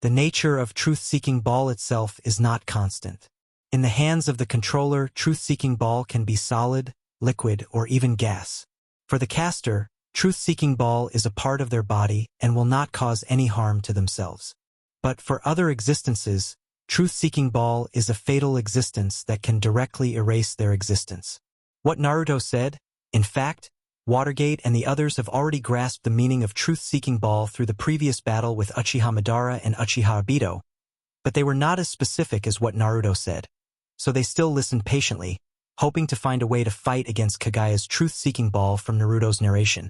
The nature of truth-seeking ball itself is not constant. In the hands of the controller, truth-seeking ball can be solid, liquid, or even gas. For the caster, truth-seeking ball is a part of their body and will not cause any harm to themselves. But for other existences, truth-seeking ball is a fatal existence that can directly erase their existence. What Naruto said, in fact, Watergate and the others have already grasped the meaning of truth-seeking ball through the previous battle with Uchiha Madara and Uchiha Obito, but they were not as specific as what Naruto said. So they still listened patiently, hoping to find a way to fight against Kagaya's truth-seeking ball from Naruto's narration.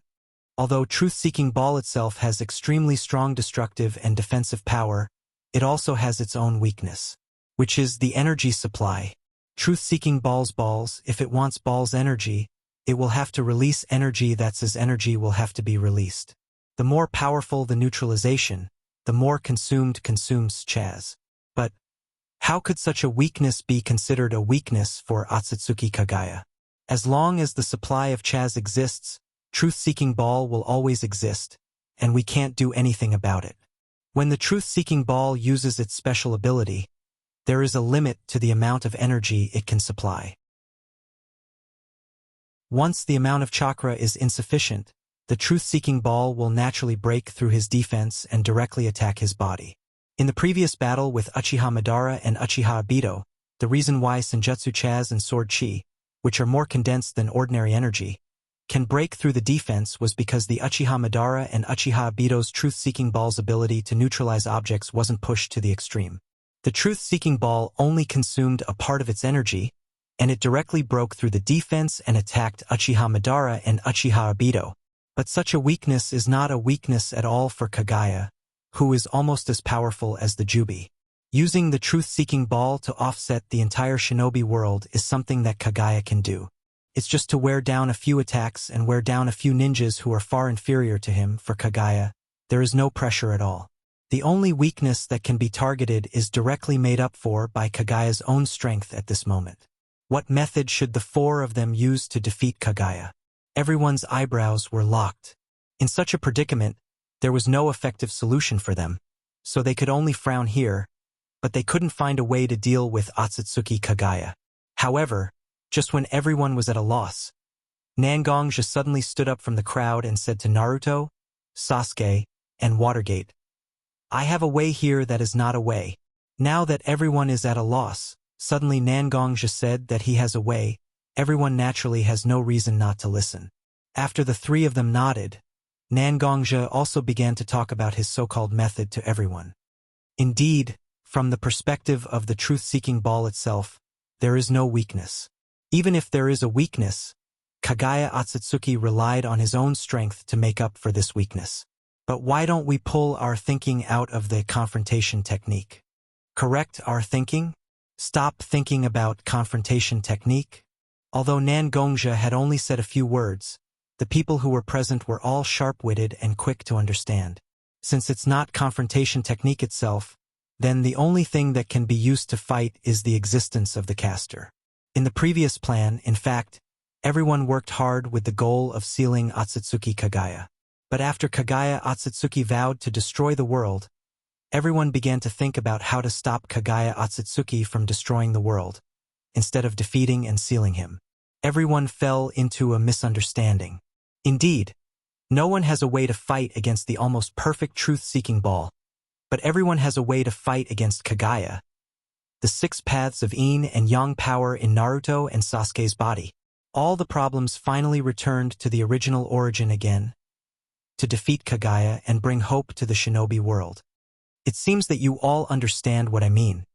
Although truth-seeking ball itself has extremely strong destructive and defensive power, it also has its own weakness, which is the energy supply. Truth-seeking balls, if it wants ball's energy, it will have to release energy. That's as energy will have to be released. The more powerful the neutralization, the more consumes Chaz. But how could such a weakness be considered a weakness for Otsutsuki Kagaya? As long as the supply of Chaz exists, truth-seeking ball will always exist, and we can't do anything about it. When the truth-seeking ball uses its special ability, there is a limit to the amount of energy it can supply. Once the amount of chakra is insufficient, the truth-seeking ball will naturally break through his defense and directly attack his body. In the previous battle with Uchiha Madara and Uchiha Obito, the reason why Senjutsu Chaz and Sword Chi, which are more condensed than ordinary energy, can break through the defense was because the Uchiha Madara and Uchiha Obito's truth-seeking ball's ability to neutralize objects wasn't pushed to the extreme. The truth-seeking ball only consumed a part of its energy, and it directly broke through the defense and attacked Uchiha Madara and Uchiha Obito. But such a weakness is not a weakness at all for Kagaya, who is almost as powerful as the Jubi. Using the truth-seeking ball to offset the entire shinobi world is something that Kagaya can do. It's just to wear down a few attacks and wear down a few ninjas who are far inferior to him. For Kagaya, there is no pressure at all. The only weakness that can be targeted is directly made up for by Kagaya's own strength at this moment. What method should the four of them use to defeat Kagaya? Everyone's eyebrows were locked. In such a predicament, there was no effective solution for them, so they could only frown here, but they couldn't find a way to deal with Otsutsuki Kagaya. However, just when everyone was at a loss, Nangong just suddenly stood up from the crowd and said to Naruto, Sasuke, and Watergate, "I have a way here that is not a way." Now that everyone is at a loss, suddenly Nangong just said that he has a way. Everyone naturally has no reason not to listen. After the three of them nodded, Nangongja also began to talk about his so-called method to everyone. Indeed, from the perspective of the truth-seeking ball itself, there is no weakness. Even if there is a weakness, Kagaya Otsutsuki relied on his own strength to make up for this weakness. But why don't we pull our thinking out of the confrontation technique? Correct our thinking? Stop thinking about confrontation technique? Although Nangongja had only said a few words, the people who were present were all sharp-witted and quick to understand. Since it's not confrontation technique itself, then the only thing that can be used to fight is the existence of the caster. In the previous plan, in fact, everyone worked hard with the goal of sealing Otsutsuki Kagaya. But after Kagaya Otsutsuki vowed to destroy the world, everyone began to think about how to stop Kagaya Otsutsuki from destroying the world, instead of defeating and sealing him. Everyone fell into a misunderstanding. Indeed, no one has a way to fight against the almost perfect truth-seeking ball, but everyone has a way to fight against Kagaya. The 6 paths of yin and yang power in Naruto and Sasuke's body. All the problems finally returned to the original origin again, to defeat Kagaya and bring hope to the shinobi world. It seems that you all understand what I mean.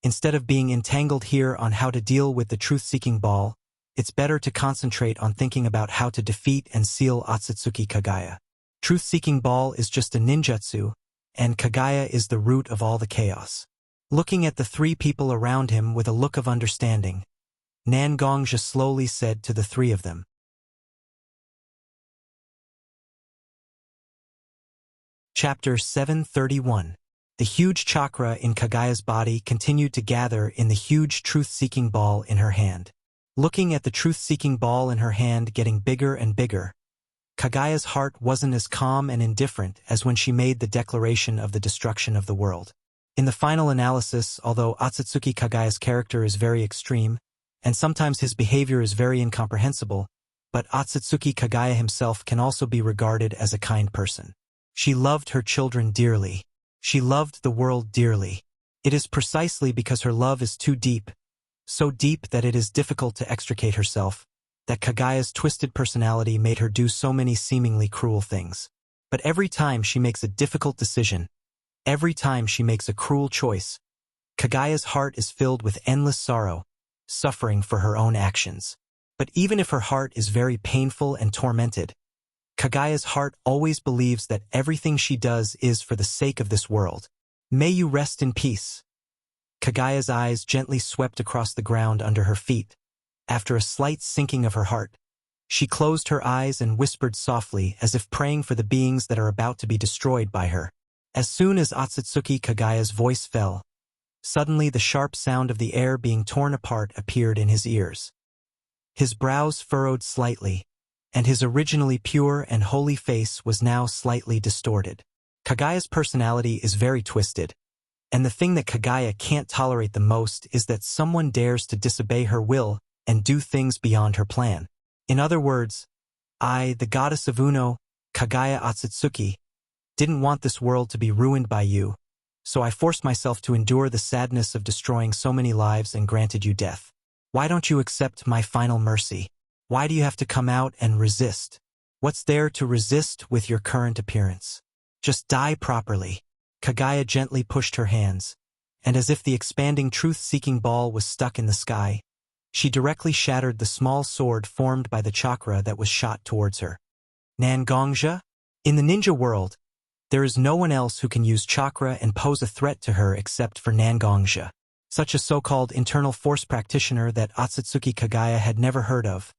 Instead of being entangled here on how to deal with the truth-seeking ball, it's better to concentrate on thinking about how to defeat and seal Otsutsuki Kagaya. Truth-seeking ball is just a ninjutsu, and Kagaya is the root of all the chaos. Looking at the 3 people around him with a look of understanding, Nangongja slowly said to the 3 of them, Chapter 731. The huge chakra in Kagaya's body continued to gather in the huge truth-seeking ball in her hand. Looking at the truth-seeking ball in her hand getting bigger and bigger, Kagaya's heart wasn't as calm and indifferent as when she made the declaration of the destruction of the world. In the final analysis, although Otsutsuki Kagaya's character is very extreme, and sometimes his behavior is very incomprehensible, but Otsutsuki Kagaya himself can also be regarded as a kind person. She loved her children dearly. She loved the world dearly. It is precisely because her love is too deep, so deep that it is difficult to extricate herself, that Kagaya's twisted personality made her do so many seemingly cruel things. But every time she makes a difficult decision, every time she makes a cruel choice, Kagaya's heart is filled with endless sorrow, suffering for her own actions. But even if her heart is very painful and tormented, Kagaya's heart always believes that everything she does is for the sake of this world. May you rest in peace. Kagaya's eyes gently swept across the ground under her feet. After a slight sinking of her heart, she closed her eyes and whispered softly as if praying for the beings that are about to be destroyed by her. As soon as Otsutsuki Kagaya's voice fell, suddenly the sharp sound of the air being torn apart appeared in his ears. His brows furrowed slightly, and his originally pure and holy face was now slightly distorted. Kagaya's personality is very twisted, and the thing that Kagaya can't tolerate the most is that someone dares to disobey her will and do things beyond her plan. In other words, I, the goddess of Uno, Kagaya Otsutsuki, didn't want this world to be ruined by you, so I forced myself to endure the sadness of destroying so many lives and granted you death. Why don't you accept my final mercy? Why do you have to come out and resist? What's there to resist with your current appearance? Just die properly. Kagaya gently pushed her hands, and as if the expanding truth-seeking ball was stuck in the sky, she directly shattered the small sword formed by the chakra that was shot towards her. Nangongja? In the ninja world, there is no one else who can use chakra and pose a threat to her except for Nangongja. Such a so-called internal force practitioner that Otsutsuki Kagaya had never heard of,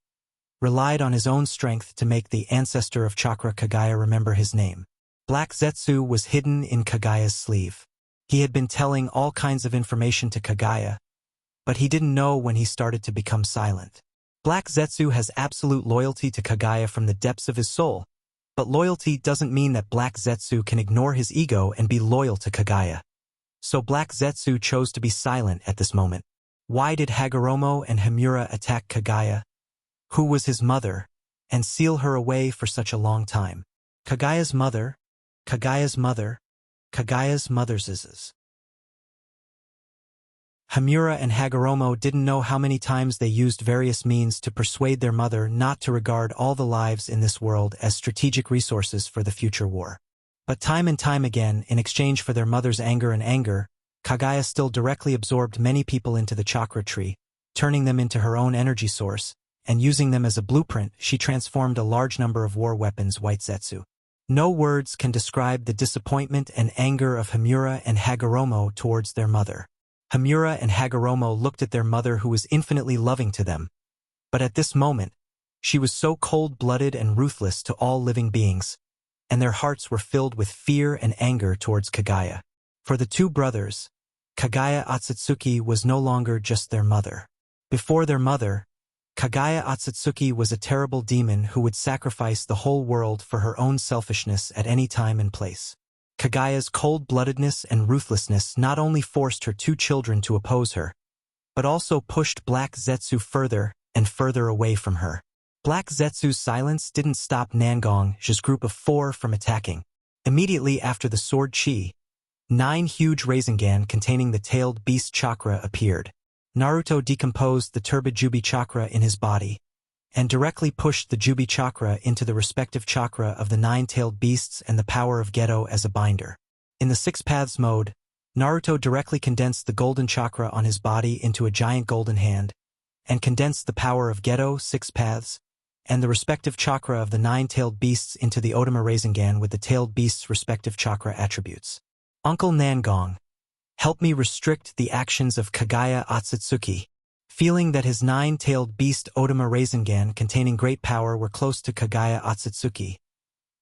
relied on his own strength to make the ancestor of chakra Kagaya remember his name. Black Zetsu was hidden in Kagaya's sleeve. He had been telling all kinds of information to Kagaya, but he didn't know when he started to become silent. Black Zetsu has absolute loyalty to Kagaya from the depths of his soul, but loyalty doesn't mean that Black Zetsu can ignore his ego and be loyal to Kagaya. So Black Zetsu chose to be silent at this moment. Why did Hagoromo and Himura attack Kagaya, who was his mother, and seal her away for such a long time? Kagaya's mother, Kagaya's mother, Kagaya's mother's is. Himura and Hagoromo didn't know how many times they used various means to persuade their mother not to regard all the lives in this world as strategic resources for the future war. But time and time again, in exchange for their mother's anger, Kagaya still directly absorbed many people into the chakra tree, turning them into her own energy source, and using them as a blueprint, she transformed a large number of war weapons White Zetsu. No words can describe the disappointment and anger of Himura and Hagoromo towards their mother. Himura and Hagoromo looked at their mother who was infinitely loving to them. But at this moment, she was so cold-blooded and ruthless to all living beings, and their hearts were filled with fear and anger towards Kagaya. For the two brothers, Kagaya Otsutsuki was no longer just their mother. Before their mother, Kagaya Otsutsuki was a terrible demon who would sacrifice the whole world for her own selfishness at any time and place. Kagaya's cold-bloodedness and ruthlessness not only forced her two children to oppose her, but also pushed Black Zetsu further and further away from her. Black Zetsu's silence didn't stop Nangongja's group of 4 from attacking. Immediately after the sword chi, 9 huge Rasengan containing the tailed beast chakra appeared. Naruto decomposed the turbid Jubi chakra in his body, and directly pushed the Jubi chakra into the respective chakra of the 9-tailed beasts and the power of Geto as a binder. In the 6 paths mode, Naruto directly condensed the golden chakra on his body into a giant golden hand, and condensed the power of Geto 6 paths, and the respective chakra of the 9-tailed beasts into the Otama Rasengan with the tailed beasts' respective chakra attributes. Uncle Nangong, help me restrict the actions of Kagaya Otsutsuki. Feeling that his 9-tailed beast Otama Rasengan containing great power were close to Kagaya Otsutsuki,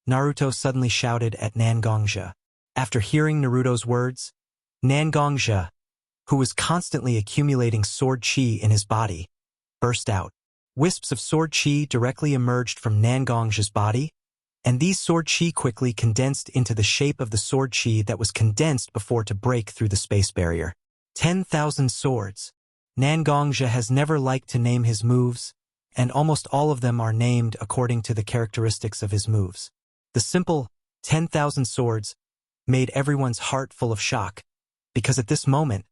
Naruto suddenly shouted at Nangongja. After hearing Naruto's words, Nangongja, who was constantly accumulating sword chi in his body, burst out. Wisps of sword chi directly emerged from Nangongja's body, and these sword chi quickly condensed into the shape of the sword chi that was condensed before to break through the space barrier. 10,000 swords. Nangongja has never liked to name his moves, and almost all of them are named according to the characteristics of his moves. The simple 10,000 swords made everyone's heart full of shock, because at this moment,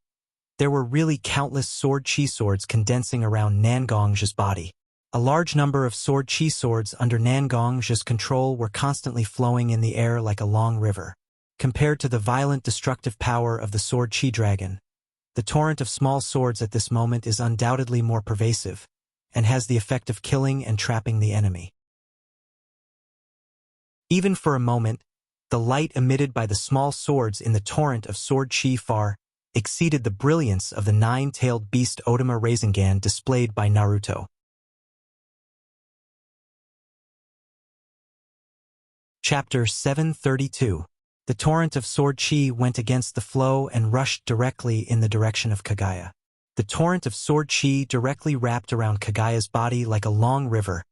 there were really countless sword chi swords condensing around Nangongja's body. A large number of sword chi swords under Nangongja's control were constantly flowing in the air like a long river. Compared to the violent destructive power of the sword chi dragon, the torrent of small swords at this moment is undoubtedly more pervasive, and has the effect of killing and trapping the enemy. Even for a moment, the light emitted by the small swords in the torrent of sword chi far exceeded the brilliance of the 9-tailed beast Otama Rasengan displayed by Naruto. Chapter 732. The torrent of sword chi went against the flow and rushed directly in the direction of Kagaya. The torrent of sword chi directly wrapped around Kagaya's body like a long river,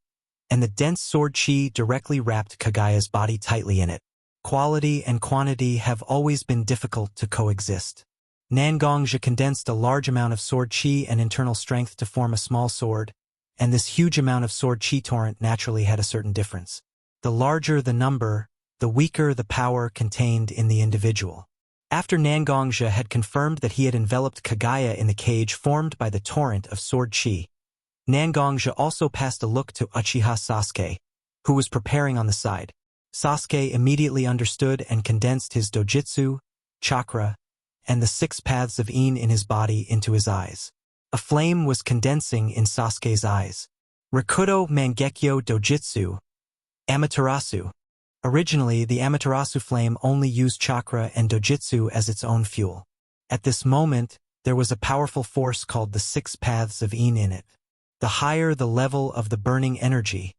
and the dense sword chi directly wrapped Kagaya's body tightly in it. Quality and quantity have always been difficult to coexist. Nangongja condensed a large amount of sword chi and internal strength to form a small sword, and this huge amount of sword chi torrent naturally had a certain difference. The larger the number, the weaker the power contained in the individual. After Nangongja had confirmed that he had enveloped Kagaya in the cage formed by the torrent of sword chi, Nangongja also passed a look to Uchiha Sasuke, who was preparing on the side. Sasuke immediately understood and condensed his dojutsu, chakra, and the 6 paths of In in his body into his eyes. A flame was condensing in Sasuke's eyes. Rakudo Mangekyo Dojutsu, Amaterasu. Originally, the Amaterasu flame only used chakra and dojutsu as its own fuel. At this moment, there was a powerful force called the 6 paths of In it. The higher the level of the burning energy,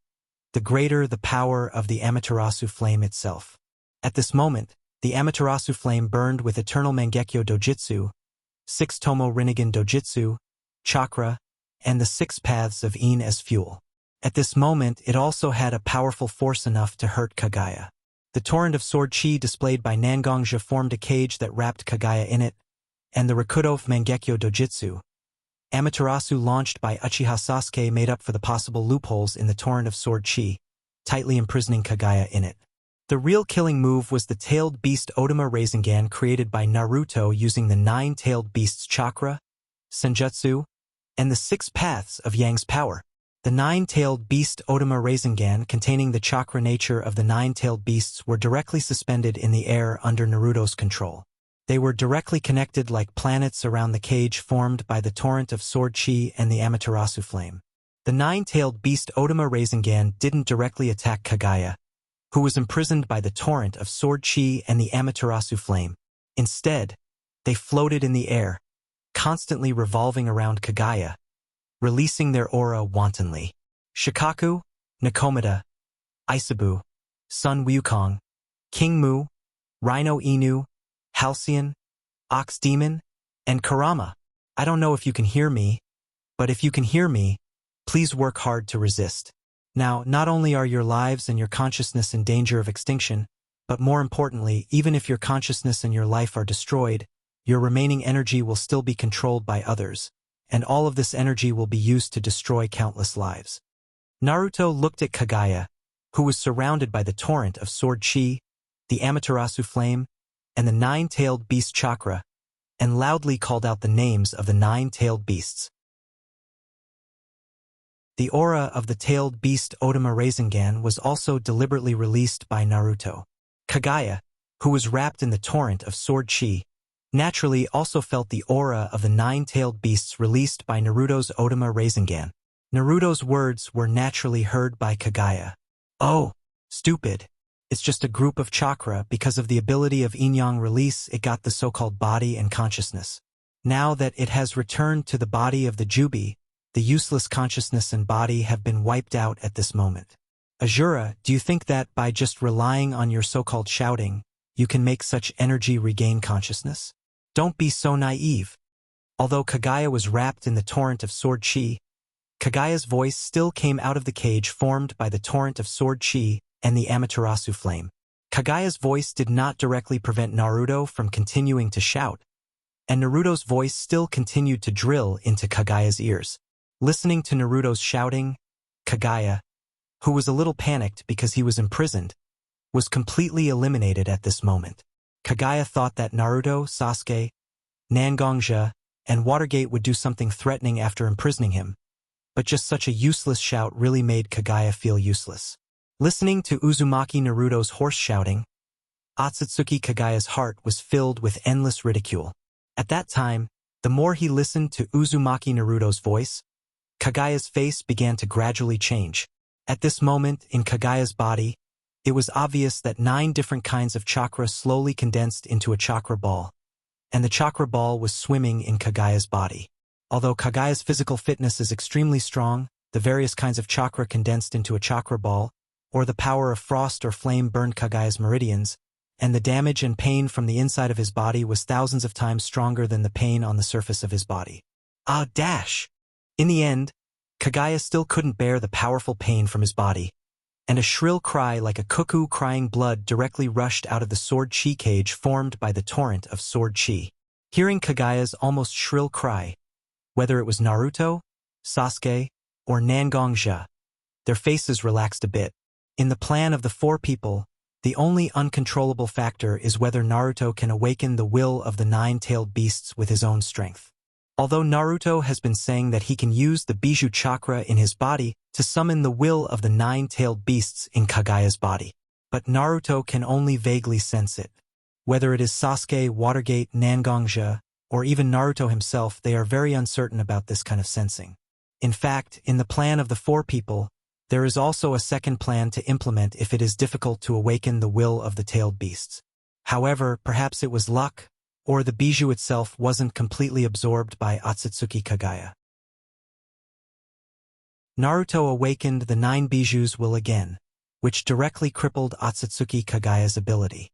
the greater the power of the Amaterasu flame itself. At this moment, the Amaterasu flame burned with eternal Mangekyo Dojutsu, 6 Tomo Rinnegan Dojutsu, chakra, and the 6 paths of In as fuel. At this moment, it also had a powerful force enough to hurt Kagaya. The torrent of sword chi displayed by Nangongja formed a cage that wrapped Kagaya in it, and the Rakudo Mangekyo Dojutsu, Amaterasu launched by Uchiha Sasuke made up for the possible loopholes in the torrent of sword chi, tightly imprisoning Kagaya in it. The real killing move was the tailed beast Otama Rasengan created by Naruto using the 9-tailed beast's chakra, senjutsu, and the 6 paths of Yang's power. The 9-tailed beast Otama Rasengan containing the chakra nature of the 9-tailed beasts were directly suspended in the air under Naruto's control. They were directly connected like planets around the cage formed by the torrent of sword chi and the Amaterasu flame. The 9-tailed beast Otama Rasengan didn't directly attack Kagaya, who was imprisoned by the torrent of sword chi and the Amaterasu flame. Instead, they floated in the air, constantly revolving around Kagaya, releasing their aura wantonly. Shikaku, Nakomata, Isabu, Sun Wukong, King Mu, Rhino Inu, Halcyon, Ox Demon, and Kurama. I don't know if you can hear me, but if you can hear me, please work hard to resist. Now, not only are your lives and your consciousness in danger of extinction, but more importantly, even if your consciousness and your life are destroyed, your remaining energy will still be controlled by others, and all of this energy will be used to destroy countless lives. Naruto looked at Kagaya, who was surrounded by the torrent of sword chi, the Amaterasu flame, and the 9-tailed beast chakra, and loudly called out the names of the 9-tailed beasts. The aura of the tailed beast Otama Rasengan was also deliberately released by Naruto. Kagaya, who was wrapped in the torrent of sword chi, naturally also felt the aura of the 9-tailed beasts released by Naruto's Otama Rasengan. Naruto's words were naturally heard by Kagaya. Oh, stupid. It's just a group of chakra. Because of the ability of yin-yang release, it got the so-called body and consciousness. Now that it has returned to the body of the Jubi, the useless consciousness and body have been wiped out at this moment. Azura, do you think that by just relying on your so-called shouting, you can make such energy regain consciousness? Don't be so naive. Although Kagaya was wrapped in the torrent of sword chi, Kagaya's voice still came out of the cage formed by the torrent of sword chi and the Amaterasu flame. Kagaya's voice did not directly prevent Naruto from continuing to shout, and Naruto's voice still continued to drill into Kagaya's ears. Listening to Naruto's shouting, Kagaya, who was a little panicked because he was imprisoned, was completely eliminated at this moment. Kagaya thought that Naruto, Sasuke, Nangongja, and Watergate would do something threatening after imprisoning him, but just such a useless shout really made Kagaya feel useless. Listening to Uzumaki Naruto's hoarse shouting, Otsutsuki Kagaya's heart was filled with endless ridicule. At that time, the more he listened to Uzumaki Naruto's voice, Kagaya's face began to gradually change. At this moment, in Kagaya's body, it was obvious that 9 different kinds of chakra slowly condensed into a chakra ball, and the chakra ball was swimming in Kagaya's body. Although Kagaya's physical fitness is extremely strong, the various kinds of chakra condensed into a chakra ball, or the power of frost or flame burned Kagaya's meridians, and the damage and pain from the inside of his body was thousands of times stronger than the pain on the surface of his body. In the end, Kagaya still couldn't bear the powerful pain from his body, and a shrill cry like a cuckoo crying blood directly rushed out of the sword chi cage formed by the torrent of sword chi. Hearing Kagaya's almost shrill cry, whether it was Naruto, Sasuke, or Nangongja, their faces relaxed a bit. In the plan of the 4 people, the only uncontrollable factor is whether Naruto can awaken the will of the 9-tailed beasts with his own strength. Although Naruto has been saying that he can use the Bijou chakra in his body to summon the will of the nine-tailed beasts in Kagaya's body. But Naruto can only vaguely sense it. Whether it is Sasuke, Watergate, Nangongja, or even Naruto himself, they are very uncertain about this kind of sensing. In fact, in the plan of the four people, there is also a second plan to implement if it is difficult to awaken the will of the tailed beasts. However, perhaps it was luck, or the Bijou itself wasn't completely absorbed by Otsutsuki Kagaya. Naruto awakened the 9 Bijou's will again, which directly crippled Otsutsuki Kagaya's ability.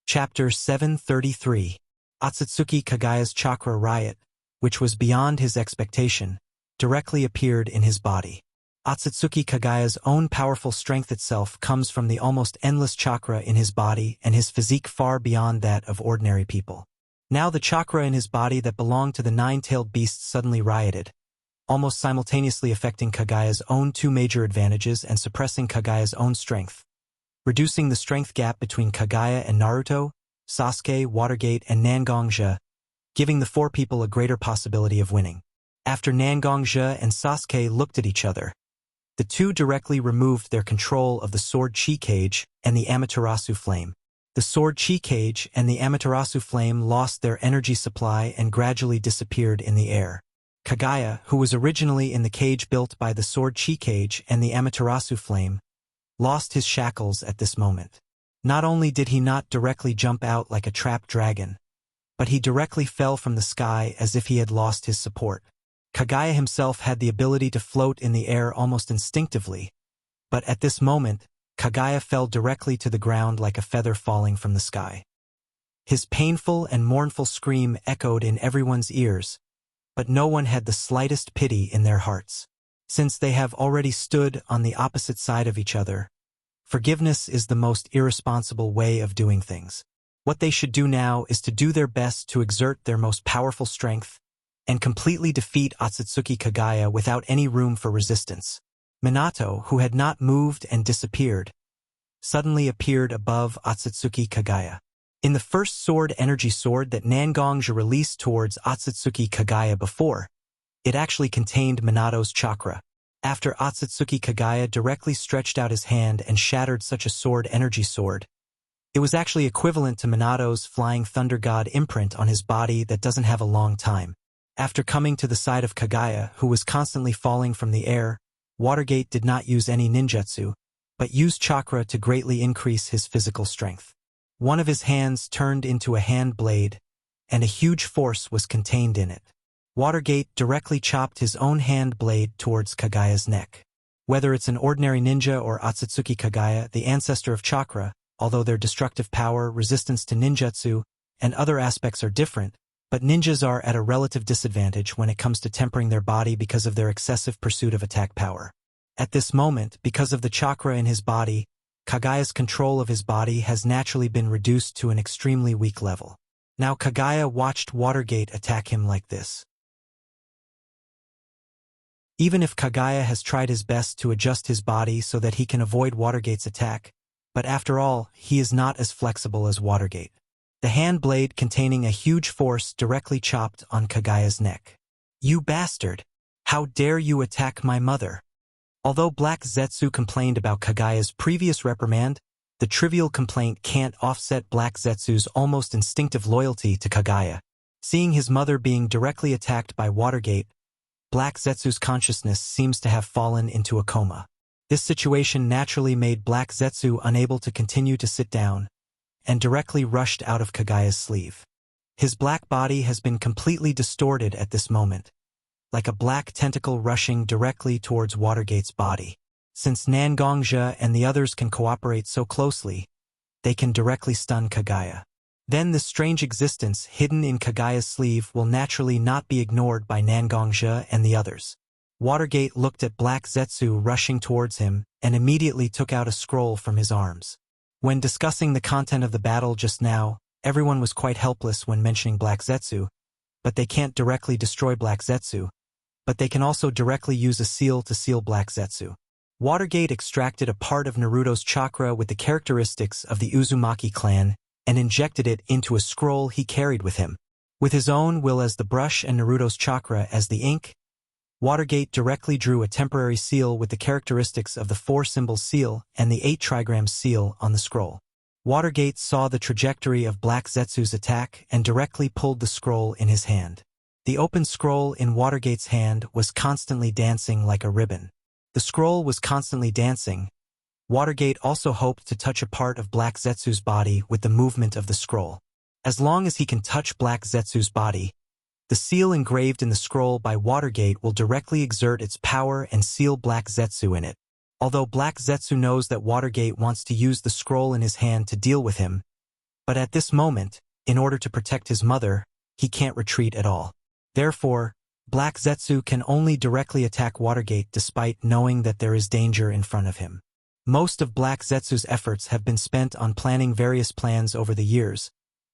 Chapter 733. Otsutsuki Kagaya's chakra riot, which was beyond his expectation, directly appeared in his body. Otsutsuki Kagaya's own powerful strength itself comes from the almost endless chakra in his body and his physique far beyond that of ordinary people. Now the chakra in his body that belonged to the 9-tailed beasts suddenly rioted, almost simultaneously affecting Kagaya's own 2 major advantages and suppressing Kagaya's own strength, reducing the strength gap between Kagaya and Naruto, Sasuke, Watergate, and Nangongja, giving the 4 people a greater possibility of winning. After Nangongja and Sasuke looked at each other, the 2 directly removed their control of the sword chi cage and the Amaterasu flame. The sword chi cage and the Amaterasu flame lost their energy supply and gradually disappeared in the air. Kagaya, who was originally in the cage built by the sword chi cage and the Amaterasu flame, lost his shackles at this moment. Not only did he not directly jump out like a trapped dragon, but he directly fell from the sky as if he had lost his support. Kagaya himself had the ability to float in the air almost instinctively, but at this moment, Kagaya fell directly to the ground like a feather falling from the sky. His painful and mournful scream echoed in everyone's ears, but no one had the slightest pity in their hearts. Since they have already stood on the opposite side of each other, forgiveness is the most irresponsible way of doing things. What they should do now is to do their best to exert their most powerful strength and completely defeat Otsutsuki Kagaya without any room for resistance. Minato, who had not moved and disappeared, suddenly appeared above Otsutsuki Kagaya. In the first sword energy sword that Nangongja released towards Otsutsuki Kagaya before, it actually contained Minato's chakra. After Otsutsuki Kagaya directly stretched out his hand and shattered such a sword energy sword, it was actually equivalent to Minato's flying thunder god imprint on his body that doesn't have a long time. After coming to the side of Kagaya, who was constantly falling from the air, Watergate did not use any ninjutsu, but used chakra to greatly increase his physical strength. One of his hands turned into a hand blade, and a huge force was contained in it. Watergate directly chopped his own hand blade towards Kagaya's neck. Whether it's an ordinary ninja or Otsutsuki Kagaya, the ancestor of chakra, although their destructive power, resistance to ninjutsu, and other aspects are different, but ninjas are at a relative disadvantage when it comes to tempering their body because of their excessive pursuit of attack power. At this moment, because of the chakra in his body, Kagaya's control of his body has naturally been reduced to an extremely weak level. Now Kagaya watched Watergate attack him like this. Even if Kagaya has tried his best to adjust his body so that he can avoid Watergate's attack, but after all, he is not as flexible as Watergate. The hand blade containing a huge force directly chopped on Kagaya's neck. "You bastard! How dare you attack my mother?" Although Black Zetsu complained about Kagaya's previous reprimand, the trivial complaint can't offset Black Zetsu's almost instinctive loyalty to Kagaya. Seeing his mother being directly attacked by Watergate, Black Zetsu's consciousness seems to have fallen into a coma. This situation naturally made Black Zetsu unable to continue to sit down, and directly rushed out of Kagaya's sleeve. His black body has been completely distorted at this moment, like a black tentacle rushing directly towards Watergate's body. Since Nangongja and the others can cooperate so closely, they can directly stun Kagaya. Then this strange existence hidden in Kagaya's sleeve will naturally not be ignored by Nangongja and the others. Watergate looked at Black Zetsu rushing towards him and immediately took out a scroll from his arms. When discussing the content of the battle just now, everyone was quite helpless when mentioning Black Zetsu, but they can't directly destroy Black Zetsu, but they can also directly use a seal to seal Black Zetsu. Watergate extracted a part of Naruto's chakra with the characteristics of the Uzumaki clan and injected it into a scroll he carried with him. With his own will as the brush and Naruto's chakra as the ink, Watergate directly drew a temporary seal with the characteristics of the 4-symbol seal and the 8-trigram seal on the scroll. Watergate saw the trajectory of Black Zetsu's attack and directly pulled the scroll in his hand. The open scroll in Watergate's hand was constantly dancing like a ribbon. The scroll was constantly dancing. Watergate also hoped to touch a part of Black Zetsu's body with the movement of the scroll. As long as he can touch Black Zetsu's body, the seal engraved in the scroll by Watergate will directly exert its power and seal Black Zetsu in it. Although Black Zetsu knows that Watergate wants to use the scroll in his hand to deal with him, but at this moment, in order to protect his mother, he can't retreat at all. Therefore, Black Zetsu can only directly attack Watergate despite knowing that there is danger in front of him. Most of Black Zetsu's efforts have been spent on planning various plans over the years,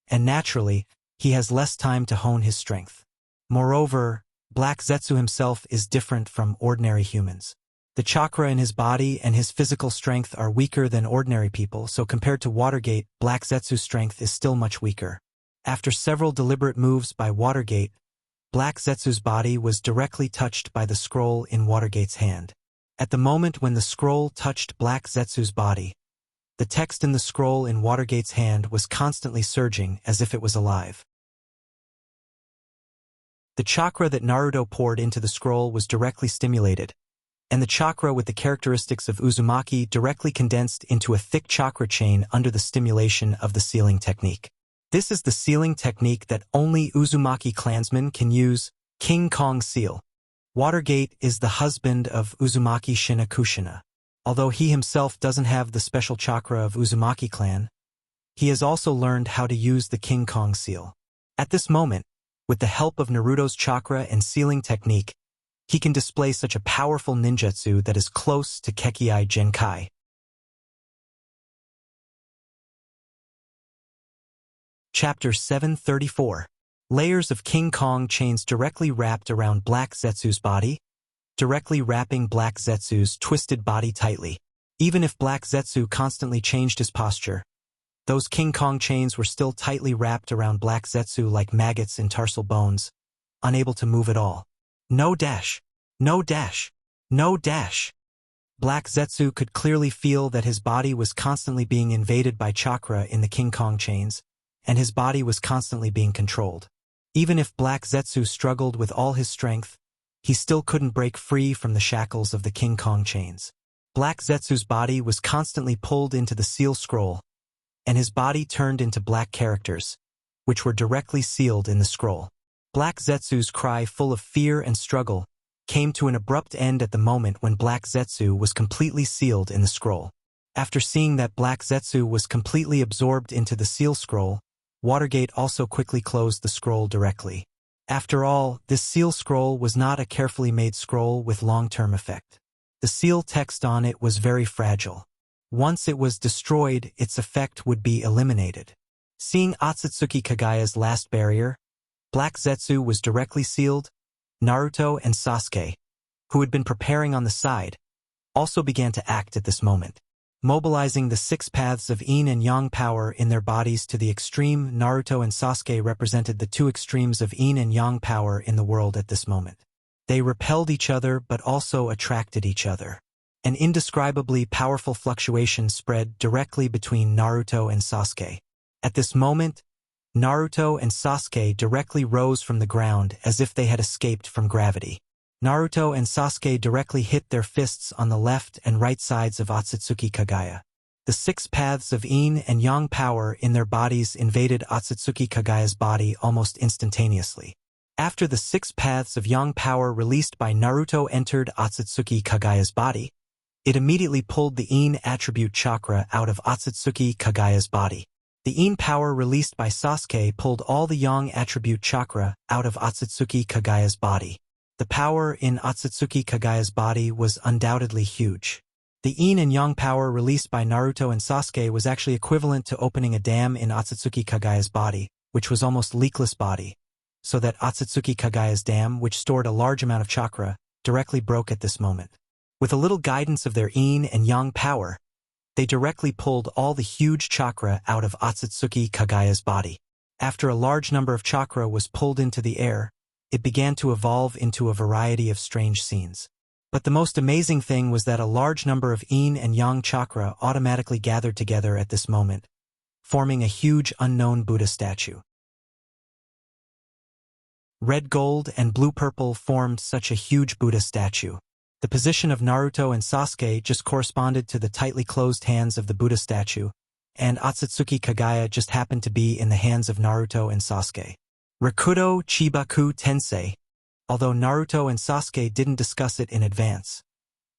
and naturally, he has less time to hone his strength. Moreover, Black Zetsu himself is different from ordinary humans. The chakra in his body and his physical strength are weaker than ordinary people, so compared to Watergate, Black Zetsu's strength is still much weaker. After several deliberate moves by Watergate, Black Zetsu's body was directly touched by the scroll in Watergate's hand. At the moment when the scroll touched Black Zetsu's body, the text in the scroll in Watergate's hand was constantly surging as if it was alive. The chakra that Naruto poured into the scroll was directly stimulated, and the chakra with the characteristics of Uzumaki directly condensed into a thick chakra chain under the stimulation of the sealing technique. This is the sealing technique that only Uzumaki clansmen can use, King Kong seal. Watergate is the husband of Uzumaki Shina Kushina. Although he himself doesn't have the special chakra of Uzumaki clan, he has also learned how to use the King Kong seal. At this moment, with the help of Naruto's chakra and sealing technique, he can display such a powerful ninjutsu that is close to Kekkei Genkai. Chapter 734. Layers of King Kong chains directly wrapped around Black Zetsu's body, directly wrapping Black Zetsu's twisted body tightly. Even if Black Zetsu constantly changed his posture, those King Kong chains were still tightly wrapped around Black Zetsu like maggots in tarsal bones, unable to move at all. No dash! No dash! No dash! Black Zetsu could clearly feel that his body was constantly being invaded by chakra in the King Kong chains, and his body was constantly being controlled. Even if Black Zetsu struggled with all his strength, he still couldn't break free from the shackles of the King Kong chains. Black Zetsu's body was constantly pulled into the seal scroll, and his body turned into black characters, which were directly sealed in the scroll. Black Zetsu's cry, full of fear and struggle, came to an abrupt end at the moment when Black Zetsu was completely sealed in the scroll. After seeing that Black Zetsu was completely absorbed into the seal scroll, Watergate also quickly closed the scroll directly. After all, this seal scroll was not a carefully made scroll with long-term effect. The seal text on it was very fragile. Once it was destroyed, its effect would be eliminated. Seeing Otsutsuki Kagaya's last barrier, Black Zetsu was directly sealed. Naruto and Sasuke, who had been preparing on the side, also began to act at this moment. Mobilizing the 6 paths of yin and yang power in their bodies to the extreme, Naruto and Sasuke represented the 2 extremes of yin and yang power in the world at this moment. They repelled each other but also attracted each other. An indescribably powerful fluctuation spread directly between Naruto and Sasuke. At this moment, Naruto and Sasuke directly rose from the ground as if they had escaped from gravity. Naruto and Sasuke directly hit their fists on the left and right sides of Otsutsuki Kagaya. The 6 paths of yin and yang power in their bodies invaded Otsutsuki Kagaya's body almost instantaneously. After the 6 paths of yang power released by Naruto entered Otsutsuki Kagaya's body, it immediately pulled the yin attribute chakra out of Otsutsuki Kagaya's body. The yin power released by Sasuke pulled all the yang attribute chakra out of Otsutsuki Kagaya's body. The power in Otsutsuki Kagaya's body was undoubtedly huge. The yin and yang power released by Naruto and Sasuke was actually equivalent to opening a dam in Otsutsuki Kagaya's body, which was almost leakless body, so that Otsutsuki Kagaya's dam, which stored a large amount of chakra, directly broke at this moment. With a little guidance of their yin and yang power, They directly pulled all the huge chakra out of Otsutsuki Kagaya's body. After a large number of chakra was pulled into the air, it began to evolve into a variety of strange scenes. But the most amazing thing was that a large number of yin and yang chakra automatically gathered together at this moment, forming a huge unknown Buddha statue. Red gold and blue purple formed such a huge Buddha statue. The position of Naruto and Sasuke just corresponded to the tightly closed hands of the Buddha statue, and Otsutsuki Kagaya just happened to be in the hands of Naruto and Sasuke. Rakudo Chibaku Tensei. Although Naruto and Sasuke didn't discuss it in advance,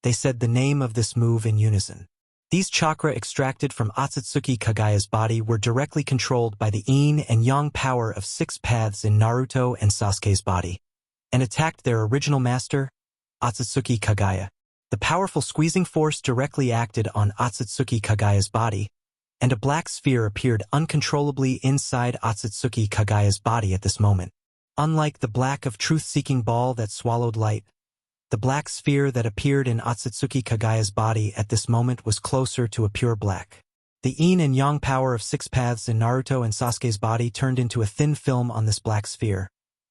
they said the name of this move in unison. These chakra extracted from Otsutsuki Kagaya's body were directly controlled by the yin and yang power of 6 paths in Naruto and Sasuke's body, and attacked their original master, Otsutsuki Kagaya. The powerful squeezing force directly acted on Otsutsuki Kagaya's body, and a black sphere appeared uncontrollably inside Otsutsuki Kagaya's body at this moment. Unlike the black of truth-seeking ball that swallowed light, the black sphere that appeared in Otsutsuki Kagaya's body at this moment was closer to a pure black. The yin and yang power of 6 paths in Naruto and Sasuke's body turned into a thin film on this black sphere,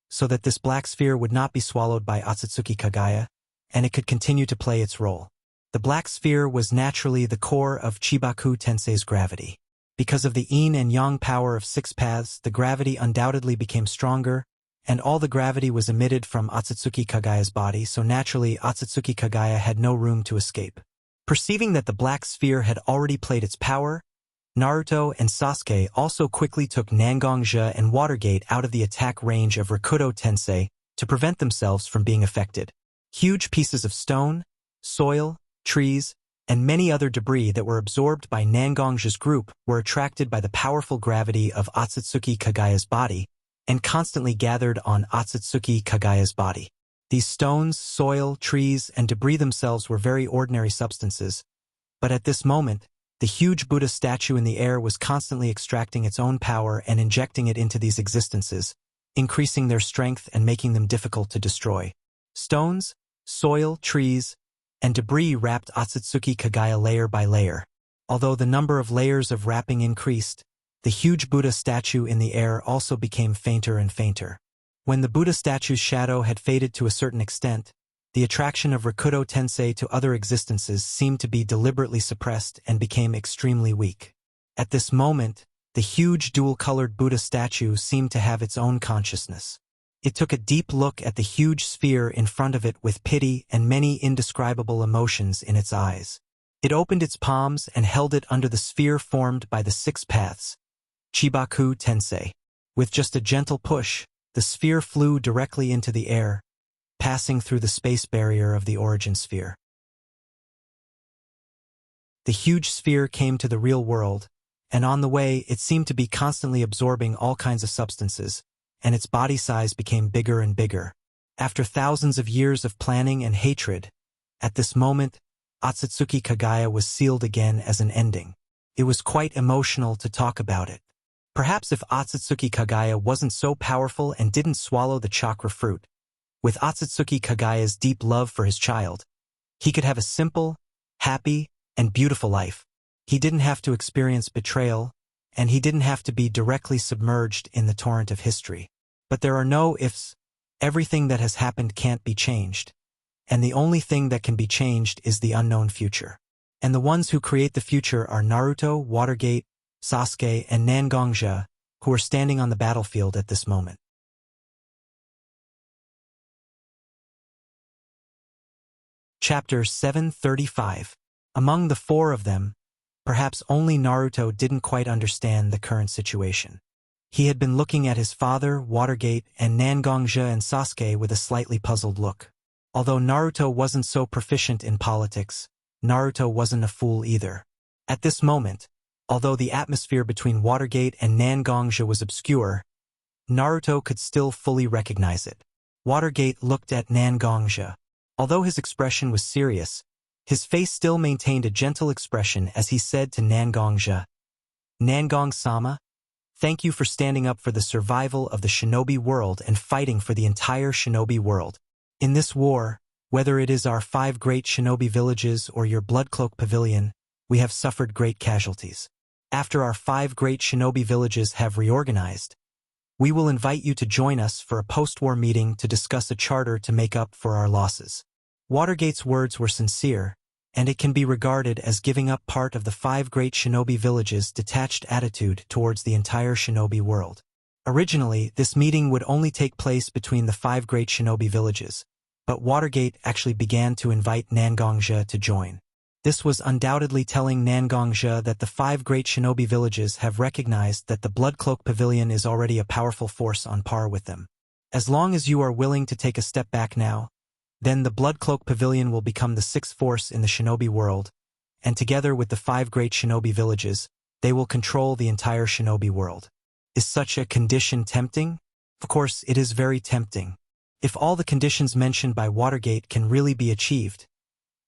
so that this black sphere would not be swallowed by Otsutsuki Kagaya, and it could continue to play its role. The black sphere was naturally the core of Chibaku Tensei's gravity. Because of the yin and yang power of 6 paths, the gravity undoubtedly became stronger, and all the gravity was emitted from Otsutsuki Kagaya's body, so naturally Otsutsuki Kagaya had no room to escape. Perceiving that the black sphere had already played its power, Naruto and Sasuke also quickly took Nangongja and Watergate out of the attack range of Rakudo Tensei to prevent themselves from being affected. Huge pieces of stone, soil, trees, and many other debris that were absorbed by Nangongja's group were attracted by the powerful gravity of Otsutsuki Kagaya's body, and constantly gathered on Otsutsuki Kagaya's body. These stones, soil, trees, and debris themselves were very ordinary substances, but at this moment, the huge Buddha statue in the air was constantly extracting its own power and injecting it into these existences, increasing their strength and making them difficult to destroy. Stones, soil, trees, and debris wrapped Otsutsuki Kagaya layer by layer. Although the number of layers of wrapping increased, the huge Buddha statue in the air also became fainter and fainter. When the Buddha statue's shadow had faded to a certain extent, the attraction of Rakudo Tensei to other existences seemed to be deliberately suppressed and became extremely weak. At this moment, the huge dual-colored Buddha statue seemed to have its own consciousness. It took a deep look at the huge sphere in front of it with pity and many indescribable emotions in its eyes. It opened its palms and held it under the sphere formed by the 6 paths, Chibaku Tensei. With just a gentle push, the sphere flew directly into the air, passing through the space barrier of the origin sphere. The huge sphere came to the real world, and on the way it seemed to be constantly absorbing all kinds of substances, and its body size became bigger and bigger. After thousands of years of planning and hatred, at this moment, Otsutsuki Kagaya was sealed again as an ending. It was quite emotional to talk about it. Perhaps if Otsutsuki Kagaya wasn't so powerful and didn't swallow the chakra fruit, with Otsutsuki Kagaya's deep love for his child, he could have a simple, happy, and beautiful life. He didn't have to experience betrayal, and he didn't have to be directly submerged in the torrent of history. But there are no ifs. Everything that has happened can't be changed, and the only thing that can be changed is the unknown future. And the ones who create the future are Naruto, Watergate, Sasuke, and Nangongja, who are standing on the battlefield at this moment. Chapter 735. Among the 4 of them, perhaps only Naruto didn't quite understand the current situation. He had been looking at his father, Watergate, and Nangongja and Sasuke with a slightly puzzled look. Although Naruto wasn't so proficient in politics, Naruto wasn't a fool either. At this moment, although the atmosphere between Watergate and Nangongja was obscure, Naruto could still fully recognize it. Watergate looked at Nangongja. Although his expression was serious, his face still maintained a gentle expression as he said to Nangongja, "Nangong-sama, thank you for standing up for the survival of the shinobi world and fighting for the entire shinobi world. In this war, whether it is our 5 great shinobi villages or your Bloodcloak Pavilion, we have suffered great casualties. After our 5 great shinobi villages have reorganized, we will invite you to join us for a post-war meeting to discuss a charter to make up for our losses. Watergate's words were sincere, and it can be regarded as giving up part of the 5 great shinobi villages' detached attitude towards the entire shinobi world. Originally, this meeting would only take place between the 5 great shinobi villages, but Watergate actually began to invite Nangongja to join. This was undoubtedly telling Nangongja that the 5 great shinobi villages have recognized that the Bloodcloak Pavilion is already a powerful force on par with them. As long as you are willing to take a step back now, then the Bloodcloak Pavilion will become the 6th force in the shinobi world, and together with the 5 great shinobi villages, they will control the entire shinobi world. Is such a condition tempting? Of course, it is very tempting. If all the conditions mentioned by Watergate can really be achieved,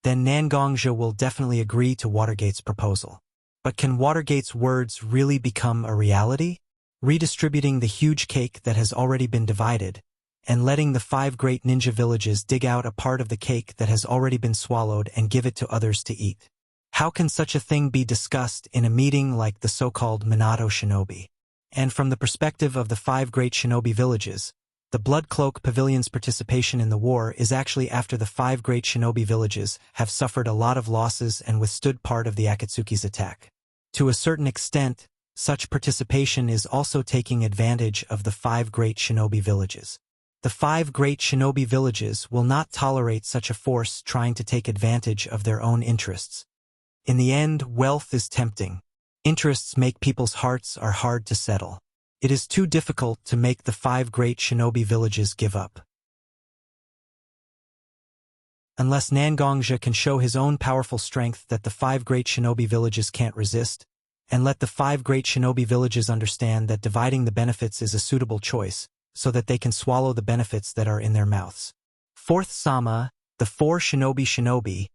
then Nangongja will definitely agree to Watergate's proposal. But can Watergate's words really become a reality? Redistributing the huge cake that has already been divided, and letting the 5 great ninja villages dig out a part of the cake that has already been swallowed and give it to others to eat. How can such a thing be discussed in a meeting like the so-called Minato Shinobi? And from the perspective of the 5 great shinobi villages, the Bloodcloak Pavilion's participation in the war is actually after the 5 great shinobi villages have suffered a lot of losses and withstood part of the Akatsuki's attack. To a certain extent, such participation is also taking advantage of the 5 great shinobi villages. The 5 great shinobi villages will not tolerate such a force trying to take advantage of their own interests. In the end, wealth is tempting. Interests make people's hearts are hard to settle. It is too difficult to make the 5 great shinobi villages give up. Unless Nangongja can show his own powerful strength that the 5 great shinobi villages can't resist, and let the 5 great shinobi villages understand that dividing the benefits is a suitable choice, so that they can swallow the benefits that are in their mouths. 4th Sama, the 4 shinobi.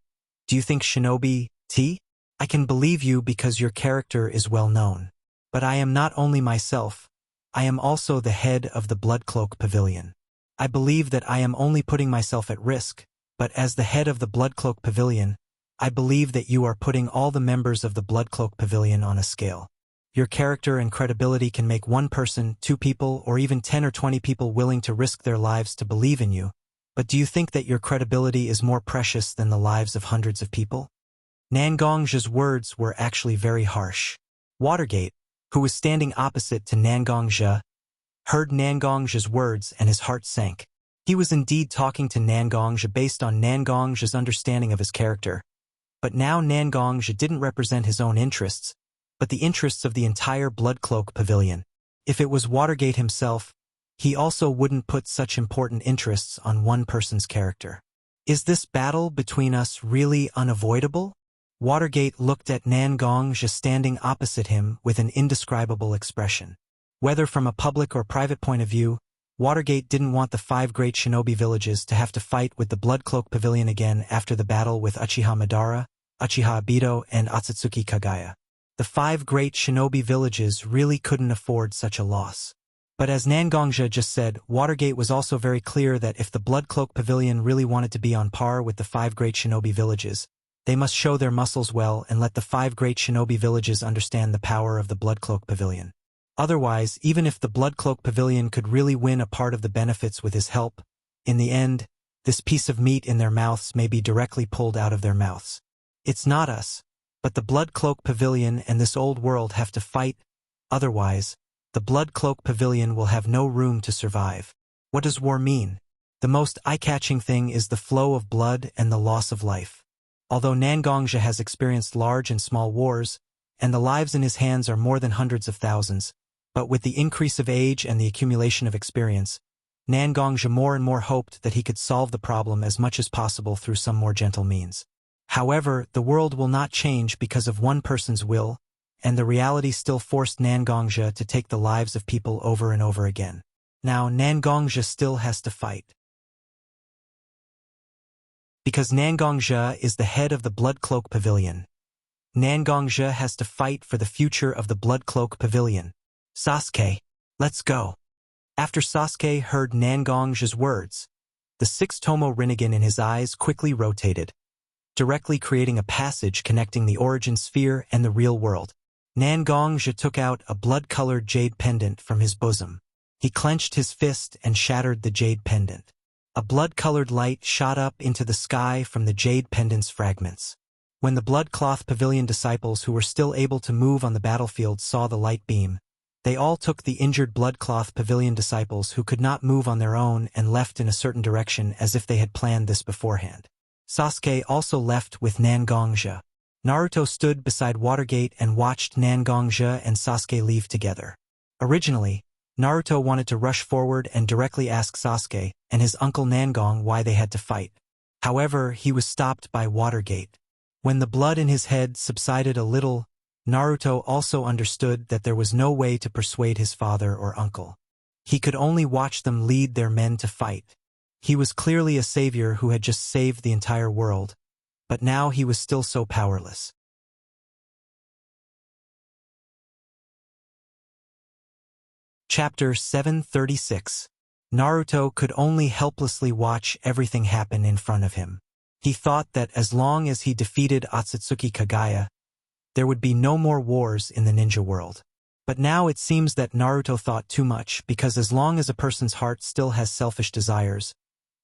Do you think shinobi, T? I can believe you because your character is well known. But I am not only myself, I am also the head of the Bloodcloak Pavilion. I believe that I am only putting myself at risk, but as the head of the Bloodcloak Pavilion, I believe that you are putting all the members of the Bloodcloak Pavilion on a scale. Your character and credibility can make 1 person, 2 people, or even 10 or 20 people willing to risk their lives to believe in you, but do you think that your credibility is more precious than the lives of hundreds of people? Nangongja's words were actually very harsh. Watergate, who was standing opposite to Nangongja, heard Nangongja's words and his heart sank. He was indeed talking to Nangongja based on Nangongja's understanding of his character. But now Nangongja didn't represent his own interests, but the interests of the entire Bloodcloak Pavilion. If it was Watergate himself, he also wouldn't put such important interests on 1 person's character. Is this battle between us really unavoidable? Watergate looked at Nangongja standing opposite him with an indescribable expression. Whether from a public or private point of view, Watergate didn't want the 5 great shinobi villages to have to fight with the Bloodcloak Pavilion again after the battle with Uchiha Madara, Uchiha Obito, and Otsutsuki Kagaya. The 5 great shinobi villages really couldn't afford such a loss. But as Nangongja just said, Watergate was also very clear that if the Bloodcloak Pavilion really wanted to be on par with the 5 great shinobi villages, they must show their muscles well and let the 5 great shinobi villages understand the power of the Bloodcloak Pavilion. Otherwise, even if the Bloodcloak Pavilion could really win a part of the benefits with his help, in the end, this piece of meat in their mouths may be directly pulled out of their mouths. It's not us, but the Bloodcloak Pavilion and this old world have to fight, otherwise, the Bloodcloak Pavilion will have no room to survive. What does war mean? The most eye-catching thing is the flow of blood and the loss of life. Although Nangongja has experienced large and small wars, and the lives in his hands are more than hundreds of thousands, but with the increase of age and the accumulation of experience, Nangongja more and more hoped that he could solve the problem as much as possible through some more gentle means. However, the world will not change because of 1 person's will, and the reality still forced Nangongja to take the lives of people over and over again. Now Nangongja still has to fight. Because Nangongja is the head of the Bloodcloak Pavilion, Nangongja has to fight for the future of the Bloodcloak Pavilion. Sasuke, let's go. After Sasuke heard Nangongja's words, the 6 Tomo Rinnegan in his eyes quickly rotated. directly creating a passage connecting the origin sphere and the real world. Nangongzhi took out a blood-colored jade pendant from his bosom. He clenched his fist and shattered the jade pendant. A blood-colored light shot up into the sky from the jade pendant's fragments. When the blood-cloth pavilion disciples who were still able to move on the battlefield saw the light beam, they all took the injured blood-cloth pavilion disciples who could not move on their own and left in a certain direction as if they had planned this beforehand. Sasuke also left with Nangongzhi. Naruto stood beside Watergate and watched Nangongzhi and Sasuke leave together. Originally, Naruto wanted to rush forward and directly ask Sasuke and his uncle Nangong why they had to fight. However, he was stopped by Watergate. When the blood in his head subsided a little, Naruto also understood that there was no way to persuade his father or uncle. He could only watch them lead their men to fight. He was clearly a savior who had just saved the entire world, but now he was still so powerless. Chapter 736. Naruto could only helplessly watch everything happen in front of him. He thought that as long as he defeated Otsutsuki Kagaya, there would be no more wars in the ninja world. But now it seems that Naruto thought too much, because as long as a person's heart still has selfish desires,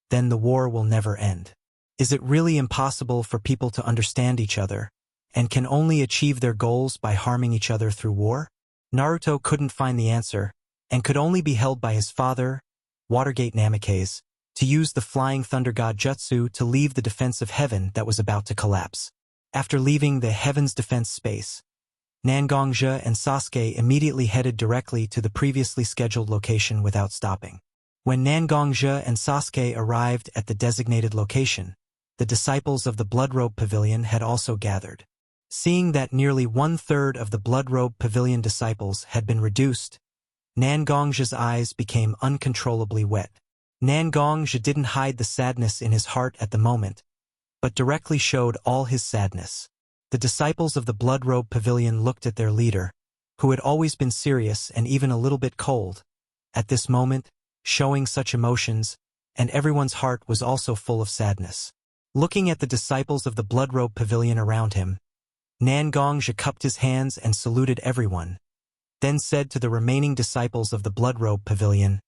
then the war will never end. Is it really impossible for people to understand each other, and can only achieve their goals by harming each other through war? Naruto couldn't find the answer, and could only be held by his father, Watergate Namikaze, to use the Flying Thunder God Jutsu to leave the defense of heaven that was about to collapse. After leaving the Heaven's Defense space, Nangongzhi and Sasuke immediately headed directly to the previously scheduled location without stopping. When Nangongzhi and Sasuke arrived at the designated location, the disciples of the Blood-Robe Pavilion had also gathered. Seeing that nearly 1/3 of the Blood-Robe Pavilion disciples had been reduced, Nangongzhi's eyes became uncontrollably wet. Nangongzhi didn't hide the sadness in his heart at the moment, but directly showed all his sadness. The disciples of the Blood-Robe Pavilion looked at their leader, who had always been serious and even a little bit cold, at this moment, showing such emotions, and everyone's heart was also full of sadness. Looking at the disciples of the Blood-Robe Pavilion around him, Nangongzhi cupped his hands and saluted everyone, then said to the remaining disciples of the Blood-Robe Pavilion,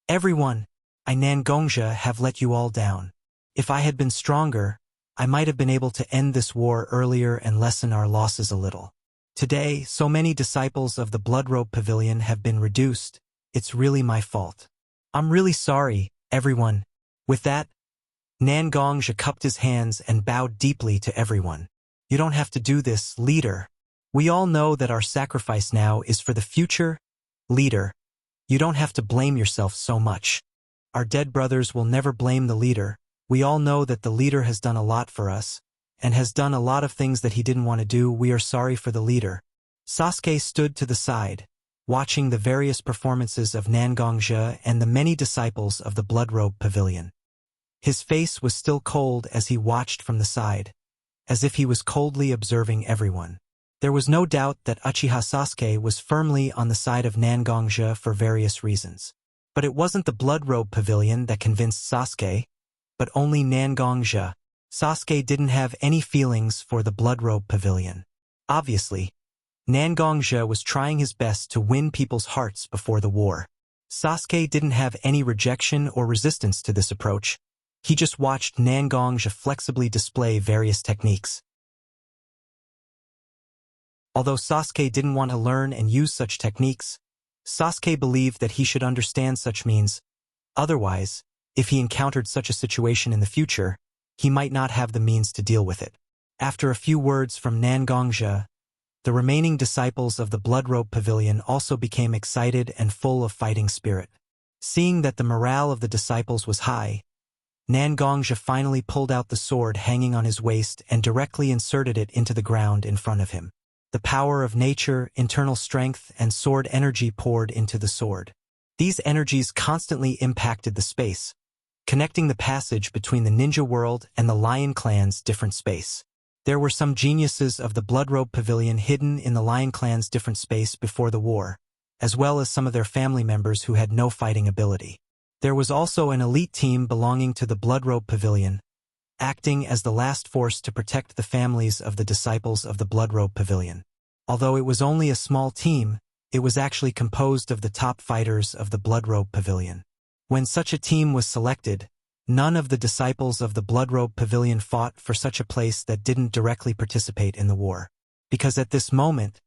"Everyone, I Nangongzhi have let you all down. If I had been stronger, I might have been able to end this war earlier and lessen our losses a little. Today, so many disciples of the Blood-Robe Pavilion have been reduced. It's really my fault. I'm really sorry, everyone." With that, Nangongzhi cupped his hands and bowed deeply to everyone. "You don't have to do this, leader. We all know that our sacrifice now is for the future. Leader, you don't have to blame yourself so much. Our dead brothers will never blame the leader. We all know that the leader has done a lot for us, and has done a lot of things that he didn't want to do. We are sorry for the leader." Sasuke stood to the side, watching the various performances of Nangongzhi and the many disciples of the Blood-Robe Pavilion. His face was still cold as he watched from the side, as if he was coldly observing everyone. There was no doubt that Uchiha Sasuke was firmly on the side of Nangongzhi for various reasons. But it wasn't the Blood-Robe Pavilion that convinced Sasuke, but only Nangongzhi. Sasuke didn't have any feelings for the Blood-Robe Pavilion. Obviously, Nangongzhi was trying his best to win people's hearts before the war. Sasuke didn't have any rejection or resistance to this approach. He just watched Nangongzhi flexibly display various techniques. Although Sasuke didn't want to learn and use such techniques, Sasuke believed that he should understand such means. Otherwise, if he encountered such a situation in the future, he might not have the means to deal with it. After a few words from Nangongzhi, the remaining disciples of the Blood-Robe Pavilion also became excited and full of fighting spirit. Seeing that the morale of the disciples was high, Nangongzhi finally pulled out the sword hanging on his waist and directly inserted it into the ground in front of him. The power of nature, internal strength, and sword energy poured into the sword. These energies constantly impacted the space, connecting the passage between the ninja world and the Lion Clan's different space. There were some geniuses of the Blood-Robe Pavilion hidden in the Lion Clan's different space before the war, as well as some of their family members who had no fighting ability. There was also an elite team belonging to the Blood-Robe Pavilion, acting as the last force to protect the families of the disciples of the Bloodrobe Pavilion. Although it was only a small team, it was actually composed of the top fighters of the Bloodrobe Pavilion. When such a team was selected, none of the disciples of the Bloodrobe Pavilion fought for such a place that didn't directly participate in the war. Because at this moment,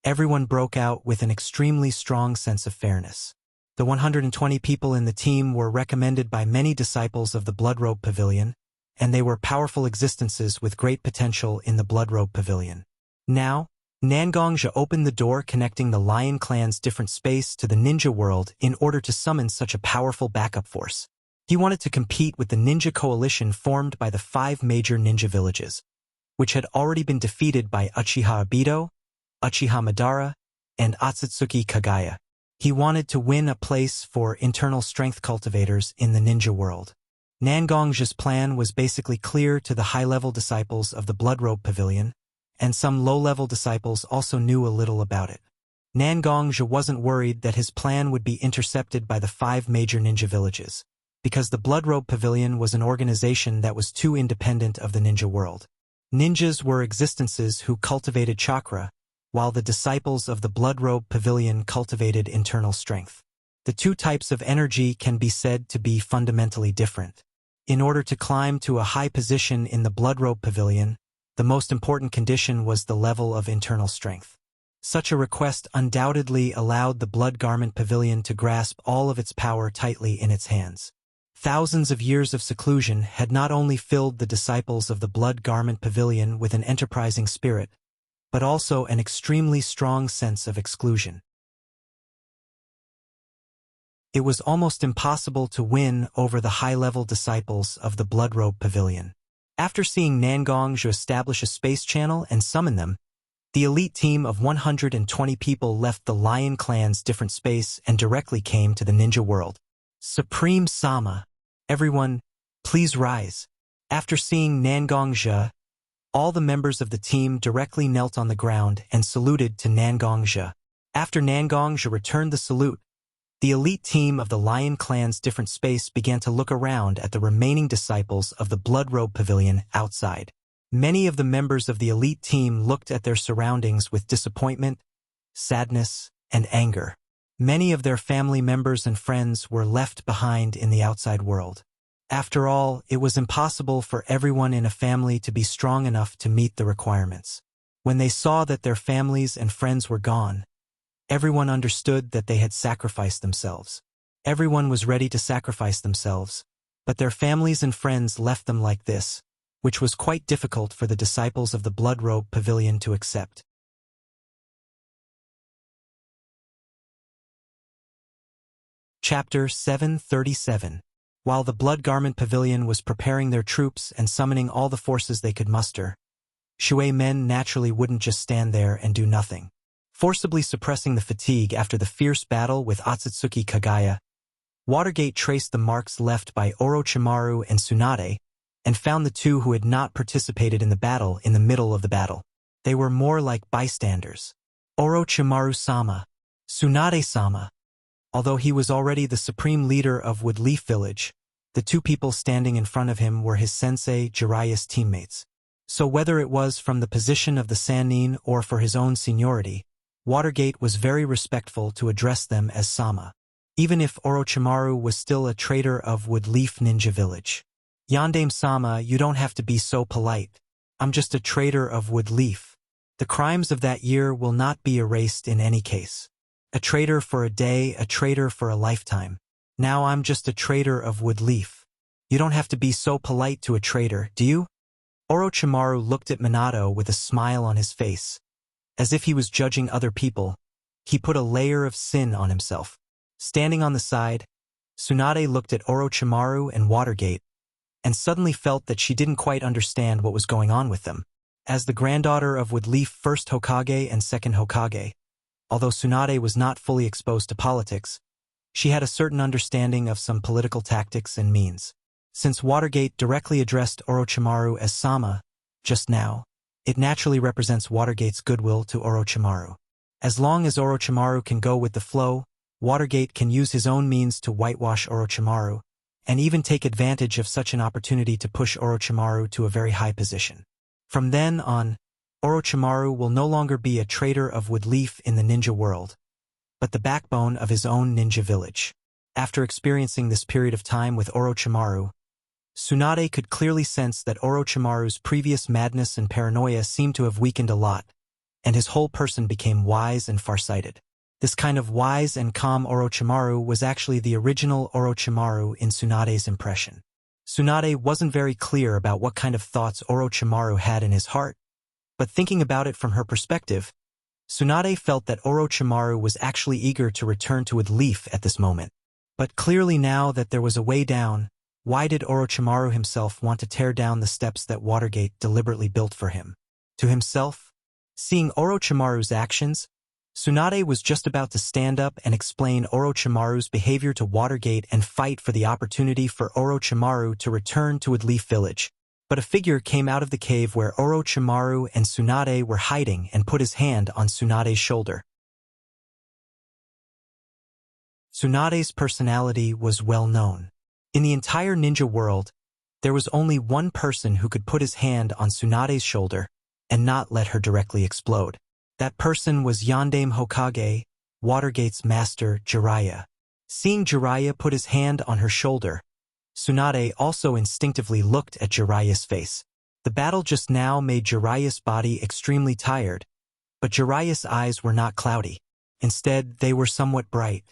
everyone broke out with an extremely strong sense of fairness. The 120 people in the team were recommended by many disciples of the Bloodrobe Pavilion, and they were powerful existences with great potential in the Bloodrobe Pavilion. Now, Nangongja opened the door connecting the Lion Clan's different space to the ninja world in order to summon such a powerful backup force. He wanted to compete with the ninja coalition formed by the 5 major ninja villages, which had already been defeated by Uchiha Obito, Uchiha Madara, and Otsutsuki Kagaya. He wanted to win a place for internal strength cultivators in the ninja world. Nangongja's plan was basically clear to the high-level disciples of the Bloodrobe Pavilion, and some low-level disciples also knew a little about it. Nangongja wasn't worried that his plan would be intercepted by the 5 major ninja villages, because the Bloodrobe Pavilion was an organization that was too independent of the ninja world. Ninjas were existences who cultivated chakra, while the disciples of the Bloodrobe Pavilion cultivated internal strength. The 2 types of energy can be said to be fundamentally different. In order to climb to a high position in the Bloodrobe Pavilion, the most important condition was the level of internal strength. Such a request undoubtedly allowed the Blood Garment Pavilion to grasp all of its power tightly in its hands. Thousands of years of seclusion had not only filled the disciples of the Blood Garment Pavilion with an enterprising spirit, but also an extremely strong sense of exclusion. It was almost impossible to win over the high-level disciples of the Bloodrobe Pavilion. After seeing Nangongja establish a space channel and summon them, the elite team of 120 people left the Lion Clan's different space and directly came to the ninja world. Supreme Sama, everyone, please rise. After seeing Nangongja, all the members of the team directly knelt on the ground and saluted to Nangongja. After Nangongja returned the salute, the elite team of the Lion Clan's different space began to look around at the remaining disciples of the Bloodrobe Pavilion outside. Many of the members of the elite team looked at their surroundings with disappointment, sadness, and anger. Many of their family members and friends were left behind in the outside world. After all, it was impossible for everyone in a family to be strong enough to meet the requirements. When they saw that their families and friends were gone, everyone understood that they had sacrificed themselves. Everyone was ready to sacrifice themselves, but their families and friends left them like this, which was quite difficult for the disciples of the Bloodrobe Pavilion to accept. Chapter 737. While the Blood Garment Pavilion was preparing their troops and summoning all the forces they could muster, Shui men naturally wouldn't just stand there and do nothing. Forcibly suppressing the fatigue after the fierce battle with Otsutsuki Kagaya, Watergate traced the marks left by Orochimaru and Tsunade and found the 2 who had not participated in the battle in the middle of the battle. They were more like bystanders. Orochimaru-sama, Tsunade-sama. Although he was already the supreme leader of Woodleaf Village, the 2 people standing in front of him were his sensei Jiraiya's teammates. So whether it was from the position of the Sannin or for his own seniority, Watergate was very respectful to address them as Sama, even if Orochimaru was still a traitor of Woodleaf Ninja Village. Yandame-sama, you don't have to be so polite. I'm just a traitor of Woodleaf. The crimes of that year will not be erased in any case. A traitor for a day, a traitor for a lifetime. Now I'm just a traitor of Woodleaf. You don't have to be so polite to a traitor, do you? Orochimaru looked at Minato with a smile on his face. As if he was judging other people, he put a layer of sin on himself. Standing on the side, Tsunade looked at Orochimaru and Watergate, and suddenly felt that she didn't quite understand what was going on with them. As the granddaughter of Woodleaf first Hokage and second Hokage, although Tsunade was not fully exposed to politics, she had a certain understanding of some political tactics and means. Since Watergate directly addressed Orochimaru as Sama just now, it naturally represents Watergate's goodwill to Orochimaru. As long as Orochimaru can go with the flow, Watergate can use his own means to whitewash Orochimaru, and even take advantage of such an opportunity to push Orochimaru to a very high position. From then on, Orochimaru will no longer be a traitor of woodleaf in the ninja world, but the backbone of his own ninja village. After experiencing this period of time with Orochimaru, Tsunade could clearly sense that Orochimaru's previous madness and paranoia seemed to have weakened a lot, and his whole person became wise and farsighted. This kind of wise and calm Orochimaru was actually the original Orochimaru in Tsunade's impression. Tsunade wasn't very clear about what kind of thoughts Orochimaru had in his heart, but thinking about it from her perspective, Tsunade felt that Orochimaru was actually eager to return to woodleaf at this moment. But clearly now that there was a way down, why did Orochimaru himself want to tear down the steps that Watergate deliberately built for him? To himself, seeing Orochimaru's actions, Tsunade was just about to stand up and explain Orochimaru's behavior to Watergate and fight for the opportunity for Orochimaru to return to woodleaf village. But a figure came out of the cave where Orochimaru and Tsunade were hiding and put his hand on Tsunade's shoulder. Tsunade's personality was well known. In the entire ninja world, there was only one person who could put his hand on Tsunade's shoulder and not let her directly explode. That person was Yondaime Hokage, Watergate's master, Jiraiya. Seeing Jiraiya put his hand on her shoulder, Tsunade also instinctively looked at Jiraiya's face. The battle just now made Jiraiya's body extremely tired, but Jiraiya's eyes were not cloudy. Instead, they were somewhat bright.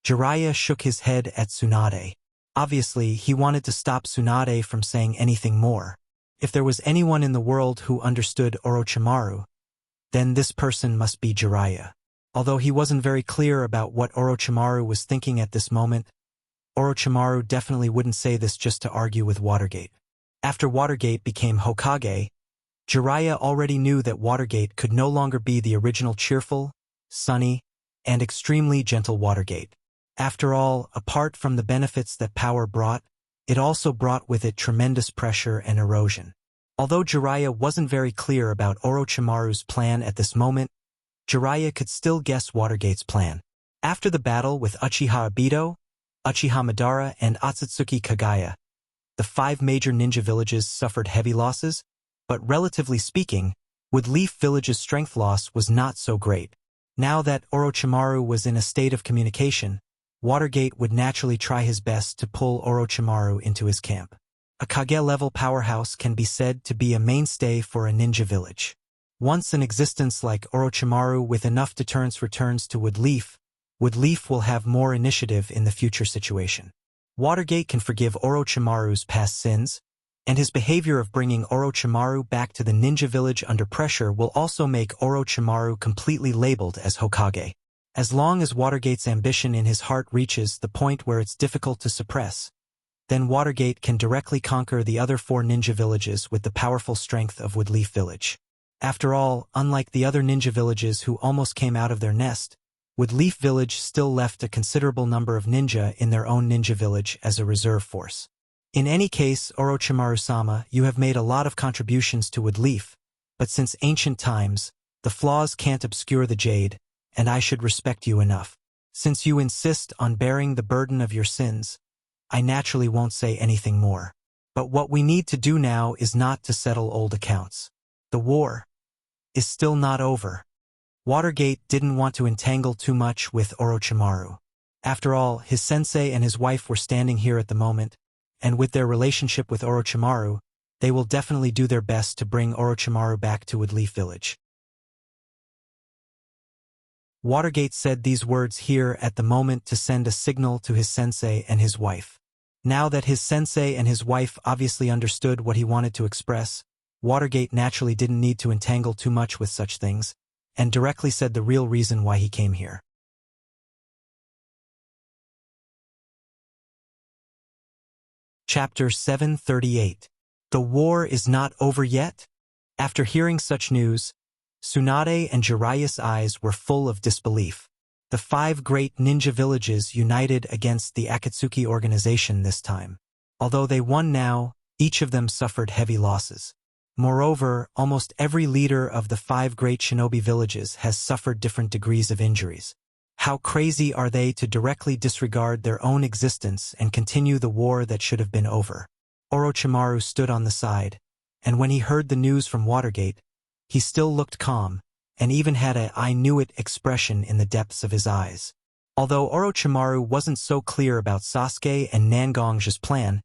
Jiraiya shook his head at Tsunade. Obviously, he wanted to stop Tsunade from saying anything more. If there was anyone in the world who understood Orochimaru, then this person must be Jiraiya. Although he wasn't very clear about what Orochimaru was thinking at this moment, Orochimaru definitely wouldn't say this just to argue with Watergate. After Watergate became Hokage, Jiraiya already knew that Watergate could no longer be the original cheerful, sunny, and extremely gentle Watergate. After all, apart from the benefits that power brought, it also brought with it tremendous pressure and erosion. Although Jiraiya wasn't very clear about Orochimaru's plan at this moment, Jiraiya could still guess Watergate's plan. After the battle with Uchiha Obito, Uchiha Madara, and Otsutsuki Kagaya, the 5 major ninja villages suffered heavy losses, but relatively speaking, woodleaf village's strength loss was not so great. Now that Orochimaru was in a state of communication, Watergate would naturally try his best to pull Orochimaru into his camp. A Kage-level powerhouse can be said to be a mainstay for a ninja village. Once an existence like Orochimaru with enough deterrence returns to woodleaf, woodleaf will have more initiative in the future situation. Watergate can forgive Orochimaru's past sins, and his behavior of bringing Orochimaru back to the ninja village under pressure will also make Orochimaru completely labeled as Hokage. As long as Watergate's ambition in his heart reaches the point where it's difficult to suppress, then Watergate can directly conquer the other 4 ninja villages with the powerful strength of Woodleaf Village. After all, unlike the other ninja villages who almost came out of their nest, Woodleaf Village still left a considerable number of ninja in their own ninja village as a reserve force. In any case, Orochimaru-sama, you have made a lot of contributions to Woodleaf, but since ancient times, the flaws can't obscure the jade, and I should respect you enough. Since you insist on bearing the burden of your sins, I naturally won't say anything more. But what we need to do now is not to settle old accounts. The war is still not over. Watergate didn't want to entangle too much with Orochimaru. After all, his sensei and his wife were standing here at the moment, and with their relationship with Orochimaru, they will definitely do their best to bring Orochimaru back to Woodleaf Village. Watergate said these words here at the moment to send a signal to his sensei and his wife. Now that his sensei and his wife obviously understood what he wanted to express, Watergate naturally didn't need to entangle too much with such things, and directly said the real reason why he came here. Chapter 738. The war is not over yet? After hearing such news, Tsunade and Jiraiya's eyes were full of disbelief. The 5 great ninja villages united against the Akatsuki organization this time. Although they won now, each of them suffered heavy losses. Moreover, almost every leader of the 5 great shinobi villages has suffered different degrees of injuries. How crazy are they to directly disregard their own existence and continue the war that should have been over? Orochimaru stood on the side, and when he heard the news from Watergate, he still looked calm, and even had a "I knew it" expression in the depths of his eyes. Although Orochimaru wasn't so clear about Sasuke and Nangong's plan,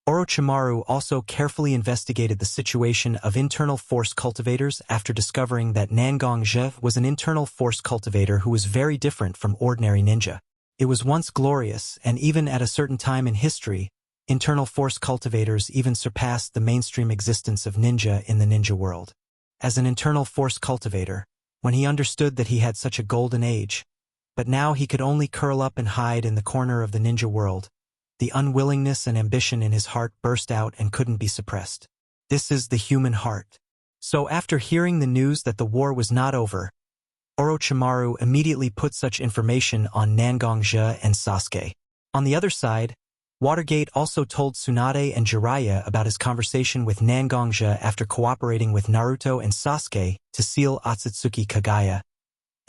Orochimaru also carefully investigated the situation of internal force cultivators after discovering that Nangong was an internal force cultivator who was very different from ordinary ninja. It was once glorious, and even at a certain time in history, internal force cultivators even surpassed the mainstream existence of ninja in the ninja world. As an internal force cultivator, when he understood that he had such a golden age, but now he could only curl up and hide in the corner of the ninja world, the unwillingness and ambition in his heart burst out and couldn't be suppressed. This is the human heart. So after hearing the news that the war was not over, Orochimaru immediately put such information on Nangong and Sasuke. On the other side, Watergate also told Tsunade and Jiraiya about his conversation with Nangong after cooperating with Naruto and Sasuke to seal Otsutsuki Kagaya,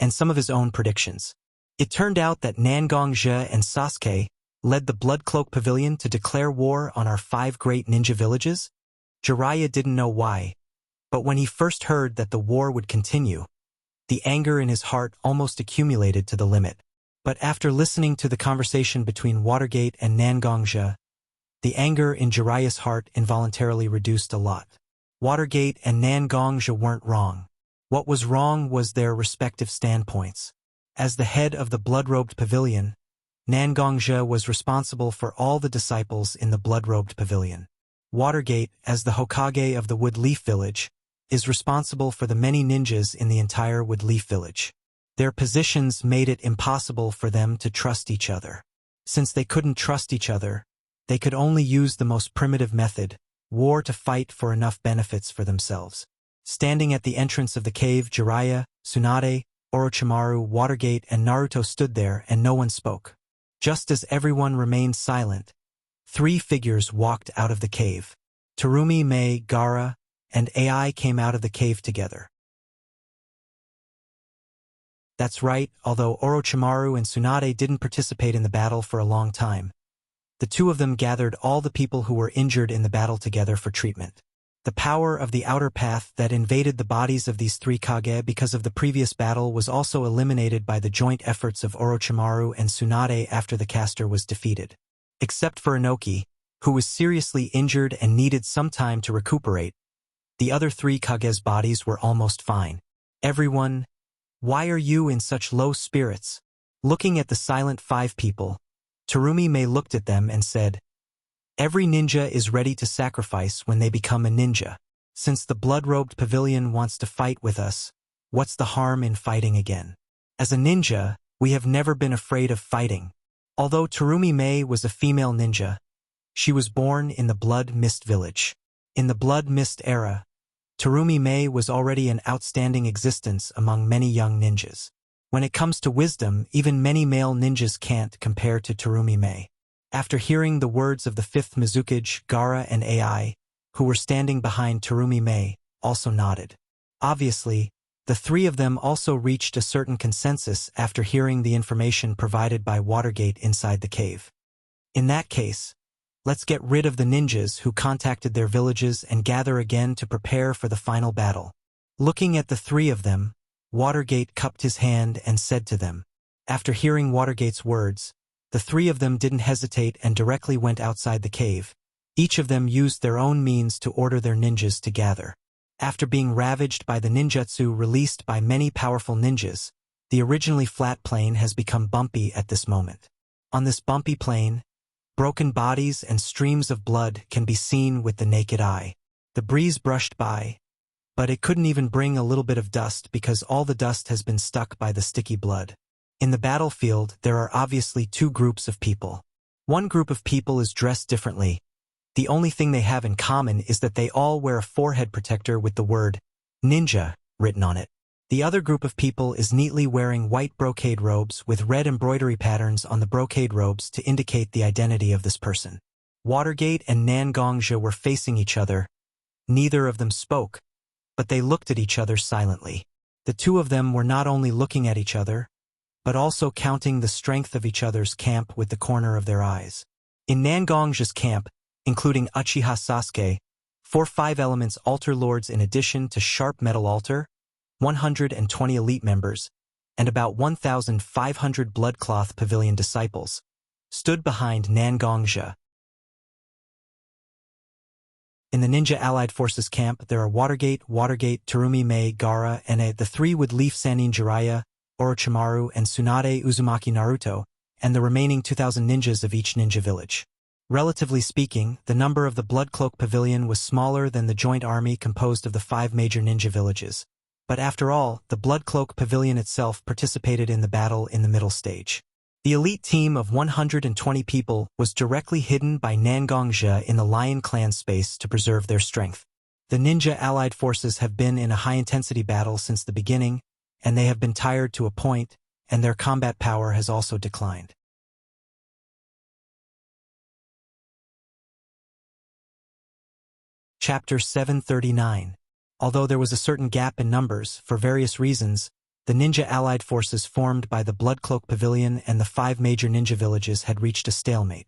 and some of his own predictions. It turned out that Nangong and Sasuke led the Blood Cloak Pavilion to declare war on our 5 great ninja villages. Jiraiya didn't know why, but when he first heard that the war would continue, the anger in his heart almost accumulated to the limit. But after listening to the conversation between Watergate and Nangong, the anger in Jiraiya's heart involuntarily reduced a lot. Watergate and Nangong weren't wrong. What was wrong was their respective standpoints. As the head of the Blood-Robed Pavilion, Nangong was responsible for all the disciples in the Blood-Robed Pavilion. Watergate, as the Hokage of the Wood Leaf Village, is responsible for the many ninjas in the entire Wood Leaf Village. Their positions made it impossible for them to trust each other. Since they couldn't trust each other, they could only use the most primitive method, war, to fight for enough benefits for themselves. Standing at the entrance of the cave, Jiraiya, Tsunade, Orochimaru, Watergate, and Naruto stood there, and no one spoke. Just as everyone remained silent, 3 figures walked out of the cave. Terumi, Mei, Gaara, and Ai came out of the cave together. That's right, although Orochimaru and Tsunade didn't participate in the battle for a long time, the 2 of them gathered all the people who were injured in the battle together for treatment. The power of the outer path that invaded the bodies of these 3 Kage because of the previous battle was also eliminated by the joint efforts of Orochimaru and Tsunade after the caster was defeated. Except for Inoki, who was seriously injured and needed some time to recuperate, the other 3 Kage's bodies were almost fine. Everyone, why are you in such low spirits? Looking at the silent 5 people, Terumi Mei looked at them and said, "Every ninja is ready to sacrifice when they become a ninja. Since the Blood-Robed Pavilion wants to fight with us, what's the harm in fighting again? As a ninja, we have never been afraid of fighting." Although Terumi Mei was a female ninja, she was born in the Blood Mist Village. In the Blood Mist era, Terumi Mei was already an outstanding existence among many young ninjas. When it comes to wisdom, even many male ninjas can't compare to Terumi Mei. After hearing the words of the 5th Mizukage, Gaara and Ai, who were standing behind Terumi Mei, also nodded. Obviously, the 3 of them also reached a certain consensus after hearing the information provided by Watergate inside the cave. In that case, let's get rid of the ninjas who contacted their villages and gather again to prepare for the final battle. Looking at the 3 of them, Watergate cupped his hand and said to them. After hearing Watergate's words, the 3 of them didn't hesitate and directly went outside the cave. Each of them used their own means to order their ninjas to gather. After being ravaged by the ninjutsu released by many powerful ninjas, the originally flat plane has become bumpy at this moment. On this bumpy plane, broken bodies and streams of blood can be seen with the naked eye. The breeze brushed by, but it couldn't even bring a little bit of dust because all the dust has been stuck by the sticky blood. In the battlefield, there are obviously 2 groups of people. One group of people is dressed differently. The only thing they have in common is that they all wear a forehead protector with the word ninja written on it. The other group of people is neatly wearing white brocade robes with red embroidery patterns on the brocade robes to indicate the identity of this person. Watergate and Nangong were facing each other. Neither of them spoke, but they looked at each other silently. The 2 of them were not only looking at each other, but also counting the strength of each other's camp with the corner of their eyes. In Nangong's camp, including Uchiha Sasuke, 4 5-elements altar lords in addition to sharp metal altar, 120 elite members, and about 1,500 bloodcloth pavilion disciples, stood behind Nangongja. In the Ninja Allied Forces camp, there are Watergate, Terumi Mei, Gaara, and the 3 with Leaf Sannin Jiraiya, Orochimaru, and Tsunade Uzumaki Naruto, and the remaining 2,000 ninjas of each ninja village. Relatively speaking, the number of the Blood Cloak Pavilion was smaller than the joint army composed of the 5 major ninja villages. But after all, the Blood Cloak Pavilion itself participated in the battle in the middle stage. The elite team of 120 people was directly hidden by Nangongja in the Lion Clan space to preserve their strength. The Ninja Allied Forces have been in a high-intensity battle since the beginning, and they have been tired to a point, and their combat power has also declined. Chapter 739. Although there was a certain gap in numbers, for various reasons, the Ninja Allied Forces formed by the Blood Cloak Pavilion and the 5 major ninja villages had reached a stalemate.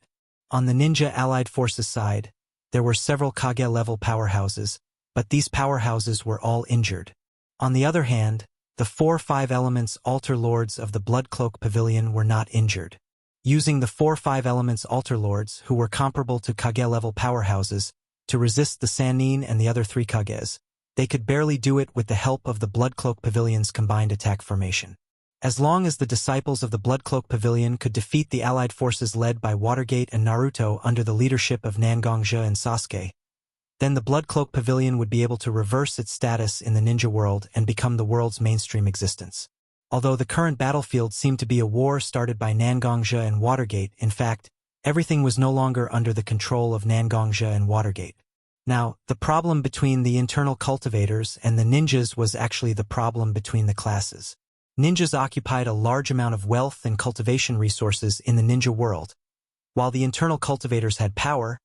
On the Ninja Allied Forces side, there were several Kage-level powerhouses, but these powerhouses were all injured. On the other hand, the 4 5-elements altar lords of the Blood Cloak Pavilion were not injured. Using the 4 5-elements altar lords, who were comparable to Kage-level powerhouses, to resist the Sannin and the other 3 Kages, they could barely do it with the help of the Blood Cloak Pavilion's combined attack formation. As long as the disciples of the Blood Cloak Pavilion could defeat the allied forces led by Watergate and Naruto under the leadership of Nangongja and Sasuke, then the Blood Cloak Pavilion would be able to reverse its status in the ninja world and become the world's mainstream existence. Although the current battlefield seemed to be a war started by Nangongja and Watergate, in fact, everything was no longer under the control of Nangongja and Watergate. Now, the problem between the internal cultivators and the ninjas was actually the problem between the classes. Ninjas occupied a large amount of wealth and cultivation resources in the ninja world, while the internal cultivators had power,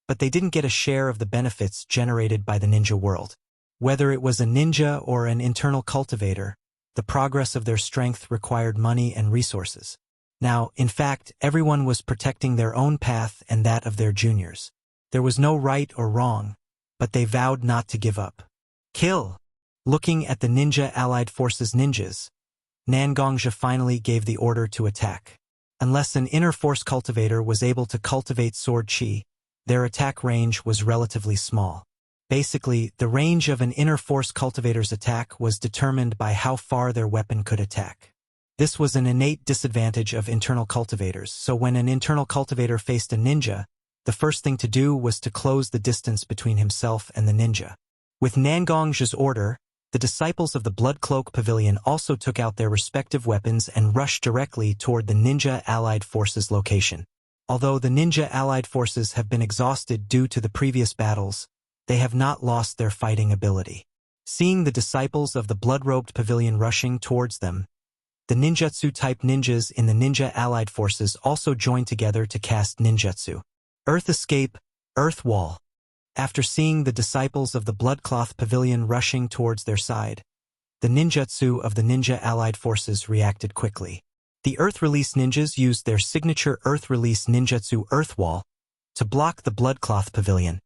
but they didn't get a share of the benefits generated by the ninja world. Whether it was a ninja or an internal cultivator, the progress of their strength required money and resources. Now, in fact, everyone was protecting their own path and that of their juniors. There was no right or wrong, but they vowed not to give up. Kill! Looking at the Ninja Allied Forces ninjas, Nangongja finally gave the order to attack. Unless an inner force cultivator was able to cultivate sword chi, their attack range was relatively small. Basically, the range of an inner force cultivator's attack was determined by how far their weapon could attack. This was an innate disadvantage of internal cultivators, so when an internal cultivator faced a ninja, the first thing to do was to close the distance between himself and the ninja. With Nangongja's order, the disciples of the Blood Cloak Pavilion also took out their respective weapons and rushed directly toward the Ninja Allied Forces location. Although the Ninja Allied Forces have been exhausted due to the previous battles, they have not lost their fighting ability. Seeing the disciples of the Blood-Robed Pavilion rushing towards them, the ninjutsu-type ninjas in the Ninja Allied Forces also joined together to cast ninjutsu. Earth Escape, Earth Wall. After seeing the disciples of the Bloodcloth Pavilion rushing towards their side, the ninjutsu of the Ninja Allied Forces reacted quickly. The Earth Release ninjas used their signature Earth Release ninjutsu Earth Wall to block the Bloodcloth Pavilion.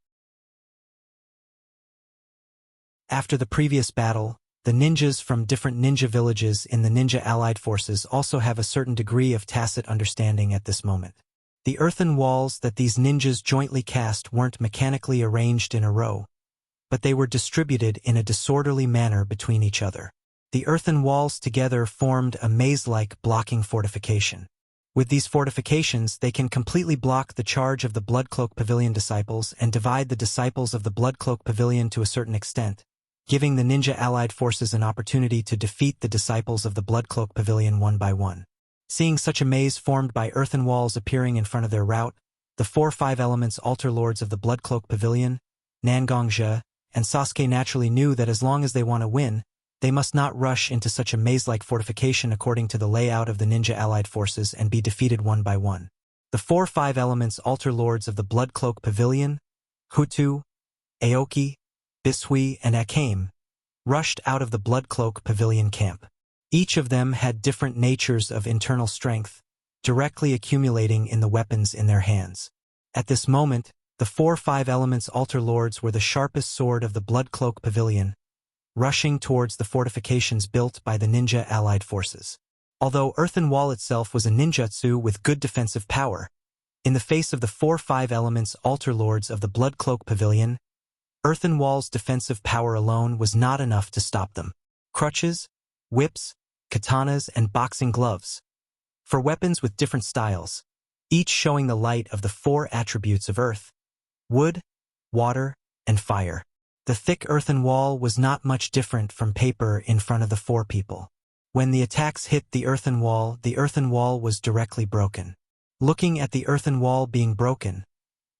After the previous battle, the ninjas from different ninja villages in the Ninja Allied Forces also have a certain degree of tacit understanding at this moment. The earthen walls that these ninjas jointly cast weren't mechanically arranged in a row, but they were distributed in a disorderly manner between each other. The earthen walls together formed a maze-like blocking fortification. With these fortifications, they can completely block the charge of the Blood Cloak Pavilion disciples and divide the disciples of the Blood Cloak Pavilion to a certain extent, giving the Ninja Allied Forces an opportunity to defeat the disciples of the Blood Cloak Pavilion one by one. Seeing such a maze formed by earthen walls appearing in front of their route, the 4 5-elements altar lords of the Blood Cloak Pavilion, Nangongja, and Sasuke naturally knew that as long as they want to win, they must not rush into such a maze-like fortification according to the layout of the Ninja Allied Forces and be defeated one by one. The 4 5-elements altar lords of the Blood Cloak Pavilion, Hutu, Aoki, Bishui, and Akame, rushed out of the Blood Cloak Pavilion camp. Each of them had different natures of internal strength, directly accumulating in the weapons in their hands. At this moment, the 4-5 elements altar lords were the sharpest sword of the Blood Cloak Pavilion, rushing towards the fortifications built by the ninja allied forces. Although Earthen Wall itself was a ninjutsu with good defensive power, in the face of the 4-5 elements altar lords of the Blood Cloak Pavilion, Earthen Wall's defensive power alone was not enough to stop them. Crutches, whips, katanas, and boxing gloves. For weapons with different styles, each showing the light of the 4 attributes of earth, wood, water, and fire. The thick earthen wall was not much different from paper in front of the 4 people. When the attacks hit the earthen wall was directly broken. Looking at the earthen wall being broken,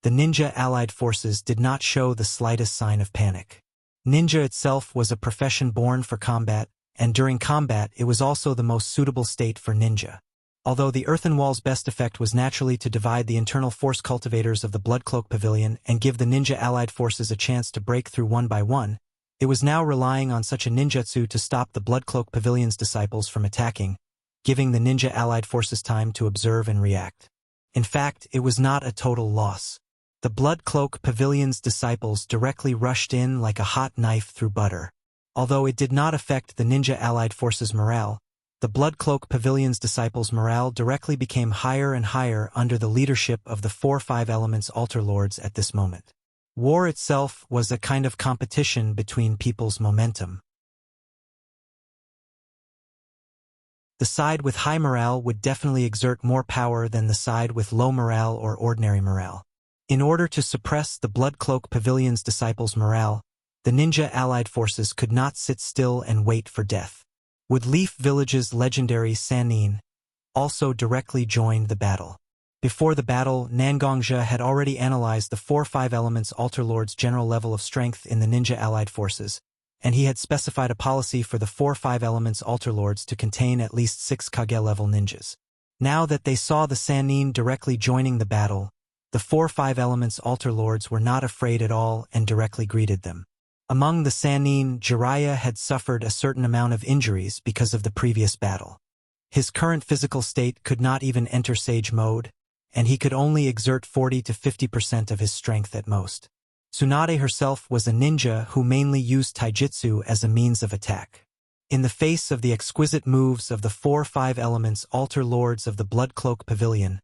the ninja allied forces did not show the slightest sign of panic. Ninja itself was a profession born for combat, and during combat it was also the most suitable state for ninja. Although the earthen wall's best effect was naturally to divide the internal force cultivators of the Blood Cloak Pavilion and give the ninja allied forces a chance to break through one by one, it was now relying on such a ninjutsu to stop the Blood Cloak Pavilion's disciples from attacking, giving the ninja allied forces time to observe and react. In fact, it was not a total loss. The Blood Cloak Pavilion's disciples directly rushed in like a hot knife through butter. Although it did not affect the ninja allied forces' morale, the Blood Cloak Pavilion's disciples' morale directly became higher and higher under the leadership of the 4-5 elements altar lords at this moment. War itself was a kind of competition between people's momentum. The side with high morale would definitely exert more power than the side with low morale or ordinary morale. In order to suppress the Blood Cloak Pavilion's disciples' morale, the ninja allied forces could not sit still and wait for death. Wood Leaf Village's legendary Sanin also directly joined the battle. Before the battle, Nangongja had already analyzed the 4-5 elements altar lord's general level of strength in the ninja allied forces, and he had specified a policy for the 4-5 elements altar lords to contain at least 6 Kage-level ninjas. Now that they saw the Sanin directly joining the battle, the 4-5 elements altar lords were not afraid at all and directly greeted them. Among the Sanin, Jiraiya had suffered a certain amount of injuries because of the previous battle. His current physical state could not even enter Sage mode, and he could only exert 40 to 50% of his strength at most. Tsunade herself was a ninja who mainly used taijutsu as a means of attack. In the face of the exquisite moves of the 4-5 elements altar lords of the Blood Cloak Pavilion,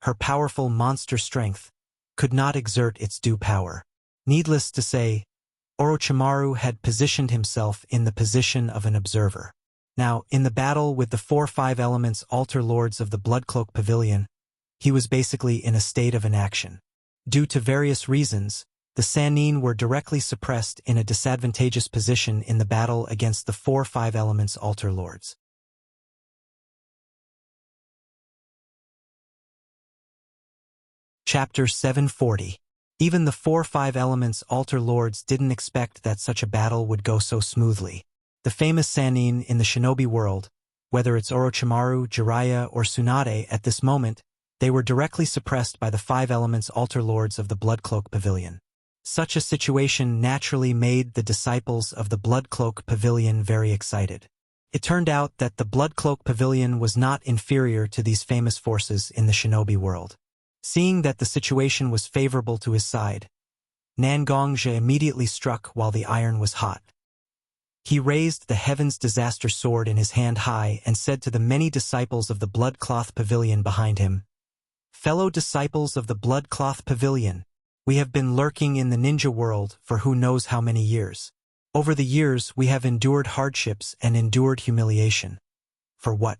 her powerful monster strength could not exert its due power. Needless to say, Orochimaru had positioned himself in the position of an observer. Now, in the battle with the 4-5 elements altar lords of the Blood Cloak Pavilion, he was basically in a state of inaction. Due to various reasons, the Sanin were directly suppressed in a disadvantageous position in the battle against the 4-5 elements altar lords. Chapter 740. Even the 4-5 elements altar lords didn't expect that such a battle would go so smoothly. The famous Sanin in the shinobi world, whether it's Orochimaru, Jiraiya, or Tsunade at this moment, they were directly suppressed by the 5 elements altar lords of the Blood Cloak Pavilion. Such a situation naturally made the disciples of the Blood Cloak Pavilion very excited. It turned out that the Blood Cloak Pavilion was not inferior to these famous forces in the shinobi world. Seeing that the situation was favorable to his side, Nangongja immediately struck while the iron was hot. He raised the Heaven's Disaster Sword in his hand high and said to the many disciples of the Blood Cloth Pavilion behind him, "Fellow disciples of the Blood Cloth Pavilion, we have been lurking in the ninja world for who knows how many years. Over the years we have endured hardships and endured humiliation. For what?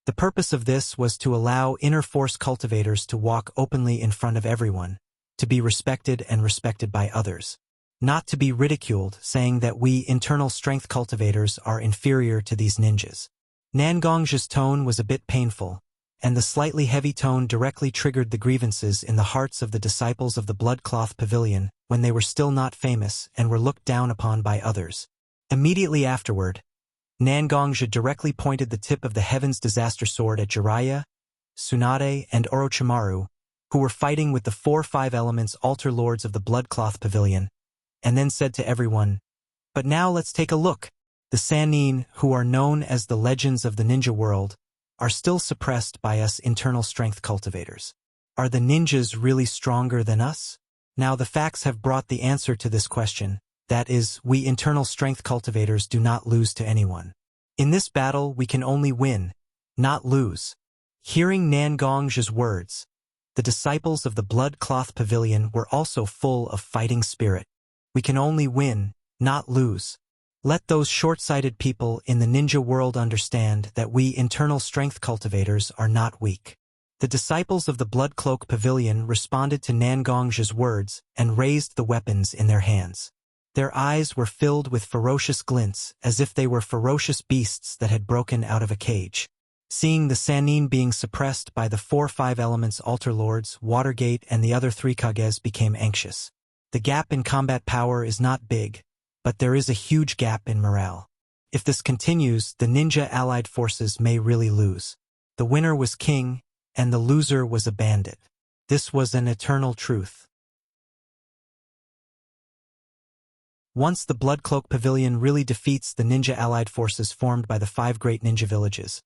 The purpose of this was to allow inner force cultivators to walk openly in front of everyone, to be respected and respected by others. Not to be ridiculed, saying that we internal strength cultivators are inferior to these ninjas." Nangongja's tone was a bit painful, and the slightly heavy tone directly triggered the grievances in the hearts of the disciples of the Blood Cloth Pavilion when they were still not famous and were looked down upon by others. Immediately afterward, Nangongja directly pointed the tip of the Heaven's Disaster Sword at Jiraiya, Tsunade, and Orochimaru, who were fighting with the 4-5 elements altar lords of the Blood Cloth Pavilion, and then said to everyone, "But now let's take a look. The Sannin, who are known as the legends of the ninja world, are still suppressed by us internal strength cultivators. Are the ninjas really stronger than us? Now the facts have brought the answer to this question, that is, we internal strength cultivators do not lose to anyone. In this battle we can only win, not lose. Hearing Nangong's words, the disciples of the Blood Cloth Pavilion were also full of fighting spirit. We can only win, not lose. Let those short-sighted people in the ninja world understand that we internal strength cultivators are not weak. The disciples of the Blood Cloak Pavilion responded to Nangong's words and raised the weapons in their hands. Their eyes were filled with ferocious glints, as if they were ferocious beasts that had broken out of a cage. Seeing the Sannin being suppressed by the 4-5 elements Altar Lords, Watergate, and the other 3 Kages became anxious. The gap in combat power is not big, but there is a huge gap in morale. If this continues, the ninja allied forces may really lose. The winner was king, and the loser was a bandit. This was an eternal truth. Once the Blood Cloak Pavilion really defeats the ninja allied forces formed by the 5 great ninja villages,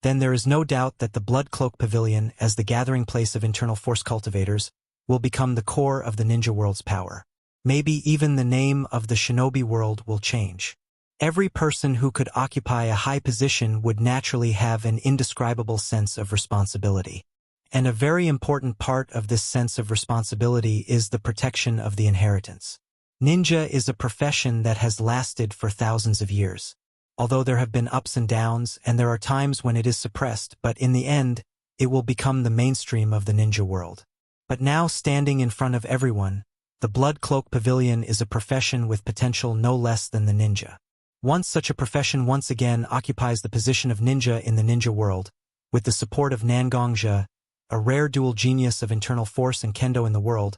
then there is no doubt that the Blood Cloak Pavilion, as the gathering place of internal force cultivators, will become the core of the ninja world's power. Maybe even the name of the shinobi world will change. Every person who could occupy a high position would naturally have an indescribable sense of responsibility. And a very important part of this sense of responsibility is the protection of the inheritance. Ninja is a profession that has lasted for thousands of years. Although there have been ups and downs, and there are times when it is suppressed, but in the end, it will become the mainstream of the ninja world. But now, standing in front of everyone, the Blood Cloak Pavilion is a profession with potential no less than the ninja. Once such a profession once again occupies the position of ninja in the ninja world, with the support of Nangongja, a rare dual genius of internal force and kendo in the world,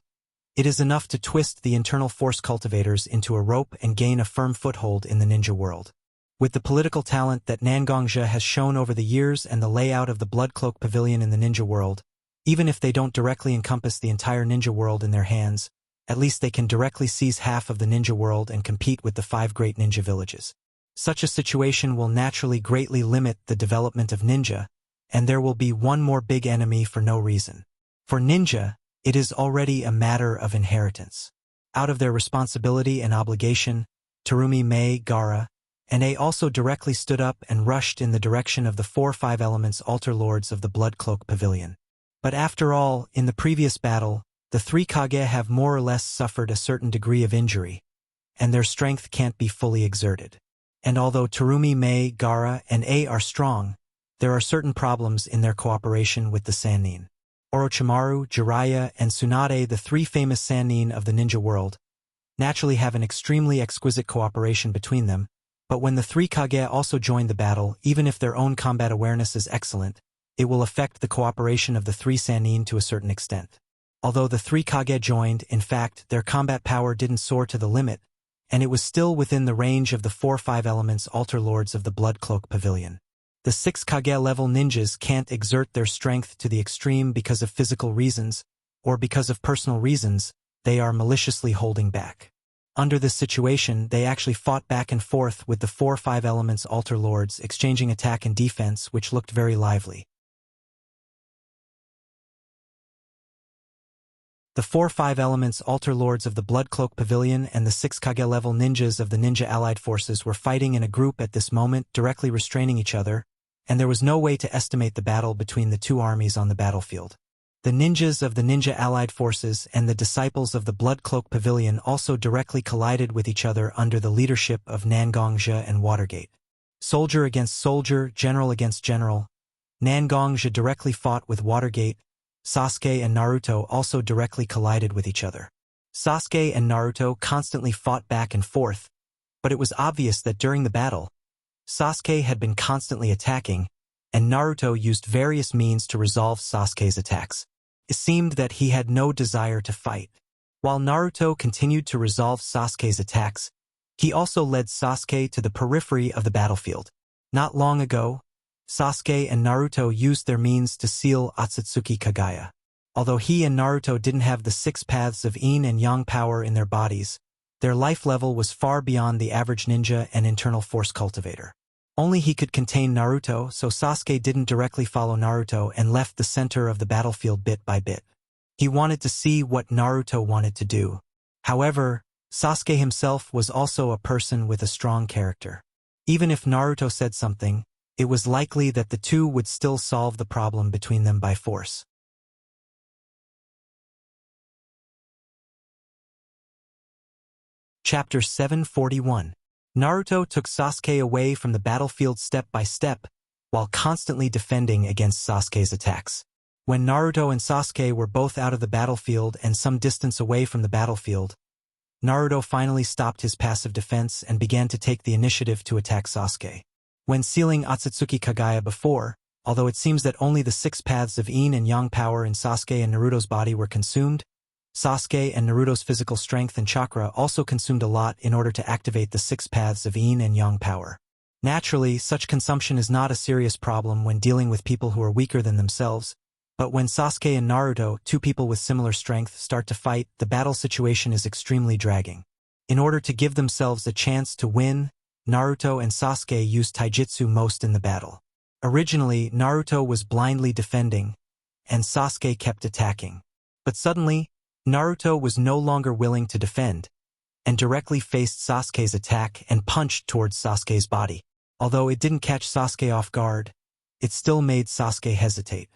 it is enough to twist the internal force cultivators into a rope and gain a firm foothold in the ninja world. With the political talent that Nangongja has shown over the years and the layout of the Blood Cloak Pavilion in the ninja world, even if they don't directly encompass the entire ninja world in their hands, at least they can directly seize half of the ninja world and compete with the 5 great ninja villages. Such a situation will naturally greatly limit the development of ninja, and there will be one more big enemy for no reason. For ninja, it is already a matter of inheritance. Out of their responsibility and obligation, Terumi Mei, Gaara, and A also directly stood up and rushed in the direction of the 4-5 elements Altar Lords of the Blood Cloak Pavilion. But after all, in the previous battle, the 3 Kage have more or less suffered a certain degree of injury, and their strength can't be fully exerted. And although Terumi Mei, Gaara, and A are strong, there are certain problems in their cooperation with the Sannin. Orochimaru, Jiraiya, and Tsunade, the 3 famous Sannin of the ninja world, naturally have an extremely exquisite cooperation between them, but when the 3 Kage also join the battle, even if their own combat awareness is excellent, it will affect the cooperation of the 3 Sannin to a certain extent. Although the 3 Kage joined, in fact, their combat power didn't soar to the limit, and it was still within the range of the 4-5 elements Altar Lords of the Blood Cloak Pavilion. The 6 Kage-level ninjas can't exert their strength to the extreme because of physical reasons, or because of personal reasons, they are maliciously holding back. Under this situation, they actually fought back and forth with the 4-5 elements Altar Lords, exchanging attack and defense, which looked very lively. The 4-5 elements Altar Lords of the Blood Cloak Pavilion and the 6 Kage-level ninjas of the Ninja Allied Forces were fighting in a group at this moment, directly restraining each other, and there was no way to estimate the battle between the 2 armies on the battlefield. The ninjas of the Ninja Allied Forces and the disciples of the Blood Cloak Pavilion also directly collided with each other under the leadership of Nangongja and Watergate. Soldier against soldier, general against general, Nangongja directly fought with Watergate. Sasuke and Naruto also directly collided with each other. Sasuke and Naruto constantly fought back and forth, but it was obvious that during the battle, Sasuke had been constantly attacking, and Naruto used various means to resolve Sasuke's attacks. It seemed that he had no desire to fight. While Naruto continued to resolve Sasuke's attacks, he also led Sasuke to the periphery of the battlefield. Not long ago, Sasuke and Naruto used their means to seal Otsutsuki Kagaya. Although he and Naruto didn't have the 6 paths of yin and yang power in their bodies, Their life level was far beyond the average ninja and internal force cultivator. Only he could contain Naruto, so Sasuke didn't directly follow Naruto and left the center of the battlefield bit by bit. He wanted to see what Naruto wanted to do. However, Sasuke himself was also a person with a strong character. Even if Naruto said something, it was likely that the two would still solve the problem between them by force. Chapter 741. Naruto took Sasuke away from the battlefield step by step, while constantly defending against Sasuke's attacks. When Naruto and Sasuke were both out of the battlefield and some distance away from the battlefield, Naruto finally stopped his passive defense and began to take the initiative to attack Sasuke. When sealing Otsutsuki Kagaya before, although it seems that only the 6 paths of yin and yang power in Sasuke and Naruto's body were consumed, Sasuke and Naruto's physical strength and chakra also consumed a lot in order to activate the 6 paths of yin and yang power. Naturally, such consumption is not a serious problem when dealing with people who are weaker than themselves, but when Sasuke and Naruto, 2 people with similar strength, start to fight, the battle situation is extremely dragging. In order to give themselves a chance to win, Naruto and Sasuke used taijutsu most in the battle. Originally, Naruto was blindly defending, and Sasuke kept attacking. But suddenly, Naruto was no longer willing to defend, and directly faced Sasuke's attack and punched towards Sasuke's body. Although it didn't catch Sasuke off guard, it still made Sasuke hesitate.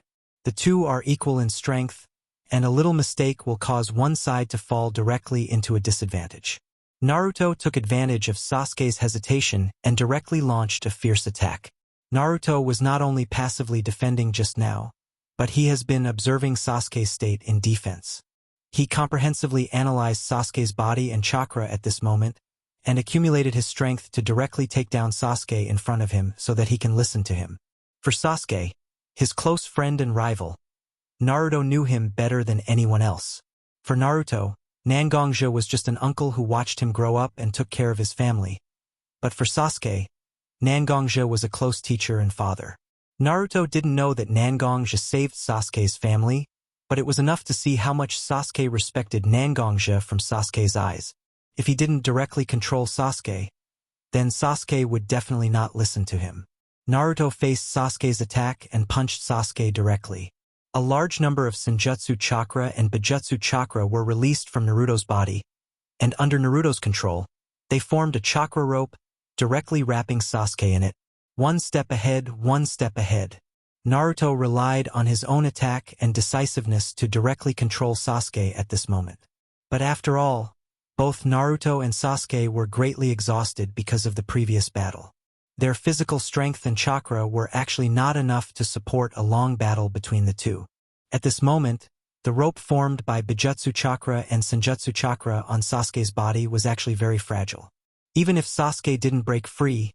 The two are equal in strength, and a little mistake will cause one side to fall directly into a disadvantage. Naruto took advantage of Sasuke's hesitation and directly launched a fierce attack. Naruto was not only passively defending just now, but he has been observing Sasuke's state in defense. He comprehensively analyzed Sasuke's body and chakra at this moment, and accumulated his strength to directly take down Sasuke in front of him so that he can listen to him. For Sasuke, his close friend and rival, Naruto knew him better than anyone else. For Naruto, Nangongja was just an uncle who watched him grow up and took care of his family. But for Sasuke, Nangongja was a close teacher and father. Naruto didn't know that Nangongja saved Sasuke's family, but it was enough to see how much Sasuke respected Nangongja from Sasuke's eyes. If he didn't directly control Sasuke, then Sasuke would definitely not listen to him. Naruto faced Sasuke's attack and punched Sasuke directly. A large number of Senjutsu chakra and Bijutsu chakra were released from Naruto's body, and under Naruto's control, they formed a chakra rope, directly wrapping Sasuke in it. One step ahead, one step ahead. Naruto relied on his own attack and decisiveness to directly control Sasuke at this moment. But after all, both Naruto and Sasuke were greatly exhausted because of the previous battle. Their physical strength and chakra were actually not enough to support a long battle between the two. At this moment, the rope formed by Bijutsu chakra and Senjutsu chakra on Sasuke's body was actually very fragile. Even if Sasuke didn't break free,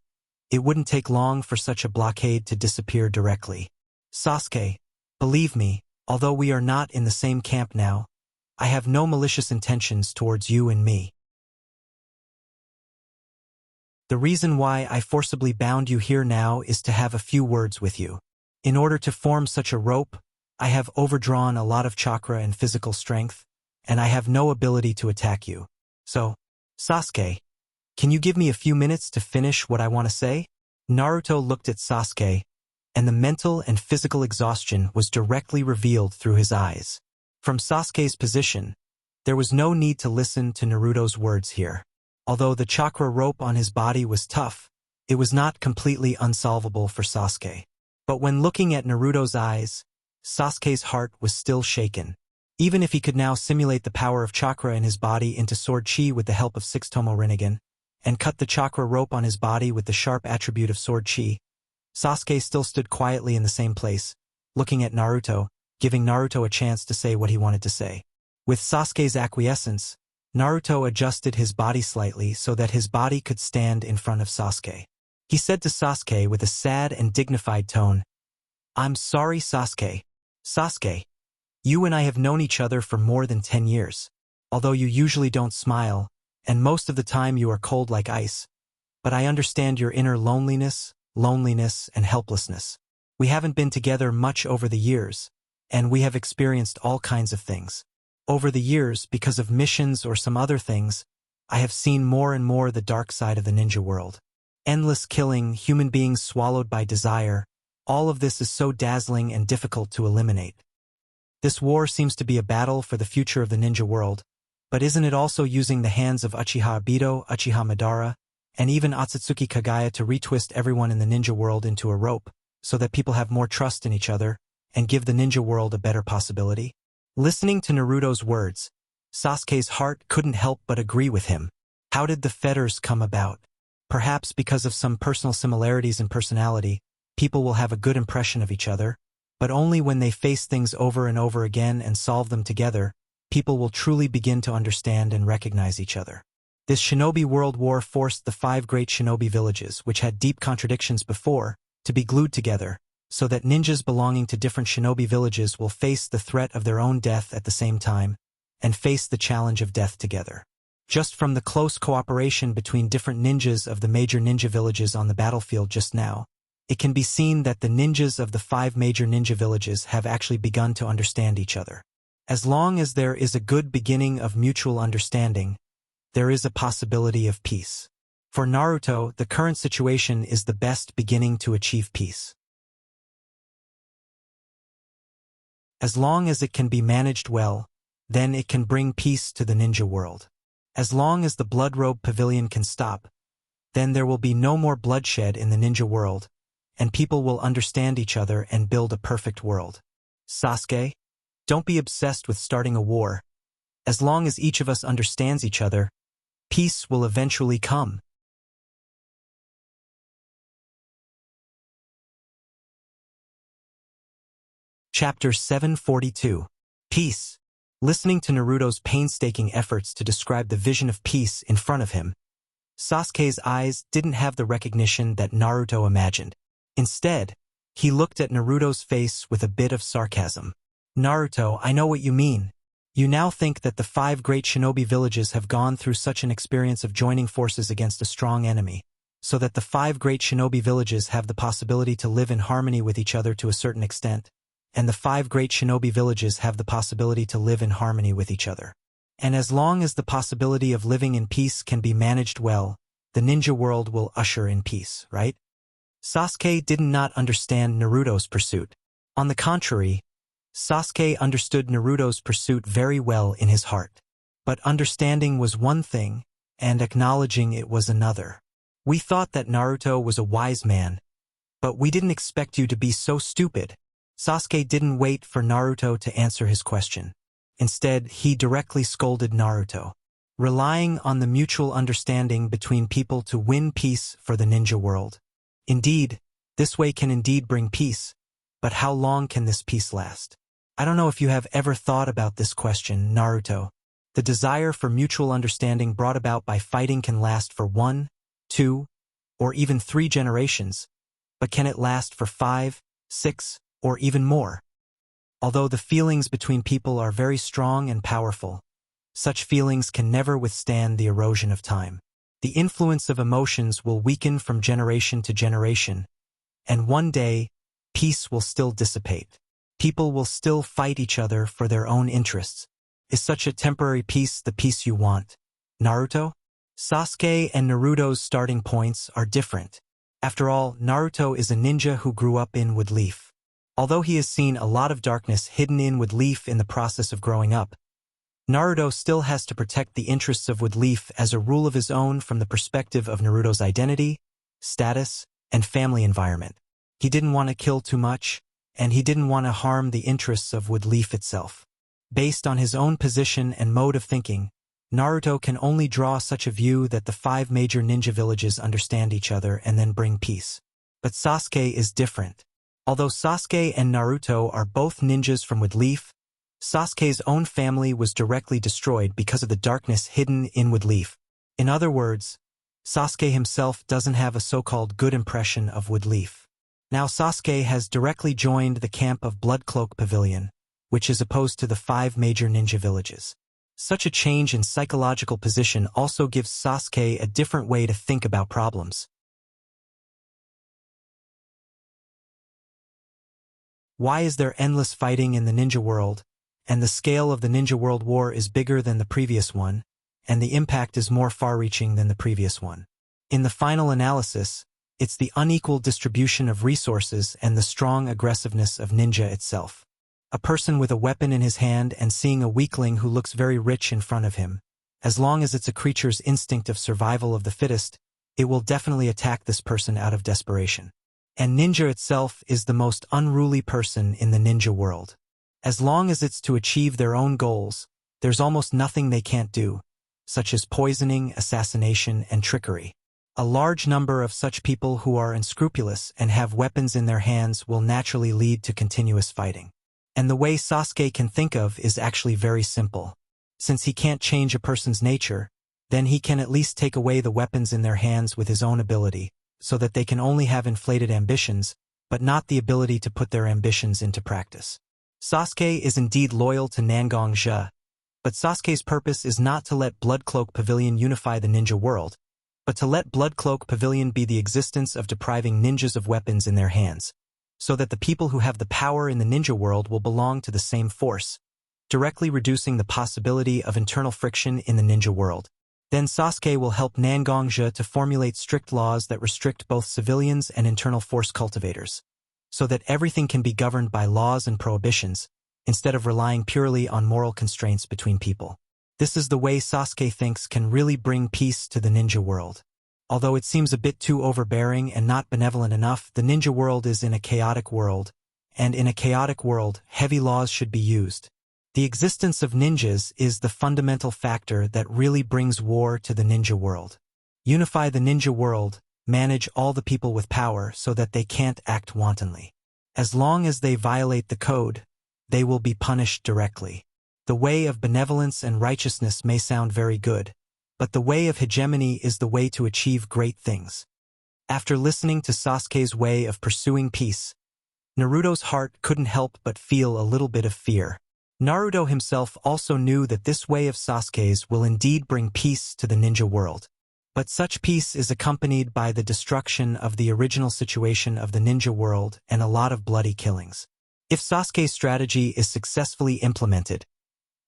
it wouldn't take long for such a blockade to disappear directly. Sasuke, believe me, although we are not in the same camp now, I have no malicious intentions towards you and me. The reason why I forcibly bound you here now is to have a few words with you. In order to form such a rope, I have overdrawn a lot of chakra and physical strength, and I have no ability to attack you. So, Sasuke, can you give me a few minutes to finish what I want to say? Naruto looked at Sasuke, and the mental and physical exhaustion was directly revealed through his eyes. From Sasuke's position, there was no need to listen to Naruto's words here. Although the chakra rope on his body was tough, it was not completely unsolvable for Sasuke. But when looking at Naruto's eyes, Sasuke's heart was still shaken. Even if he could now simulate the power of chakra in his body into sword chi with the help of 6-tomo Rinnegan, and cut the chakra rope on his body with the sharp attribute of sword chi, Sasuke still stood quietly in the same place, looking at Naruto, giving Naruto a chance to say what he wanted to say. With Sasuke's acquiescence, Naruto adjusted his body slightly so that his body could stand in front of Sasuke. He said to Sasuke with a sad and dignified tone, "I'm sorry, Sasuke. Sasuke, you and I have known each other for more than 10 years. Although you usually don't smile, and most of the time you are cold like ice, but I understand your inner loneliness, and helplessness. We haven't been together much over the years, and we have experienced all kinds of things. Over the years, because of missions or some other things, I have seen more and more the dark side of the ninja world. Endless killing, human beings swallowed by desire, all of this is so dazzling and difficult to eliminate. This war seems to be a battle for the future of the ninja world, but isn't it also using the hands of Uchiha Obito, Uchiha Madara, and even Otsutsuki Kagaya to retwist everyone in the ninja world into a rope, so that people have more trust in each other, and give the ninja world a better possibility? Listening to Naruto's words, Sasuke's heart couldn't help but agree with him. How did the fetters come about? Perhaps because of some personal similarities in personality, people will have a good impression of each other, but only when they face things over and over again and solve them together, people will truly begin to understand and recognize each other. This shinobi world war forced the 5 great shinobi villages, which had deep contradictions before, to be glued together, so that ninjas belonging to different shinobi villages will face the threat of their own death at the same time, and face the challenge of death together. Just from the close cooperation between different ninjas of the major ninja villages on the battlefield just now, it can be seen that the ninjas of the 5 major ninja villages have actually begun to understand each other. As long as there is a good beginning of mutual understanding, there is a possibility of peace. For Naruto, the current situation is the best beginning to achieve peace. As long as it can be managed well, then it can bring peace to the ninja world. As long as the Blood Robe Pavilion can stop, then there will be no more bloodshed in the ninja world, and people will understand each other and build a perfect world. Sasuke, don't be obsessed with starting a war. As long as each of us understands each other, peace will eventually come. Chapter 742. Peace. Listening to Naruto's painstaking efforts to describe the vision of peace in front of him, Sasuke's eyes didn't have the recognition that Naruto imagined. Instead, he looked at Naruto's face with a bit of sarcasm. Naruto, I know what you mean. You now think that the 5 great shinobi villages have gone through such an experience of joining forces against a strong enemy, so that the 5 great shinobi villages have the possibility to live in harmony with each other to a certain extent, and the 5 great shinobi villages have the possibility to live in harmony with each other. And as long as the possibility of living in peace can be managed well, the ninja world will usher in peace, right? Sasuke did not understand Naruto's pursuit. On the contrary, Sasuke understood Naruto's pursuit very well in his heart. But understanding was one thing, and acknowledging it was another. We thought that Naruto was a wise man, but we didn't expect you to be so stupid. Sasuke didn't wait for Naruto to answer his question. Instead, he directly scolded Naruto. Relying on the mutual understanding between people to win peace for the ninja world. Indeed, this way can indeed bring peace, but how long can this peace last? I don't know if you have ever thought about this question, Naruto. The desire for mutual understanding brought about by fighting can last for 1, 2, or even 3 generations, but can it last for 5, 6, or even more? Although the feelings between people are very strong and powerful, such feelings can never withstand the erosion of time. The influence of emotions will weaken from generation to generation, and one day, peace will still dissipate. People will still fight each other for their own interests. Is such a temporary peace the peace you want, Naruto? Sasuke and Naruto's starting points are different. After all, Naruto is a ninja who grew up in Woodleaf. Although he has seen a lot of darkness hidden in Woodleaf in the process of growing up, Naruto still has to protect the interests of Woodleaf as a rule of his own from the perspective of Naruto's identity, status, and family environment. He didn't want to kill too much, and he didn't want to harm the interests of Woodleaf itself. Based on his own position and mode of thinking, Naruto can only draw such a view that the 5 major ninja villages understand each other and then bring peace. But Sasuke is different. Although Sasuke and Naruto are both ninjas from Woodleaf, Sasuke's own family was directly destroyed because of the darkness hidden in Woodleaf. In other words, Sasuke himself doesn't have a so-called good impression of Woodleaf. Now Sasuke has directly joined the camp of Bloodcloak Pavilion, which is opposed to the 5 major ninja villages. Such a change in psychological position also gives Sasuke a different way to think about problems. Why is there endless fighting in the ninja world, and the scale of the ninja world war is bigger than the previous one, and the impact is more far-reaching than the previous one. In the final analysis, it's the unequal distribution of resources and the strong aggressiveness of ninja itself. A person with a weapon in his hand and seeing a weakling who looks very rich in front of him, as long as it's a creature's instinct of survival of the fittest, it will definitely attack this person out of desperation. And ninja itself is the most unruly person in the ninja world. As long as it's to achieve their own goals, there's almost nothing they can't do, such as poisoning, assassination, and trickery. A large number of such people who are unscrupulous and have weapons in their hands will naturally lead to continuous fighting. And the way Sasuke can think of is actually very simple. Since he can't change a person's nature, then he can at least take away the weapons in their hands with his own ability, so that they can only have inflated ambitions, but not the ability to put their ambitions into practice. Sasuke is indeed loyal to Nangong, but Sasuke's purpose is not to let Blood Cloak Pavilion unify the ninja world, but to let Blood Cloak Pavilion be the existence of depriving ninjas of weapons in their hands, so that the people who have the power in the ninja world will belong to the same force, directly reducing the possibility of internal friction in the ninja world. Then Sasuke will help Nangong to formulate strict laws that restrict both civilians and internal force cultivators, so that everything can be governed by laws and prohibitions, instead of relying purely on moral constraints between people. This is the way Sasuke thinks can really bring peace to the ninja world. Although it seems a bit too overbearing and not benevolent enough, the ninja world is in a chaotic world, and in a chaotic world, heavy laws should be used. The existence of ninjas is the fundamental factor that really brings war to the ninja world. Unify the ninja world, manage all the people with power so that they can't act wantonly. As long as they violate the code, they will be punished directly. The way of benevolence and righteousness may sound very good, but the way of hegemony is the way to achieve great things. After listening to Sasuke's way of pursuing peace, Naruto's heart couldn't help but feel a little bit of fear. Naruto himself also knew that this way of Sasuke's will indeed bring peace to the ninja world. But such peace is accompanied by the destruction of the original situation of the ninja world and a lot of bloody killings. If Sasuke's strategy is successfully implemented,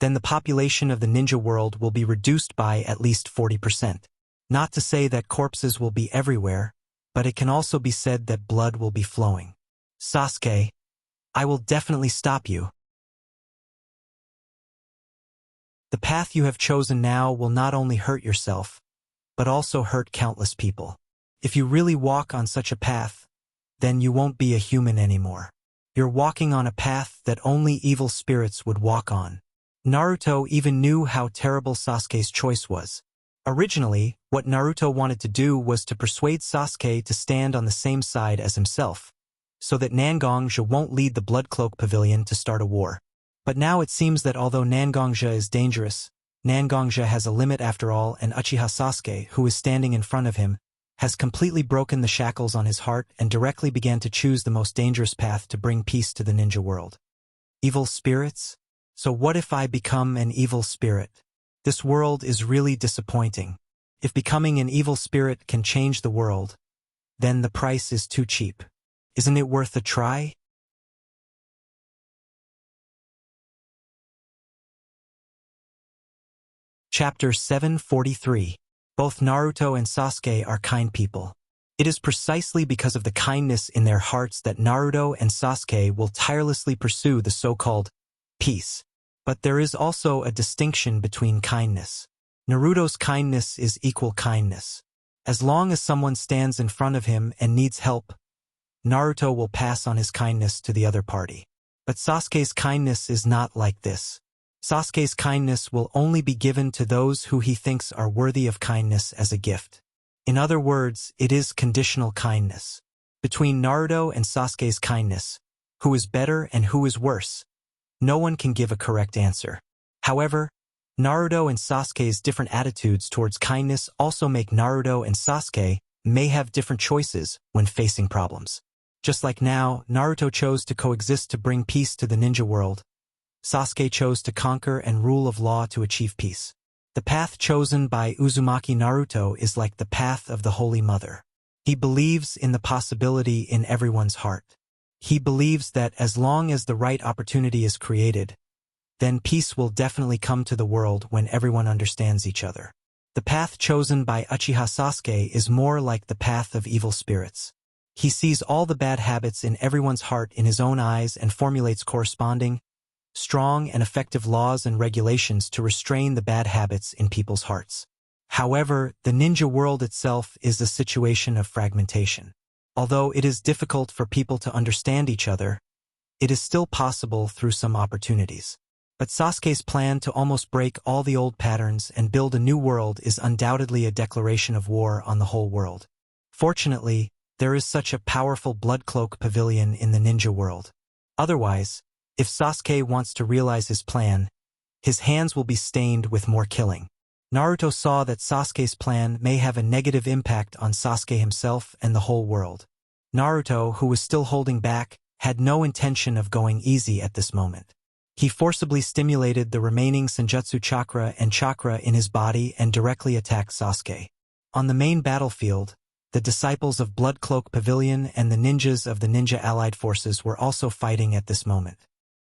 then the population of the ninja world will be reduced by at least 40%. Not to say that corpses will be everywhere, but it can also be said that blood will be flowing. Sasuke, I will definitely stop you. The path you have chosen now will not only hurt yourself, but also hurt countless people. If you really walk on such a path, then you won't be a human anymore. You're walking on a path that only evil spirits would walk on. Naruto even knew how terrible Sasuke's choice was. Originally, what Naruto wanted to do was to persuade Sasuke to stand on the same side as himself, so that Nangong won't lead the Blood Cloak Pavilion to start a war. But now it seems that although Nangong is dangerous, Nangong has a limit after all, and Uchiha Sasuke, who is standing in front of him, has completely broken the shackles on his heart and directly began to choose the most dangerous path to bring peace to the ninja world. Evil spirits? So what if I become an evil spirit? This world is really disappointing. If becoming an evil spirit can change the world, then the price is too cheap. Isn't it worth a try? Chapter 743. Both Naruto and Sasuke are kind people. It is precisely because of the kindness in their hearts that Naruto and Sasuke will tirelessly pursue the so-called peace. But there is also a distinction between kindness. Naruto's kindness is equal kindness. As long as someone stands in front of him and needs help, Naruto will pass on his kindness to the other party. But Sasuke's kindness is not like this. Sasuke's kindness will only be given to those who he thinks are worthy of kindness as a gift. In other words, it is conditional kindness. Between Naruto and Sasuke's kindness, who is better and who is worse, no one can give a correct answer. However, Naruto and Sasuke's different attitudes towards kindness also make Naruto and Sasuke may have different choices when facing problems. Just like now, Naruto chose to coexist to bring peace to the ninja world. Sasuke chose to conquer and rule of law to achieve peace. The path chosen by Uzumaki Naruto is like the path of the Holy Mother. He believes in the possibility in everyone's heart. He believes that as long as the right opportunity is created, then peace will definitely come to the world when everyone understands each other. The path chosen by Uchiha Sasuke is more like the path of evil spirits. He sees all the bad habits in everyone's heart in his own eyes and formulates corresponding, strong and effective laws and regulations to restrain the bad habits in people's hearts. However, the ninja world itself is a situation of fragmentation. Although it is difficult for people to understand each other, it is still possible through some opportunities. But Sasuke's plan to almost break all the old patterns and build a new world is undoubtedly a declaration of war on the whole world. Fortunately, there is such a powerful blood cloak pavilion in the ninja world. Otherwise, if Sasuke wants to realize his plan, his hands will be stained with more killing. Naruto saw that Sasuke's plan may have a negative impact on Sasuke himself and the whole world. Naruto, who was still holding back, had no intention of going easy at this moment. He forcibly stimulated the remaining Senjutsu chakra and chakra in his body and directly attacked Sasuke. On the main battlefield, the disciples of Blood Cloak Pavilion and the ninjas of the Ninja Allied Forces were also fighting at this moment.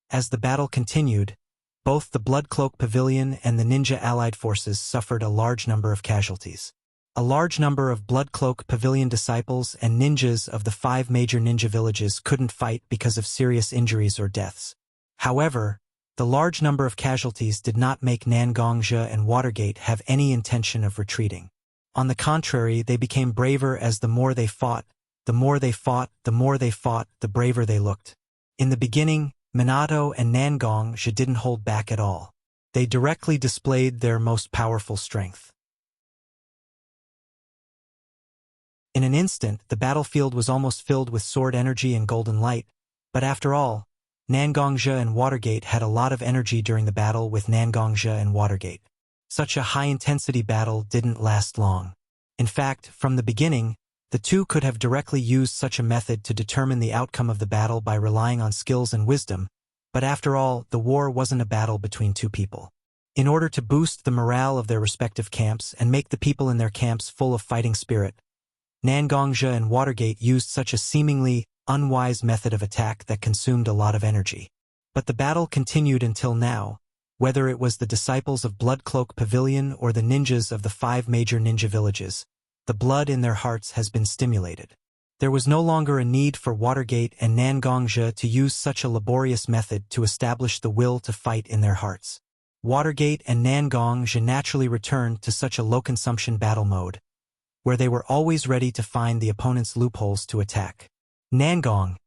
As the battle continued, both the Blood Cloak Pavilion and the Ninja Allied Forces suffered a large number of casualties. A large number of Blood Cloak Pavilion disciples and ninjas of the 5 major ninja villages couldn't fight because of serious injuries or deaths. However, the large number of casualties did not make Nangongja and Watergate have any intention of retreating. On the contrary, they became braver as the more they fought, the more they fought, the more they fought, the braver they looked. In the beginning, Minato and Nangongja didn't hold back at all. They directly displayed their most powerful strength. In an instant, the battlefield was almost filled with sword energy and golden light, but after all, Nangongja and Watergate had a lot of energy during the battle with Nangongja and Watergate. Such a high-intensity battle didn't last long. In fact, from the beginning, the two could have directly used such a method to determine the outcome of the battle by relying on skills and wisdom, but after all, the war wasn't a battle between two people. In order to boost the morale of their respective camps and make the people in their camps full of fighting spirit, Nangongja and Watergate used such a seemingly unwise method of attack that consumed a lot of energy. But the battle continued until now, whether it was the disciples of Blood Cloak Pavilion or the ninjas of the 5 major ninja villages. The blood in their hearts has been stimulated. There was no longer a need for Watergate and Nangongja to use such a laborious method to establish the will to fight in their hearts. Watergate and Nangongja naturally returned to such a low-consumption battle mode, where they were always ready to find the opponent's loopholes to attack. Nangong,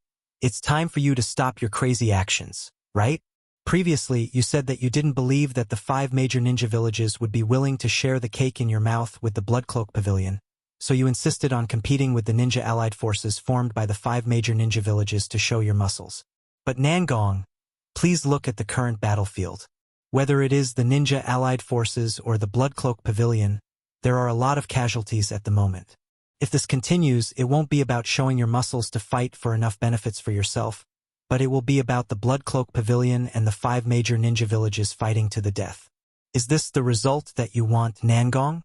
it's time for you to stop your crazy actions, right? Previously, you said that you didn't believe that the 5 major ninja villages would be willing to share the cake in your mouth with the Blood Cloak Pavilion, so you insisted on competing with the Ninja Allied Forces formed by the 5 major ninja villages to show your muscles. But Nangong, please look at the current battlefield. Whether it is the Ninja Allied Forces or the Blood Cloak Pavilion, there are a lot of casualties at the moment. If this continues, it won't be about showing your muscles to fight for enough benefits for yourself, but it will be about the Blood Cloak Pavilion and the 5 major ninja villages fighting to the death. Is this the result that you want, Nangong?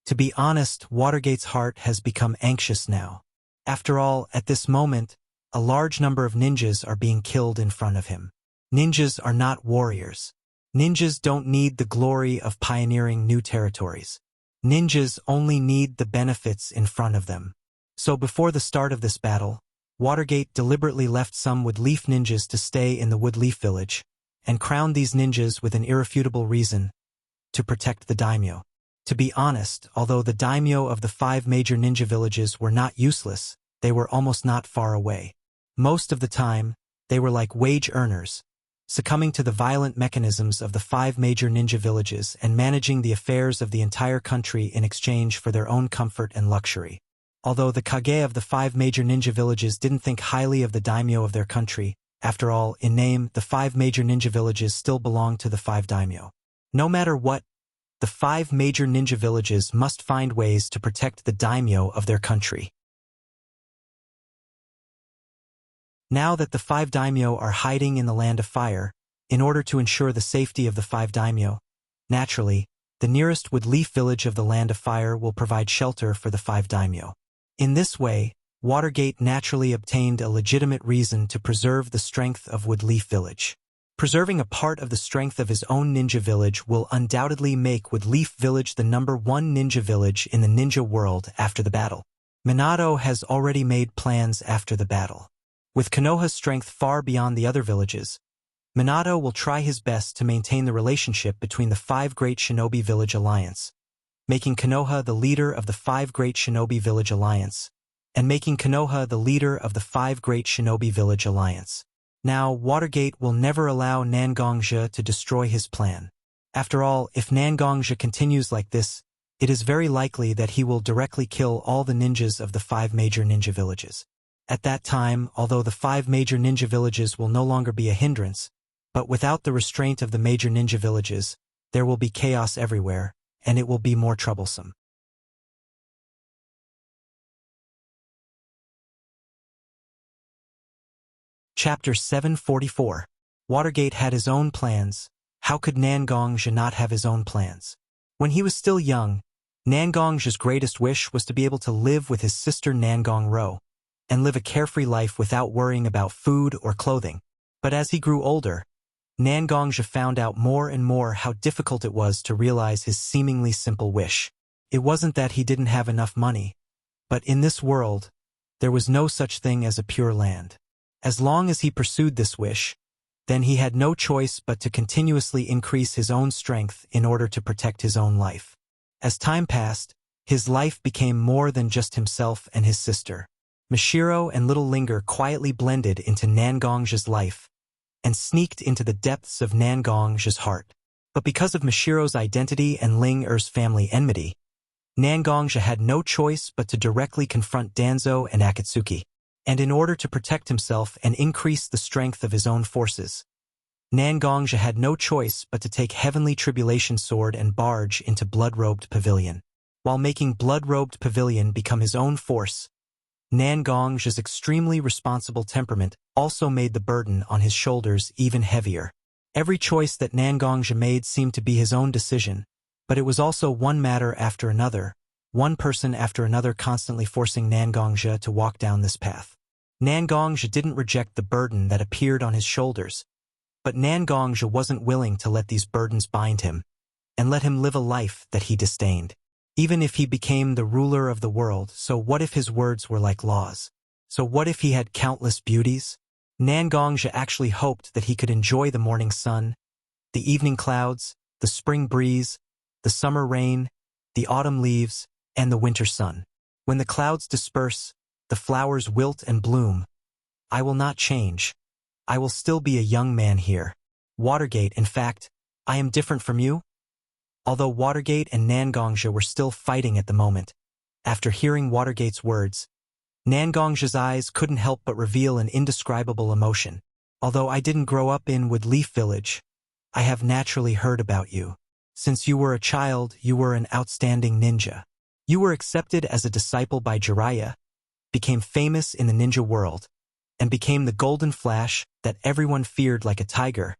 To be honest, Watergate's heart has become anxious now. After all, at this moment, a large number of ninjas are being killed in front of him. Ninjas are not warriors. Ninjas don't need the glory of pioneering new territories. Ninjas only need the benefits in front of them. So before the start of this battle, Watergate deliberately left some Woodleaf ninjas to stay in the Woodleaf village, and crowned these ninjas with an irrefutable reason: to protect the daimyo. To be honest, although the daimyo of the 5 major ninja villages were not useless, they were almost not far away. Most of the time, they were like wage earners, succumbing to the violent mechanisms of the 5 major ninja villages and managing the affairs of the entire country in exchange for their own comfort and luxury. Although the Kage of the 5 major ninja villages didn't think highly of the daimyo of their country, after all, in name, the 5 major ninja villages still belong to the 5 daimyo. No matter what, the 5 major ninja villages must find ways to protect the daimyo of their country. Now that the 5 daimyo are hiding in the Land of Fire, in order to ensure the safety of the 5 daimyo, naturally, the nearest Woodleaf village of the Land of Fire will provide shelter for the 5 daimyo. In this way, Watergate naturally obtained a legitimate reason to preserve the strength of Woodleaf village. Preserving a part of the strength of his own ninja village will undoubtedly make Woodleaf Village the #1 ninja village in the ninja world after the battle. Minato has already made plans after the battle. With Konoha's strength far beyond the other villages, Minato will try his best to maintain the relationship between the 5 Great Shinobi Village Alliance, making Konoha the leader of the 5 Great Shinobi Village Alliance, and making Konoha the leader of the 5 Great Shinobi Village Alliance. Now, Watergate will never allow Nangongja to destroy his plan. After all, if Nangongja continues like this, it is very likely that he will directly kill all the ninjas of the 5 major ninja villages. At that time, although the 5 major ninja villages will no longer be a hindrance, but without the restraint of the major ninja villages, there will be chaos everywhere, and it will be more troublesome. Chapter 744. Watergate had his own plans. How could Nangongja not have his own plans? When he was still young, Nangongja's greatest wish was to be able to live with his sister Nangong-ro, and live a carefree life without worrying about food or clothing. But as he grew older, Nangongja found out more and more how difficult it was to realize his seemingly simple wish. It wasn't that he didn't have enough money, but in this world, there was no such thing as a pure land. As long as he pursued this wish, then he had no choice but to continuously increase his own strength in order to protect his own life. As time passed, his life became more than just himself and his sister. Mashiro and Little Linger quietly blended into Nangongja's life and sneaked into the depths of Nangongja's heart. But because of Mashiro's identity and Ling-er's family enmity, Nangongja had no choice but to directly confront Danzo and Akatsuki. And in order to protect himself and increase the strength of his own forces, Nangongja had no choice but to take Heavenly Tribulation Sword and barge into Blood-Robed Pavilion. While making Blood-Robed Pavilion become his own force, Nangongja's extremely responsible temperament also made the burden on his shoulders even heavier. Every choice that Nangongja made seemed to be his own decision, but it was also one matter after another, one person after another constantly forcing Nangongja to walk down this path. Nangongja didn't reject the burden that appeared on his shoulders, but Nangongja wasn't willing to let these burdens bind him, and let him live a life that he disdained. Even if he became the ruler of the world, so what if his words were like laws? So what if he had countless beauties? Nangongja actually hoped that he could enjoy the morning sun, the evening clouds, the spring breeze, the summer rain, the autumn leaves, and the winter sun. When the clouds disperse, the flowers wilt and bloom. I will not change. I will still be a young man here. Watergate, in fact, I am different from you? Although Watergate and Nangongja were still fighting at the moment, after hearing Watergate's words, Nangongja's eyes couldn't help but reveal an indescribable emotion. Although I didn't grow up in Woodleaf Village, I have naturally heard about you. Since you were a child, you were an outstanding ninja. You were accepted as a disciple by Jiraiya, became famous in the ninja world, and became the Golden Flash that everyone feared like a tiger,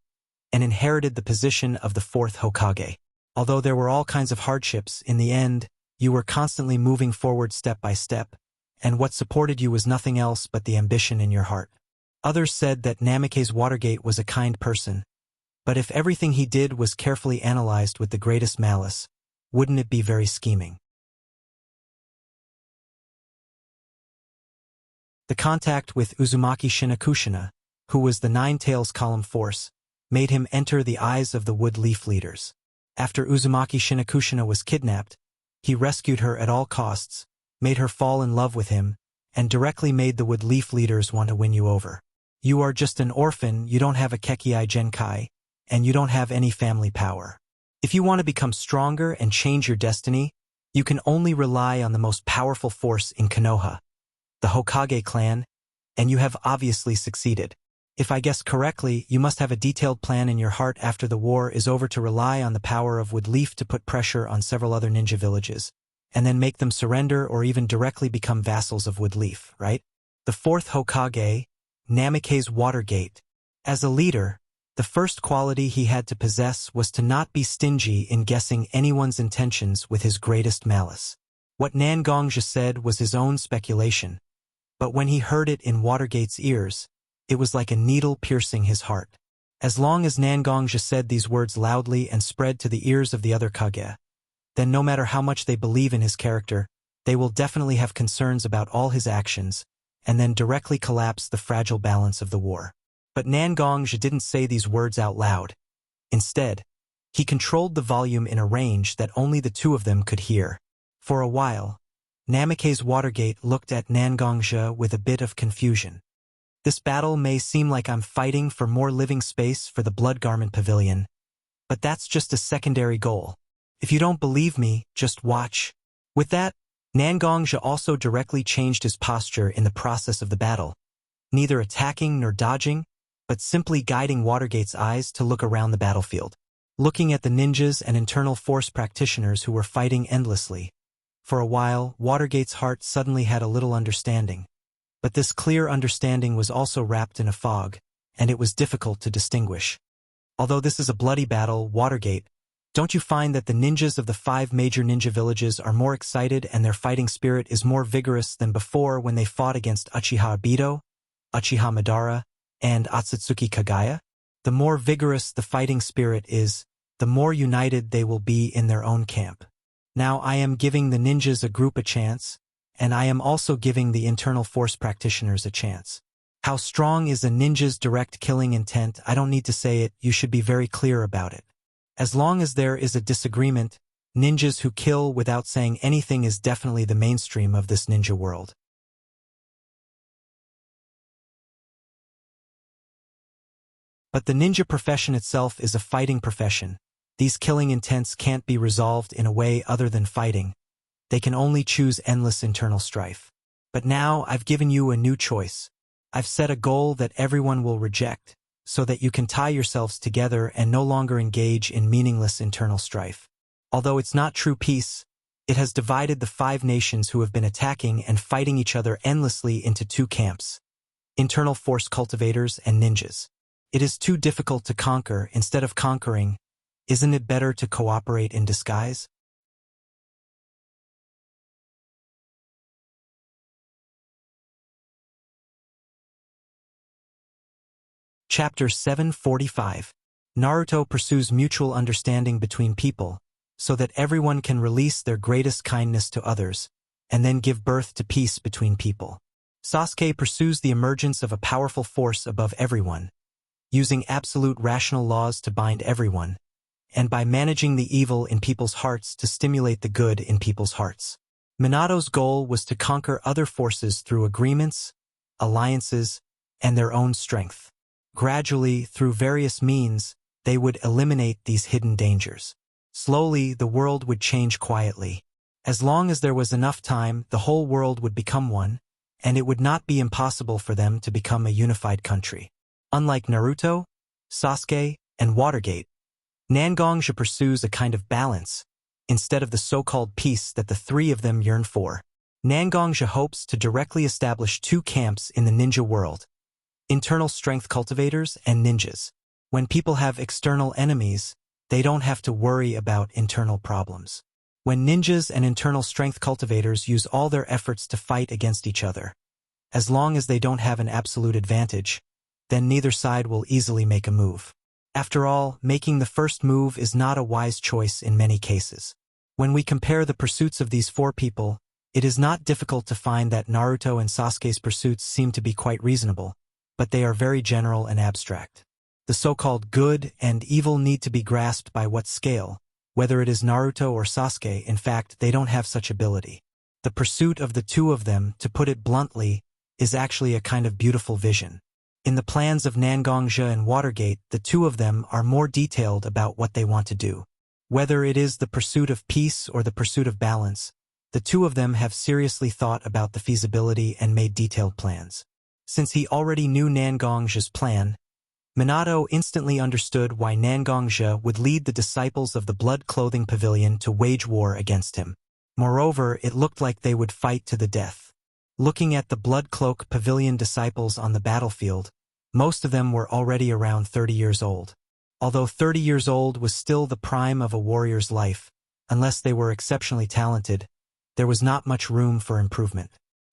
and inherited the position of the 4th Hokage. Although there were all kinds of hardships, in the end, you were constantly moving forward step by step, and what supported you was nothing else but the ambition in your heart. Others said that Namikaze Watergate was a kind person, but if everything he did was carefully analyzed with the greatest malice, wouldn't it be very scheming? The contact with Uzumaki Shinakushina, who was the Nine Tails column force, made him enter the eyes of the Wood Leaf leaders. After Uzumaki Shinakushina was kidnapped, he rescued her at all costs, made her fall in love with him, and directly made the Wood Leaf leaders want to win you over. You are just an orphan, you don't have a Kekkei Genkai, and you don't have any family power. If you want to become stronger and change your destiny, you can only rely on the most powerful force in Konoha, the Hokage clan, and you have obviously succeeded. If I guess correctly, you must have a detailed plan in your heart after the war is over to rely on the power of Woodleaf to put pressure on several other ninja villages, and then make them surrender or even directly become vassals of Woodleaf, right? The 4th Hokage, Namikaze Watergate. As a leader, the first quality he had to possess was to not be stingy in guessing anyone's intentions with his greatest malice. What Nangongja said was his own speculation, but when he heard it in Watergate's ears, it was like a needle piercing his heart. As long as Nangongja said these words loudly and spread to the ears of the other Kage, then no matter how much they believe in his character, they will definitely have concerns about all his actions, and then directly collapse the fragile balance of the war. But Nangongja didn't say these words out loud. Instead, he controlled the volume in a range that only the two of them could hear. For a while, Namikaze Watergate looked at Nangongja with a bit of confusion. This battle may seem like I'm fighting for more living space for the Blood Garment Pavilion, but that's just a secondary goal. If you don't believe me, just watch. With that, Nangongja also directly changed his posture in the process of the battle, neither attacking nor dodging, but simply guiding Watergate's eyes to look around the battlefield, looking at the ninjas and internal force practitioners who were fighting endlessly. For a while, Watergate's heart suddenly had a little understanding. But this clear understanding was also wrapped in a fog, and it was difficult to distinguish. Although this is a bloody battle, Watergate, don't you find that the ninjas of the 5 major ninja villages are more excited and their fighting spirit is more vigorous than before when they fought against Uchiha Obito, Uchiha Madara, and Otsutsuki Kagaya? The more vigorous the fighting spirit is, the more united they will be in their own camp. Now I am giving the ninjas a group a chance, and I am also giving the internal force practitioners a chance. How strong is a ninja's direct killing intent? I don't need to say it, you should be very clear about it. As long as there is a disagreement, ninjas who kill without saying anything is definitely the mainstream of this ninja world. But the ninja profession itself is a fighting profession. These killing intents can't be resolved in a way other than fighting. They can only choose endless internal strife. But now I've given you a new choice. I've set a goal that everyone will reject, so that you can tie yourselves together and no longer engage in meaningless internal strife. Although it's not true peace, it has divided the 5 nations who have been attacking and fighting each other endlessly into 2 camps: internal force cultivators and ninjas. It is too difficult to conquer. Instead of conquering, isn't it better to cooperate in disguise? Chapter 745. Naruto pursues mutual understanding between people, so that everyone can release their greatest kindness to others, and then give birth to peace between people. Sasuke pursues the emergence of a powerful force above everyone, using absolute rational laws to bind everyone, and by managing the evil in people's hearts to stimulate the good in people's hearts. Minato's goal was to conquer other forces through agreements, alliances, and their own strength. Gradually, through various means, they would eliminate these hidden dangers. Slowly, the world would change quietly. As long as there was enough time, the whole world would become one, and it would not be impossible for them to become a unified country. Unlike Naruto, Sasuke, and Watergate, Nangongja pursues a kind of balance, instead of the so-called peace that the 3 of them yearn for. Nangongja hopes to directly establish 2 camps in the ninja world: internal strength cultivators and ninjas. When people have external enemies, they don't have to worry about internal problems. When ninjas and internal strength cultivators use all their efforts to fight against each other, as long as they don't have an absolute advantage, then neither side will easily make a move. After all, making the first move is not a wise choice in many cases. When we compare the pursuits of these 4 people, it is not difficult to find that Naruto and Sasuke's pursuits seem to be quite reasonable, but they are very general and abstract. The so-called good and evil need to be grasped by what scale, whether it is Naruto or Sasuke. In fact, they don't have such ability. The pursuit of the 2 of them, to put it bluntly, is actually a kind of beautiful vision. In the plans of Nangongja and Watergate, the 2 of them are more detailed about what they want to do. Whether it is the pursuit of peace or the pursuit of balance, the 2 of them have seriously thought about the feasibility and made detailed plans. Since he already knew Nangongja's plan, Minato instantly understood why Nangongja would lead the disciples of the Blood Clothing Pavilion to wage war against him. Moreover, it looked like they would fight to the death. Looking at the Blood Cloak Pavilion disciples on the battlefield, most of them were already around 30 years old. Although 30 years old was still the prime of a warrior's life, unless they were exceptionally talented, there was not much room for improvement.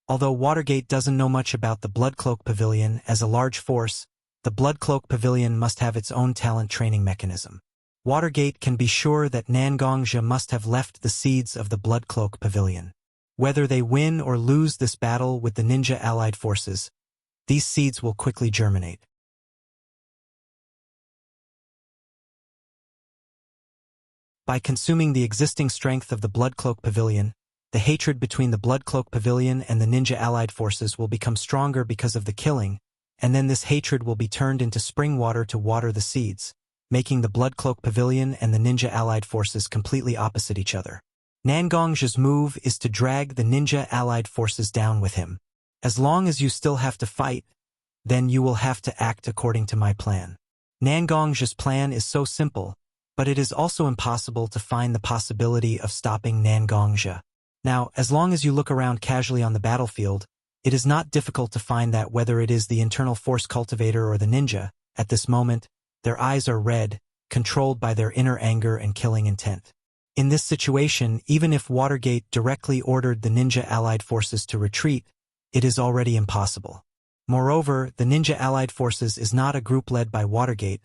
Although Watergate doesn't know much about the Blood Cloak Pavilion as a large force, the Blood Cloak Pavilion must have its own talent training mechanism. Watergate can be sure that Nangongja must have left the seeds of the Blood Cloak Pavilion. Whether they win or lose this battle with the ninja allied forces, these seeds will quickly germinate. By consuming the existing strength of the Blood Cloak Pavilion, the hatred between the Blood Cloak Pavilion and the ninja allied forces will become stronger because of the killing, and then this hatred will be turned into spring water to water the seeds, making the Blood Cloak Pavilion and the ninja allied forces completely opposite each other. Nangongja's move is to drag the ninja allied forces down with him. As long as you still have to fight, then you will have to act according to my plan. Nangongja's plan is so simple, but it is also impossible to find the possibility of stopping Nangongja. Now, as long as you look around casually on the battlefield, it is not difficult to find that whether it is the internal force cultivator or the ninja, at this moment, their eyes are red, controlled by their inner anger and killing intent. In this situation, even if Watergate directly ordered the ninja allied forces to retreat, it is already impossible. Moreover, the ninja allied forces is not a group led by Watergate,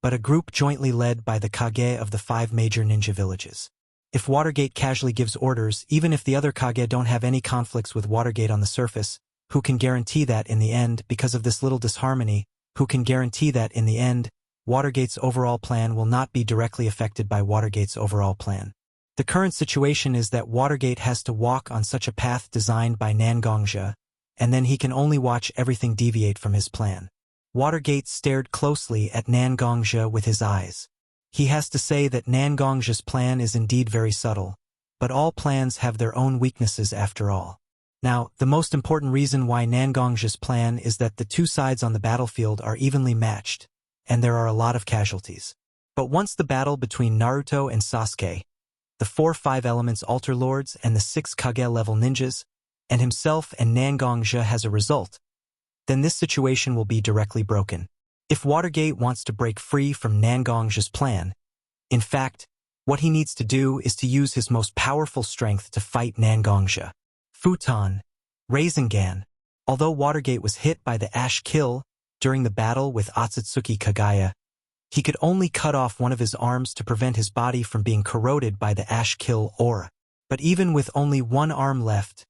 but a group jointly led by the Kage of the 5 major ninja villages. If Watergate casually gives orders, even if the other Kage don't have any conflicts with Watergate on the surface, who can guarantee that in the end, because of this little disharmony, who can guarantee that in the end, Watergate's overall plan will not be directly affected by Watergate's overall plan? The current situation is that Watergate has to walk on such a path designed by Nangongja, and then he can only watch everything deviate from his plan. Watergate stared closely at Nangongja with his eyes. He has to say that Nangongja's plan is indeed very subtle, but all plans have their own weaknesses after all. Now, the most important reason why Nangongja's plan is that the two sides on the battlefield are evenly matched, and there are a lot of casualties. But once the battle between Naruto and Sasuke, the 4 5 elements altar lords and the 6 Kage-level ninjas, and himself and Nangongja has a result, then this situation will be directly broken. If Watergate wants to break free from Nangongja's plan, in fact, what he needs to do is to use his most powerful strength to fight Nangongja. Futon, Rasengan. Although Watergate was hit by the Ash Kill during the battle with Otsutsuki Kagaya, he could only cut off one of his arms to prevent his body from being corroded by the Ash Kill aura. But even with only one arm left,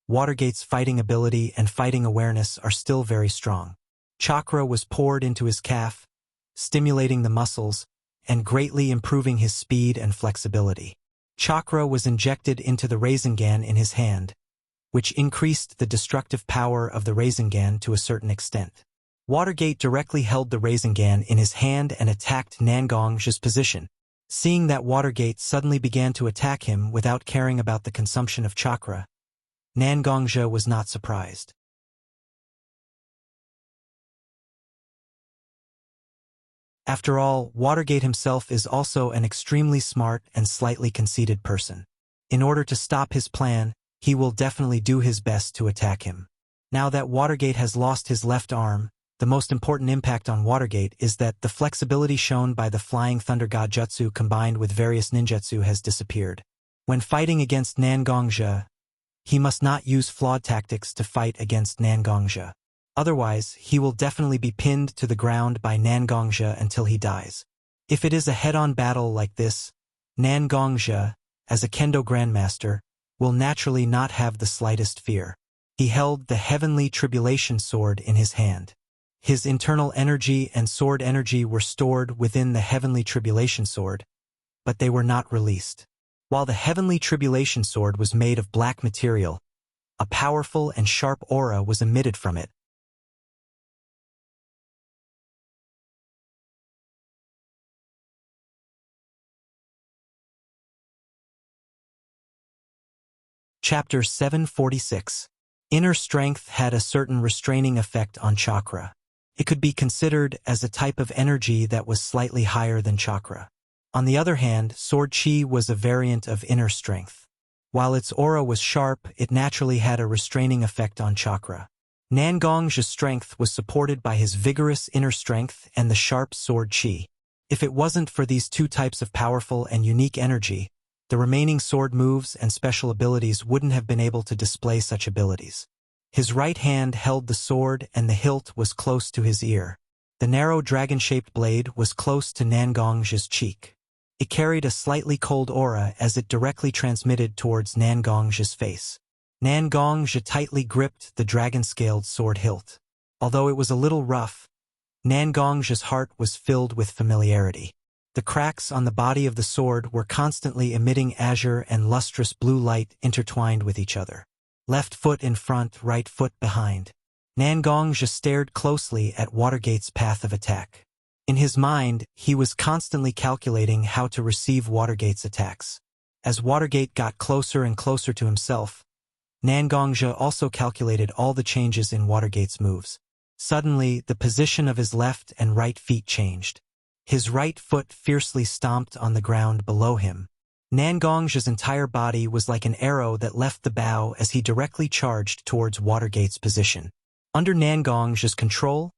Watergate's fighting ability and fighting awareness are still very strong. Chakra was poured into his calf, stimulating the muscles and greatly improving his speed and flexibility. Chakra was injected into the Rasengan in his hand, which increased the destructive power of the Rasengan to a certain extent. Watergate directly held the Rasengan in his hand and attacked Nangongja's position. Seeing that Watergate suddenly began to attack him without caring about the consumption of chakra, Nangongja was not surprised. After all, Watergate himself is also an extremely smart and slightly conceited person. In order to stop his plan, he will definitely do his best to attack him. Now that Watergate has lost his left arm, the most important impact on Watergate is that the flexibility shown by the Flying Thunder God Jutsu combined with various ninjutsu has disappeared. When fighting against Nangongja, he must not use flawed tactics to fight against Nangongja. Otherwise, he will definitely be pinned to the ground by Nangongja until he dies. If it is a head-on battle like this, Nangongja, as a kendo grandmaster, will naturally not have the slightest fear. He held the Heavenly Tribulation Sword in his hand. His internal energy and sword energy were stored within the Heavenly Tribulation Sword, but they were not released. While the Heavenly Tribulation Sword was made of black material, a powerful and sharp aura was emitted from it. Chapter 746. Inner strength had a certain restraining effect on chakra. It could be considered as a type of energy that was slightly higher than chakra. On the other hand, sword chi was a variant of inner strength. While its aura was sharp, it naturally had a restraining effect on chakra. Nangongja's strength was supported by his vigorous inner strength and the sharp sword chi. If it wasn't for these two types of powerful and unique energy, the remaining sword moves and special abilities wouldn't have been able to display such abilities. His right hand held the sword and the hilt was close to his ear. The narrow dragon-shaped blade was close to Nangong's cheek. It carried a slightly cold aura as it directly transmitted towards Nangong's face. Nangong tightly gripped the dragon-scaled sword hilt. Although it was a little rough, Nangong's heart was filled with familiarity. The cracks on the body of the sword were constantly emitting azure and lustrous blue light intertwined with each other. Left foot in front, right foot behind. Nangong stared closely at Watergate's path of attack. In his mind, he was constantly calculating how to receive Watergate's attacks. As Watergate got closer and closer to himself, Nangong also calculated all the changes in Watergate's moves. Suddenly, the position of his left and right feet changed. His right foot fiercely stomped on the ground below him. Nangong's entire body was like an arrow that left the bow as he directly charged towards Watergate's position. Under Nangong's control,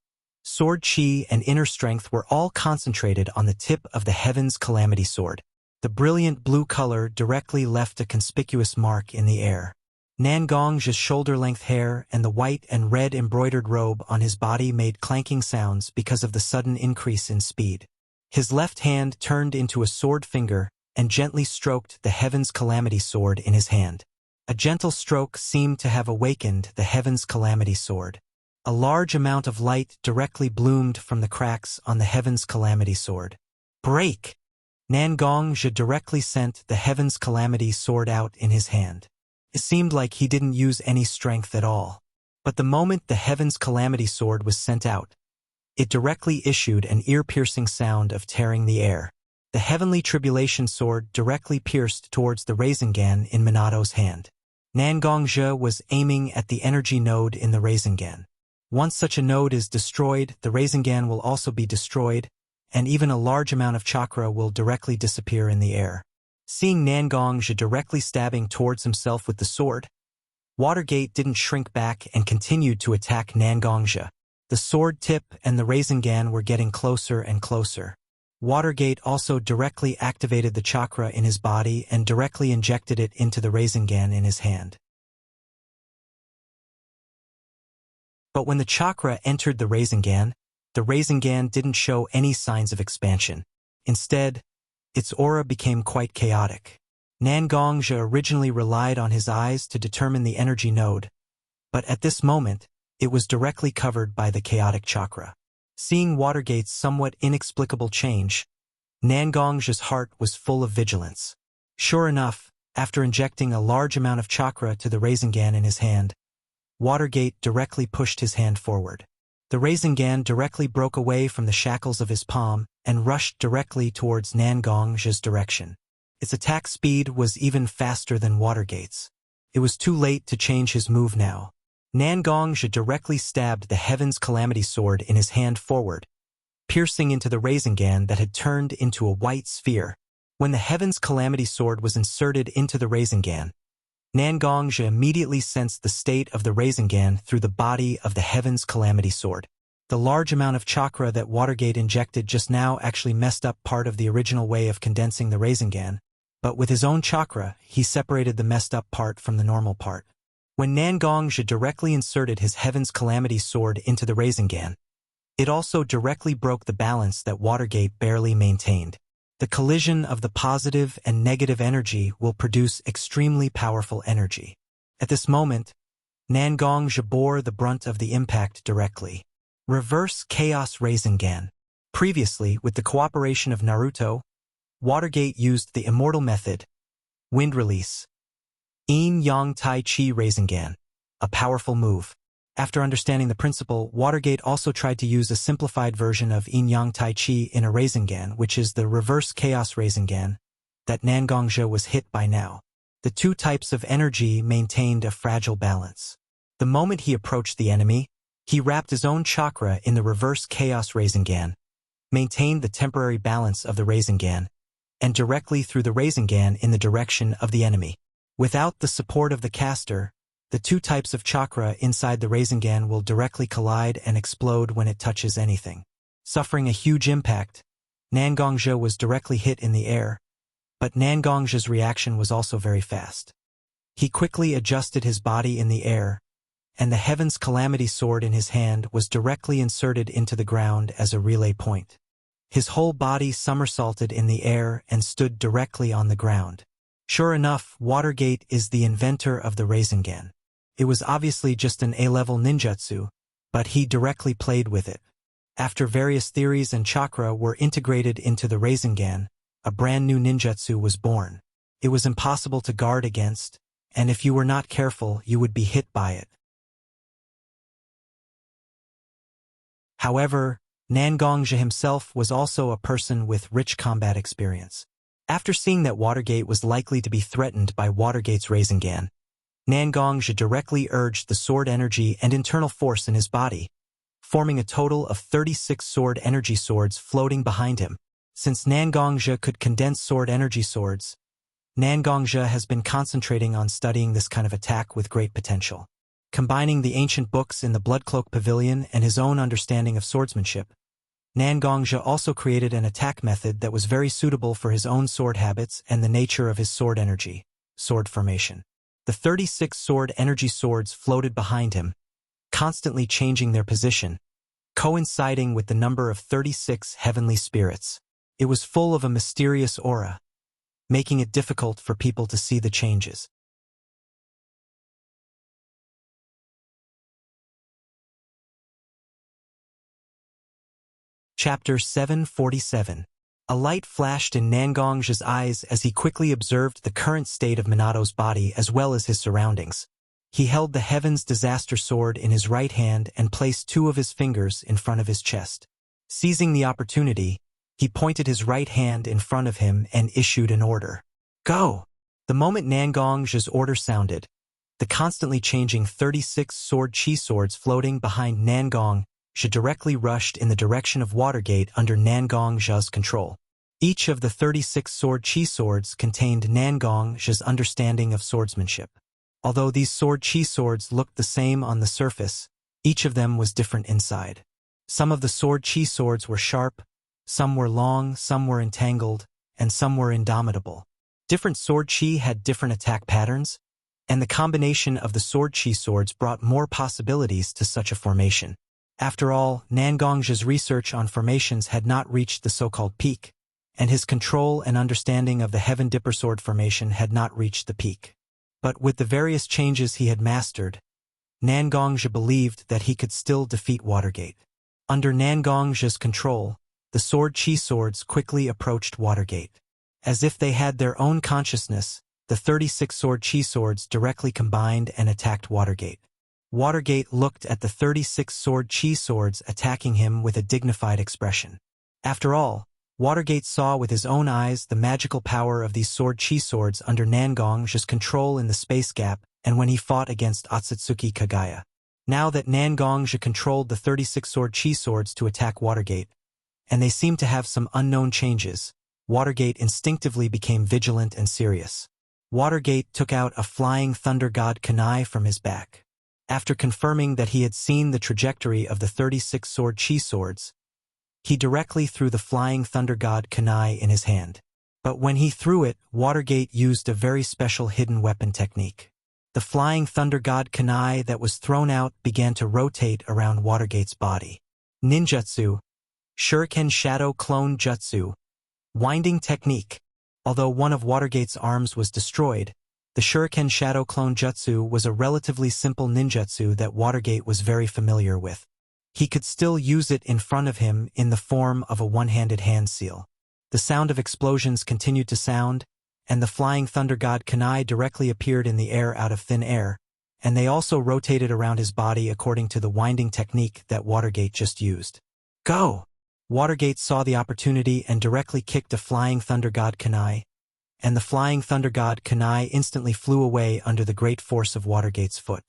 sword chi and inner strength were all concentrated on the tip of the Heaven's Calamity Sword. The brilliant blue color directly left a conspicuous mark in the air. Nangong's shoulder-length hair and the white and red embroidered robe on his body made clanking sounds because of the sudden increase in speed. His left hand turned into a sword finger and gently stroked the Heaven's Calamity Sword in his hand. A gentle stroke seemed to have awakened the Heaven's Calamity Sword. A large amount of light directly bloomed from the cracks on the Heaven's Calamity Sword. Break! Nangong directly sent the Heaven's Calamity Sword out in his hand. It seemed like he didn't use any strength at all. But the moment the Heaven's Calamity Sword was sent out, it directly issued an ear-piercing sound of tearing the air. The Heavenly Tribulation Sword directly pierced towards the Rasengan in Minato's hand. Nangong was aiming at the energy node in the Rasengan. Once such a node is destroyed, the Rasengan will also be destroyed, and even a large amount of chakra will directly disappear in the air. Seeing Nangong directly stabbing towards himself with the sword, Watergate didn't shrink back and continued to attack Nangong. The sword tip and the Rasengan were getting closer and closer. Watergate also directly activated the chakra in his body and directly injected it into the Rasengan in his hand. But when the chakra entered the Rasengan didn't show any signs of expansion. Instead, its aura became quite chaotic. Nangong originally relied on his eyes to determine the energy node, but at this moment, it was directly covered by the chaotic chakra. Seeing Watergate's somewhat inexplicable change, Nangong's heart was full of vigilance. Sure enough, after injecting a large amount of chakra to the Rasengan in his hand, Watergate directly pushed his hand forward. The Rasengan directly broke away from the shackles of his palm and rushed directly towards Nangong's direction. Its attack speed was even faster than Watergate's. It was too late to change his move now. Nangong directly stabbed the Heaven's Calamity Sword in his hand forward, piercing into the Rasengan that had turned into a white sphere. When the Heaven's Calamity Sword was inserted into the Rasengan, Nangong immediately sensed the state of the Rasengan through the body of the Heaven's Calamity Sword. The large amount of chakra that Watergate injected just now actually messed up part of the original way of condensing the Rasengan, but with his own chakra, he separated the messed up part from the normal part. When Nangong directly inserted his Heaven's Calamity Sword into the Rasengan, it also directly broke the balance that Watergate barely maintained. The collision of the positive and negative energy will produce extremely powerful energy. At this moment, Nangong bore the brunt of the impact directly. Reverse Chaos Rasengan. Previously, with the cooperation of Naruto, Watergate used the immortal method, Wind Release. Yin Yang Tai Chi Rasengan, a powerful move. After understanding the principle, Watergate also tried to use a simplified version of Yin Yang Tai Chi in a Rasengan, which is the Reverse Chaos Rasengan, that Nangong was hit by now. The two types of energy maintained a fragile balance. The moment he approached the enemy, he wrapped his own chakra in the Reverse Chaos Rasengan, maintained the temporary balance of the Rasengan, and directly threw the Rasengan in the direction of the enemy. Without the support of the caster, the two types of chakra inside the Rasengan will directly collide and explode when it touches anything. Suffering a huge impact, Nangong was directly hit in the air, but Nangong's reaction was also very fast. He quickly adjusted his body in the air, and the Heaven's Calamity sword in his hand was directly inserted into the ground as a relay point. His whole body somersaulted in the air and stood directly on the ground. Sure enough, Watergate is the inventor of the Rasengan. It was obviously just an A-level ninjutsu, but he directly played with it. After various theories and chakra were integrated into the Rasengan, a brand new ninjutsu was born. It was impossible to guard against, and if you were not careful, you would be hit by it. However, Nangongja himself was also a person with rich combat experience. After seeing that Watergate was likely to be threatened by Watergate's Rasengan, Nangongja directly urged the sword energy and internal force in his body, forming a total of 36 sword energy swords floating behind him. Since Nangongja could condense sword energy swords, Nangongja has been concentrating on studying this kind of attack with great potential. Combining the ancient books in the Bloodcloak Pavilion and his own understanding of swordsmanship, Nangongja also created an attack method that was very suitable for his own sword habits and the nature of his sword energy, sword formation. The 36 sword energy swords floated behind him, constantly changing their position, coinciding with the number of 36 heavenly spirits. It was full of a mysterious aura, making it difficult for people to see the changes. Chapter 747. A light flashed in Nangongja's eyes as he quickly observed the current state of Minato's body as well as his surroundings. He held the Heaven's Disaster Sword in his right hand and placed 2 of his fingers in front of his chest. Seizing the opportunity, he pointed his right hand in front of him and issued an order. Go! The moment Nangongja's order sounded, the constantly changing 36 sword chi swords floating behind Nangongja directly rushed in the direction of Watergate under Nangongja's control. Each of the 36 sword chi swords contained Nangongja's understanding of swordsmanship. Although these sword chi swords looked the same on the surface, each of them was different inside. Some of the sword chi swords were sharp, some were long, some were entangled, and some were indomitable. Different sword chi had different attack patterns, and the combination of the sword chi swords brought more possibilities to such a formation. After all, Nangongja's research on formations had not reached the so-called peak, and his control and understanding of the Heaven Dipper Sword formation had not reached the peak. But with the various changes he had mastered, Nangongja believed that he could still defeat Watergate. Under Nangongja's control, the sword chi swords quickly approached Watergate. As if they had their own consciousness, the 36 sword chi swords directly combined and attacked Watergate. Watergate looked at the 36 sword chi swords attacking him with a dignified expression. After all, Watergate saw with his own eyes the magical power of these sword chi swords under Nangongja's control in the space gap and when he fought against Otsutsuki Kagaya. Now that Nangongja controlled the 36 sword chi swords to attack Watergate, and they seemed to have some unknown changes, Watergate instinctively became vigilant and serious. Watergate took out a flying thunder god kunai from his back. After confirming that he had seen the trajectory of the 36 sword chi swords, he directly threw the flying thunder god kunai in his hand. But when he threw it, Watergate used a very special hidden weapon technique. The flying thunder god kunai that was thrown out began to rotate around Watergate's body. Ninjutsu, Shuriken Shadow Clone Jutsu, Winding Technique. Although one of Watergate's arms was destroyed, the Shuriken Shadow Clone Jutsu was a relatively simple ninjutsu that Watergate was very familiar with. He could still use it in front of him in the form of a one-handed hand seal. The sound of explosions continued to sound, and the flying thunder god kunai directly appeared in the air out of thin air, and they also rotated around his body according to the winding technique that Watergate just used. Go! Watergate saw the opportunity and directly kicked a flying thunder god kunai, and the flying thunder god kunai instantly flew away under the great force of Watergate's foot.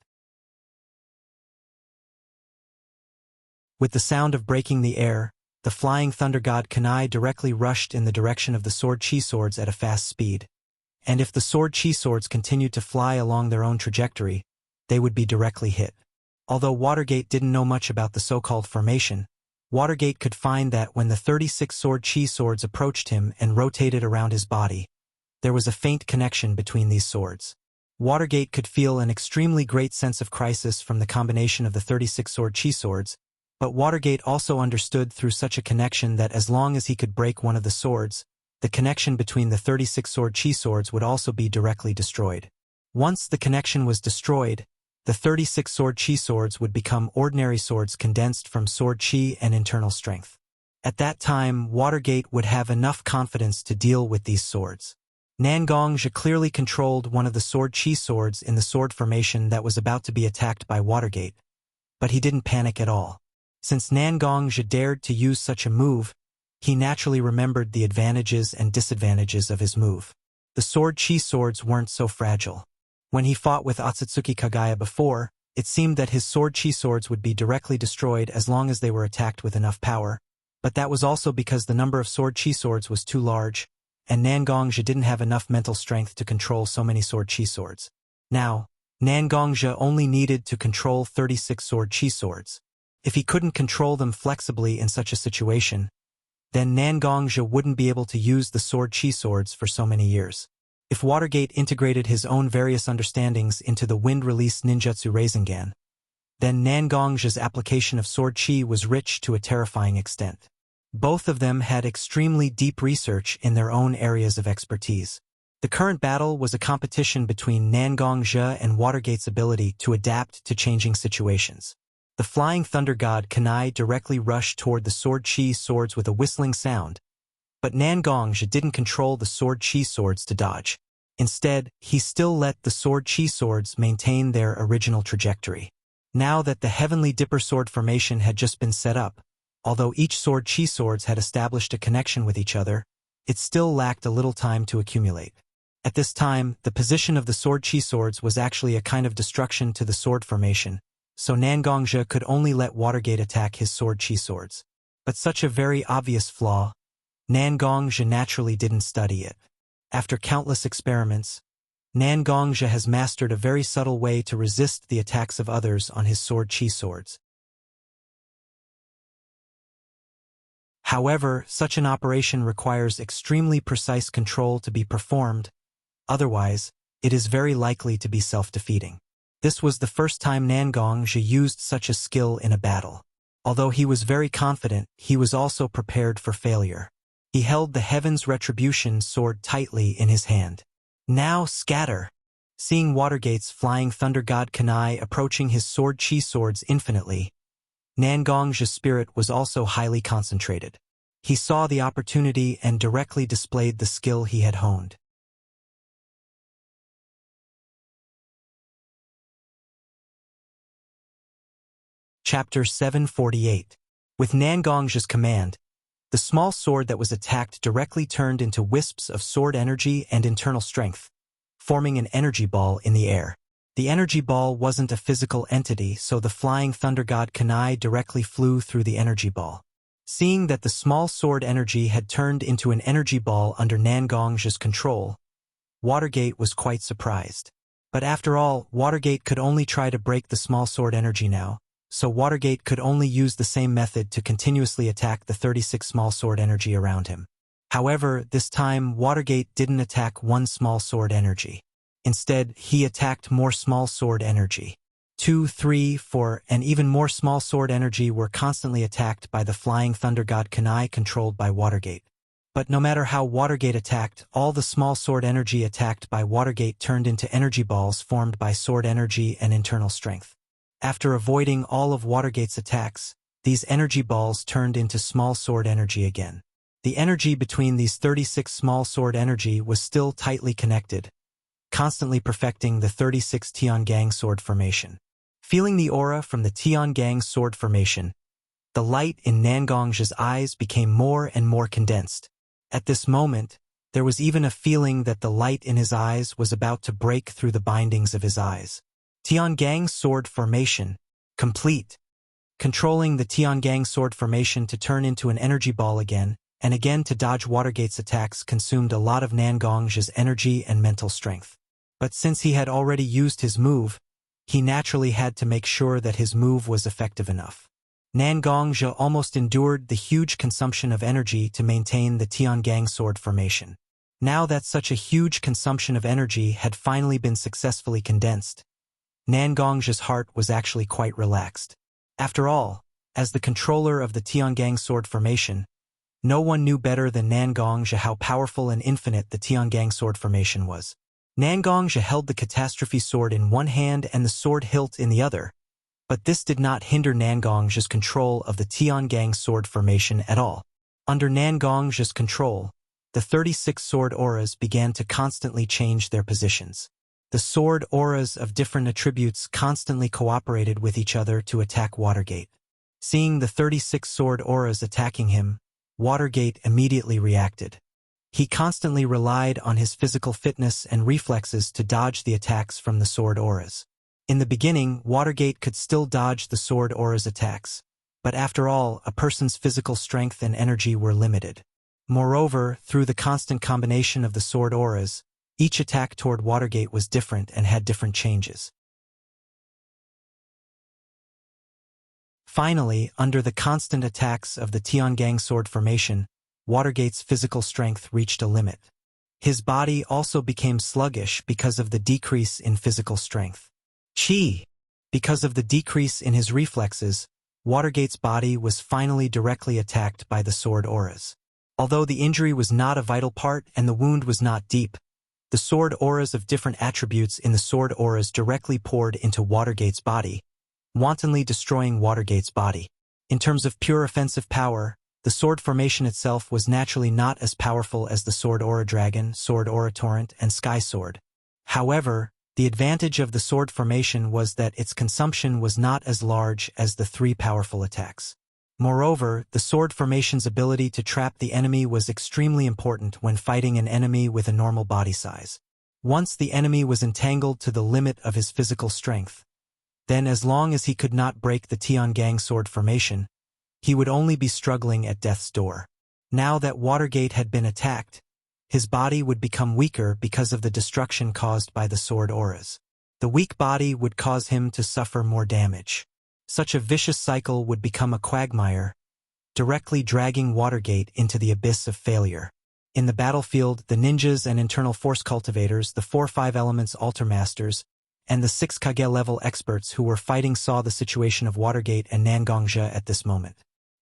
With the sound of breaking the air, the flying thunder god kunai directly rushed in the direction of the sword chi swords at a fast speed, and if the sword chi swords continued to fly along their own trajectory, they would be directly hit. Although Watergate didn't know much about the so-called formation, Watergate could find that when the 36 sword chi swords approached him and rotated around his body, there was a faint connection between these swords. Watergate could feel an extremely great sense of crisis from the combination of the 36 sword chi swords, but Watergate also understood through such a connection that as long as he could break one of the swords, the connection between the 36 sword chi swords would also be directly destroyed. Once the connection was destroyed, the 36 sword chi swords would become ordinary swords condensed from sword chi and internal strength. At that time, Watergate would have enough confidence to deal with these swords. Nangongzhi clearly controlled one of the sword chi swords in the sword formation that was about to be attacked by Watergate, but he didn't panic at all. Since Nangongzhi dared to use such a move, he naturally remembered the advantages and disadvantages of his move. The sword chi swords weren't so fragile. When he fought with Otsutsuki Kagaya before, it seemed that his sword chi swords would be directly destroyed as long as they were attacked with enough power, but that was also because the number of sword chi swords was too large, and Nangongzhi didn't have enough mental strength to control so many sword chi swords. Now, Nangongzhi only needed to control 36 sword chi swords. If he couldn't control them flexibly in such a situation, then Nangongzhi wouldn't be able to use the sword chi swords for so many years. If Watergate integrated his own various understandings into the wind-release ninjutsu Rasengan, then Nangongzhi's application of sword chi was rich to a terrifying extent. Both of them had extremely deep research in their own areas of expertise. The current battle was a competition between Nangongzhi and Watergate's ability to adapt to changing situations. The flying thunder god Kanai directly rushed toward the sword chi swords with a whistling sound, but Nangongzhi didn't control the sword chi swords to dodge. Instead, he still let the sword chi swords maintain their original trajectory. Now that the Heavenly Dipper sword formation had just been set up, although each sword chi swords had established a connection with each other, it still lacked a little time to accumulate. At this time, the position of the sword chi swords was actually a kind of destruction to the sword formation, so Nangongzhi could only let Watergate attack his sword chi swords. But such a very obvious flaw, Nangongzhi naturally didn't study it. After countless experiments, Nangongzhi has mastered a very subtle way to resist the attacks of others on his sword chi swords. However, such an operation requires extremely precise control to be performed, otherwise, it is very likely to be self-defeating. This was the first time Nangongzhi used such a skill in a battle. Although he was very confident, he was also prepared for failure. He held the Heaven's Retribution sword tightly in his hand. Now scatter! Seeing Watergate's flying thunder god Kanai approaching his sword chi swords infinitely, Nangongzhi's spirit was also highly concentrated. He saw the opportunity and directly displayed the skill he had honed. Chapter 748. With Nangongzhi's command, the small sword that was attacked directly turned into wisps of sword energy and internal strength, forming an energy ball in the air. The energy ball wasn't a physical entity, so the flying thunder god Kanai directly flew through the energy ball. Seeing that the small sword energy had turned into an energy ball under Nangongzhi's control, Watergate was quite surprised. But after all, Watergate could only try to break the small sword energy now, so Watergate could only use the same method to continuously attack the 36 small sword energy around him. However, this time Watergate didn't attack one small sword energy. Instead, he attacked more small sword energy. 2, 3, 4, and even more small sword energy were constantly attacked by the flying thunder god Kanai controlled by Watergate. But no matter how Watergate attacked, all the small sword energy attacked by Watergate turned into energy balls formed by sword energy and internal strength. After avoiding all of Watergate's attacks, these energy balls turned into small sword energy again. The energy between these 36 small sword energy was still tightly connected, constantly perfecting the 36 Tiangang sword formation. Feeling the aura from the Tiangang sword formation, the light in Nangongzhi's eyes became more and more condensed. At this moment, there was even a feeling that the light in his eyes was about to break through the bindings of his eyes. Tiangang sword formation, complete. Controlling the Tiangang sword formation to turn into an energy ball again, and again to dodge Watergate's attacks consumed a lot of Nangongzhi's energy and mental strength. But since he had already used his move, he naturally had to make sure that his move was effective enough. Nangongzhi almost endured the huge consumption of energy to maintain the Tiangang sword formation. Now that such a huge consumption of energy had finally been successfully condensed, Nangong's heart was actually quite relaxed. After all, as the controller of the Tiangang sword formation, no one knew better than Nangong how powerful and infinite the Tiangang sword formation was. Nangong held the catastrophe sword in one hand and the sword hilt in the other, but this did not hinder Nangong's control of the Tiangang sword formation at all. Under Nangong's control, the 36 sword auras began to constantly change their positions. The sword auras of different attributes constantly cooperated with each other to attack Watergate. Seeing the 36 sword auras attacking him, Watergate immediately reacted. He constantly relied on his physical fitness and reflexes to dodge the attacks from the sword auras. In the beginning, Watergate could still dodge the sword aura's attacks, but after all, a person's physical strength and energy were limited. Moreover, through the constant combination of the sword auras, each attack toward Watergate was different and had different changes. Finally, under the constant attacks of the Tiangang sword formation, Watergate's physical strength reached a limit. His body also became sluggish because of the decrease in physical strength. Because of the decrease in his reflexes, Watergate's body was finally directly attacked by the sword auras. Although the injury was not a vital part and the wound was not deep, the sword auras of different attributes in the sword auras directly poured into Watergate's body, wantonly destroying Watergate's body. In terms of pure offensive power, the sword formation itself was naturally not as powerful as the sword aura dragon, sword aura torrent, and sky sword. However, the advantage of the sword formation was that its consumption was not as large as the three powerful attacks. Moreover, the sword formation's ability to trap the enemy was extremely important when fighting an enemy with a normal body size. Once the enemy was entangled to the limit of his physical strength, then as long as he could not break the Tiangang sword formation, he would only be struggling at death's door. Now that Watergate had been attacked, his body would become weaker because of the destruction caused by the sword auras. The weak body would cause him to suffer more damage. Such a vicious cycle would become a quagmire, directly dragging Watergate into the abyss of failure. In the battlefield, the ninjas and internal force cultivators, the 4-5 elements altar masters, and the 6 Kage-level experts who were fighting saw the situation of Watergate and Nangongja at this moment.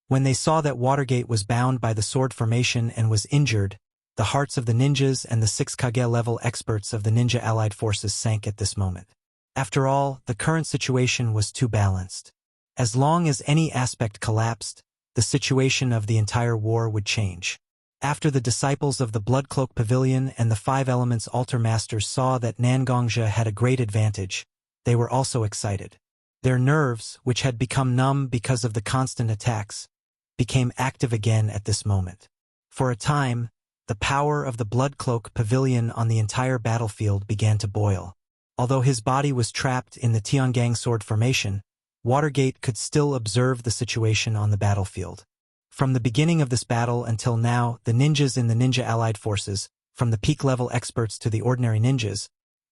When they saw that Watergate was bound by the sword formation and was injured, the hearts of the ninjas and the 6 Kage-level experts of the ninja allied forces sank at this moment. After all, the current situation was too balanced. As long as any aspect collapsed, the situation of the entire war would change. After the disciples of the Bloodcloak Pavilion and the 5 Elements Altar Masters saw that Nangongja had a great advantage, they were also excited. Their nerves, which had become numb because of the constant attacks, became active again at this moment. For a time, the power of the Bloodcloak Pavilion on the entire battlefield began to boil. Although his body was trapped in the Tiangang sword formation, Watergate could still observe the situation on the battlefield. From the beginning of this battle until now, the ninjas in the ninja allied forces, from the peak-level experts to the ordinary ninjas,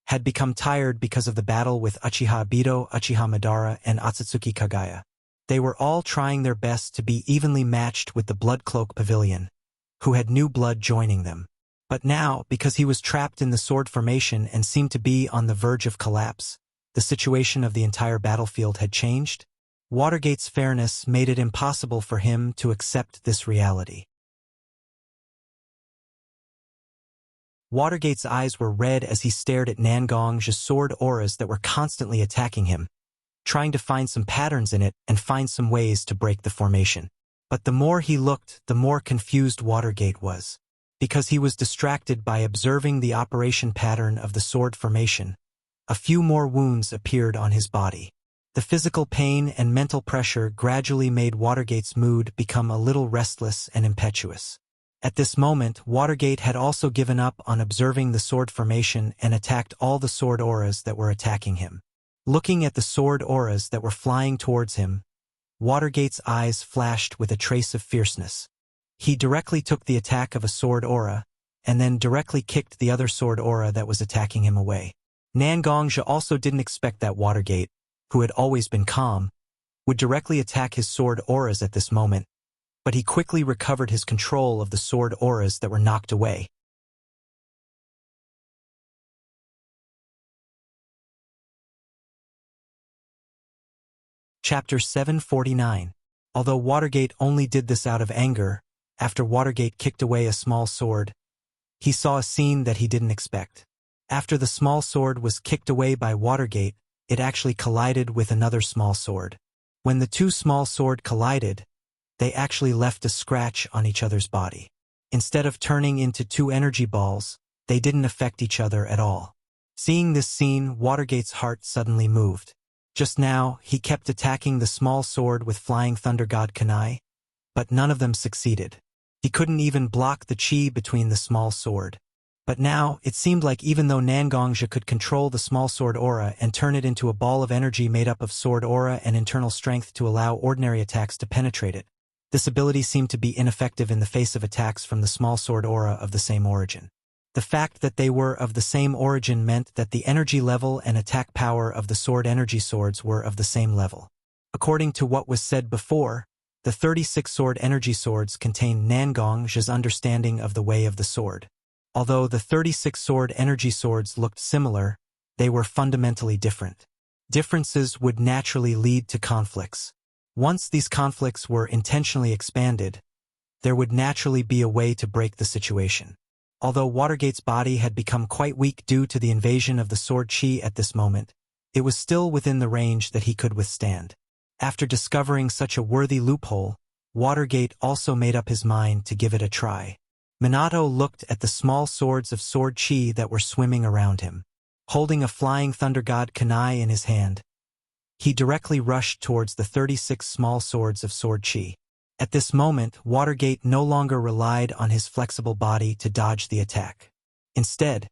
had become tired because of the battle with Uchiha Obito, Uchiha Madara, and Otsutsuki Kagaya. They were all trying their best to be evenly matched with the Bloodcloak Pavilion, who had new blood joining them. But now, because he was trapped in the sword formation and seemed to be on the verge of collapse, the situation of the entire battlefield had changed. Watergate's fairness made it impossible for him to accept this reality. Watergate's eyes were red as he stared at Nangong's sword auras that were constantly attacking him, trying to find some patterns in it and find some ways to break the formation. But the more he looked, the more confused Watergate was. Because he was distracted by observing the operation pattern of the sword formation, a few more wounds appeared on his body. The physical pain and mental pressure gradually made Watergate's mood become a little restless and impetuous. At this moment, Watergate had also given up on observing the sword formation and attacked all the sword auras that were attacking him. Looking at the sword auras that were flying towards him, Watergate's eyes flashed with a trace of fierceness. He directly took the attack of a sword aura, and then directly kicked the other sword aura that was attacking him away. Nangongja also didn't expect that Watergate, who had always been calm, would directly attack his sword auras at this moment, but he quickly recovered his control of the sword auras that were knocked away. Chapter 749. Although Watergate only did this out of anger, after Watergate kicked away a small sword, he saw a scene that he didn't expect. After the small sword was kicked away by Watergate, it actually collided with another small sword. When the two small swords collided, they actually left a scratch on each other's body. Instead of turning into two energy balls, they didn't affect each other at all. Seeing this scene, Watergate's heart suddenly moved. Just now, he kept attacking the small sword with Flying Thunder God Kunai, but none of them succeeded. He couldn't even block the chi between the small sword. But now, it seemed like even though Nangongja could control the small sword aura and turn it into a ball of energy made up of sword aura and internal strength to allow ordinary attacks to penetrate it, this ability seemed to be ineffective in the face of attacks from the small sword aura of the same origin. The fact that they were of the same origin meant that the energy level and attack power of the sword energy swords were of the same level. According to what was said before, the 36 sword energy swords contained Nangongja's understanding of the way of the sword. Although the 36 sword energy swords looked similar, they were fundamentally different. Differences would naturally lead to conflicts. Once these conflicts were intentionally expanded, there would naturally be a way to break the situation. Although Watergate's body had become quite weak due to the invasion of the sword chi at this moment, it was still within the range that he could withstand. After discovering such a worthy loophole, Watergate also made up his mind to give it a try. Minato looked at the small swords of sword chi that were swimming around him. Holding a Flying Thunder God Kunai in his hand, he directly rushed towards the 36 small swords of sword chi. At this moment, Watergate no longer relied on his flexible body to dodge the attack. Instead,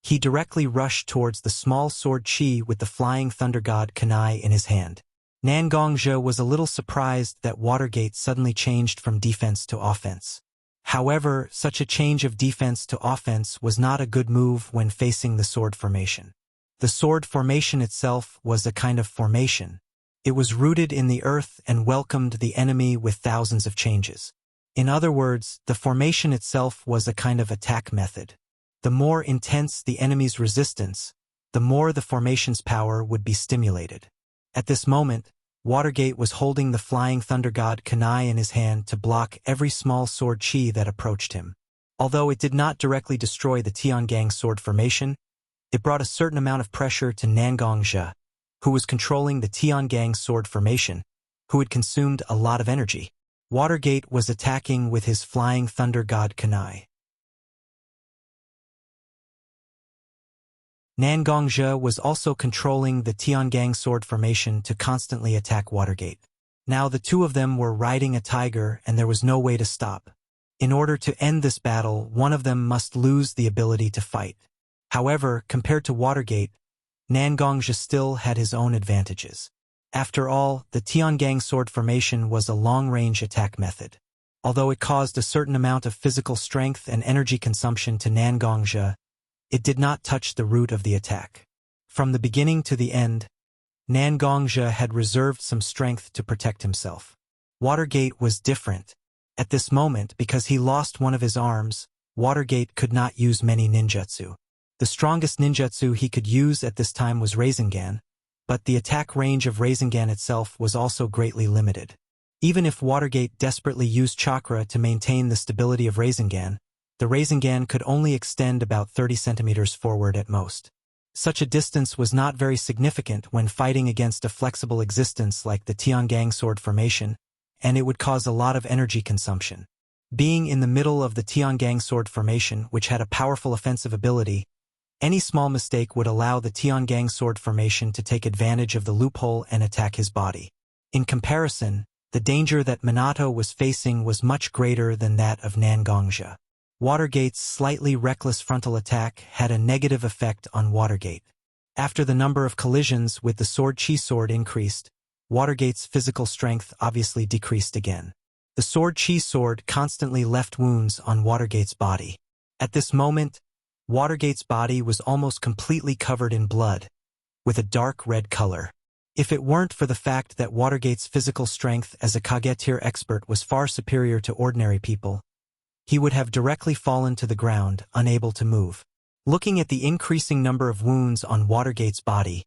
he directly rushed towards the small sword chi with the Flying Thunder God Kunai in his hand. Nangongja was a little surprised that Watergate suddenly changed from defense to offense. However, such a change of defense to offense was not a good move when facing the sword formation. The sword formation itself was a kind of formation. It was rooted in the earth and welcomed the enemy with thousands of changes. In other words, the formation itself was a kind of attack method. The more intense the enemy's resistance, the more the formation's power would be stimulated. At this moment, Watergate was holding the Flying Thunder God Kunai in his hand to block every small sword chi that approached him. Although it did not directly destroy the Tiangang sword formation, it brought a certain amount of pressure to Nangongja, who was controlling the Tiangang sword formation, who had consumed a lot of energy. Watergate was attacking with his Flying Thunder God Kunai. Nangongja was also controlling the Tiangang sword formation to constantly attack Watergate. Now the two of them were riding a tiger and there was no way to stop. In order to end this battle, one of them must lose the ability to fight. However, compared to Watergate, Nangongja still had his own advantages. After all, the Tiangang sword formation was a long-range attack method. Although it caused a certain amount of physical strength and energy consumption to Nangongja, it did not touch the root of the attack. From the beginning to the end, Nangongja had reserved some strength to protect himself. Watergate was different. At this moment, because he lost one of his arms, Watergate could not use many ninjutsu. The strongest ninjutsu he could use at this time was Rasengan, but the attack range of Rasengan itself was also greatly limited. Even if Watergate desperately used chakra to maintain the stability of Rasengan, the Rasengan could only extend about 30 centimeters forward at most. Such a distance was not very significant when fighting against a flexible existence like the Tiangang sword formation, and it would cause a lot of energy consumption. Being in the middle of the Tiangang sword formation, which had a powerful offensive ability, any small mistake would allow the Tiangang sword formation to take advantage of the loophole and attack his body. In comparison, the danger that Minato was facing was much greater than that of Nangongja. Watergate's slightly reckless frontal attack had a negative effect on Watergate. After the number of collisions with the sword chi sword increased, Watergate's physical strength obviously decreased again. The sword chi sword constantly left wounds on Watergate's body. At this moment, Watergate's body was almost completely covered in blood, with a dark red color. If it weren't for the fact that Watergate's physical strength as a Kage-tier expert was far superior to ordinary people, he would have directly fallen to the ground, unable to move. Looking at the increasing number of wounds on Watergate's body,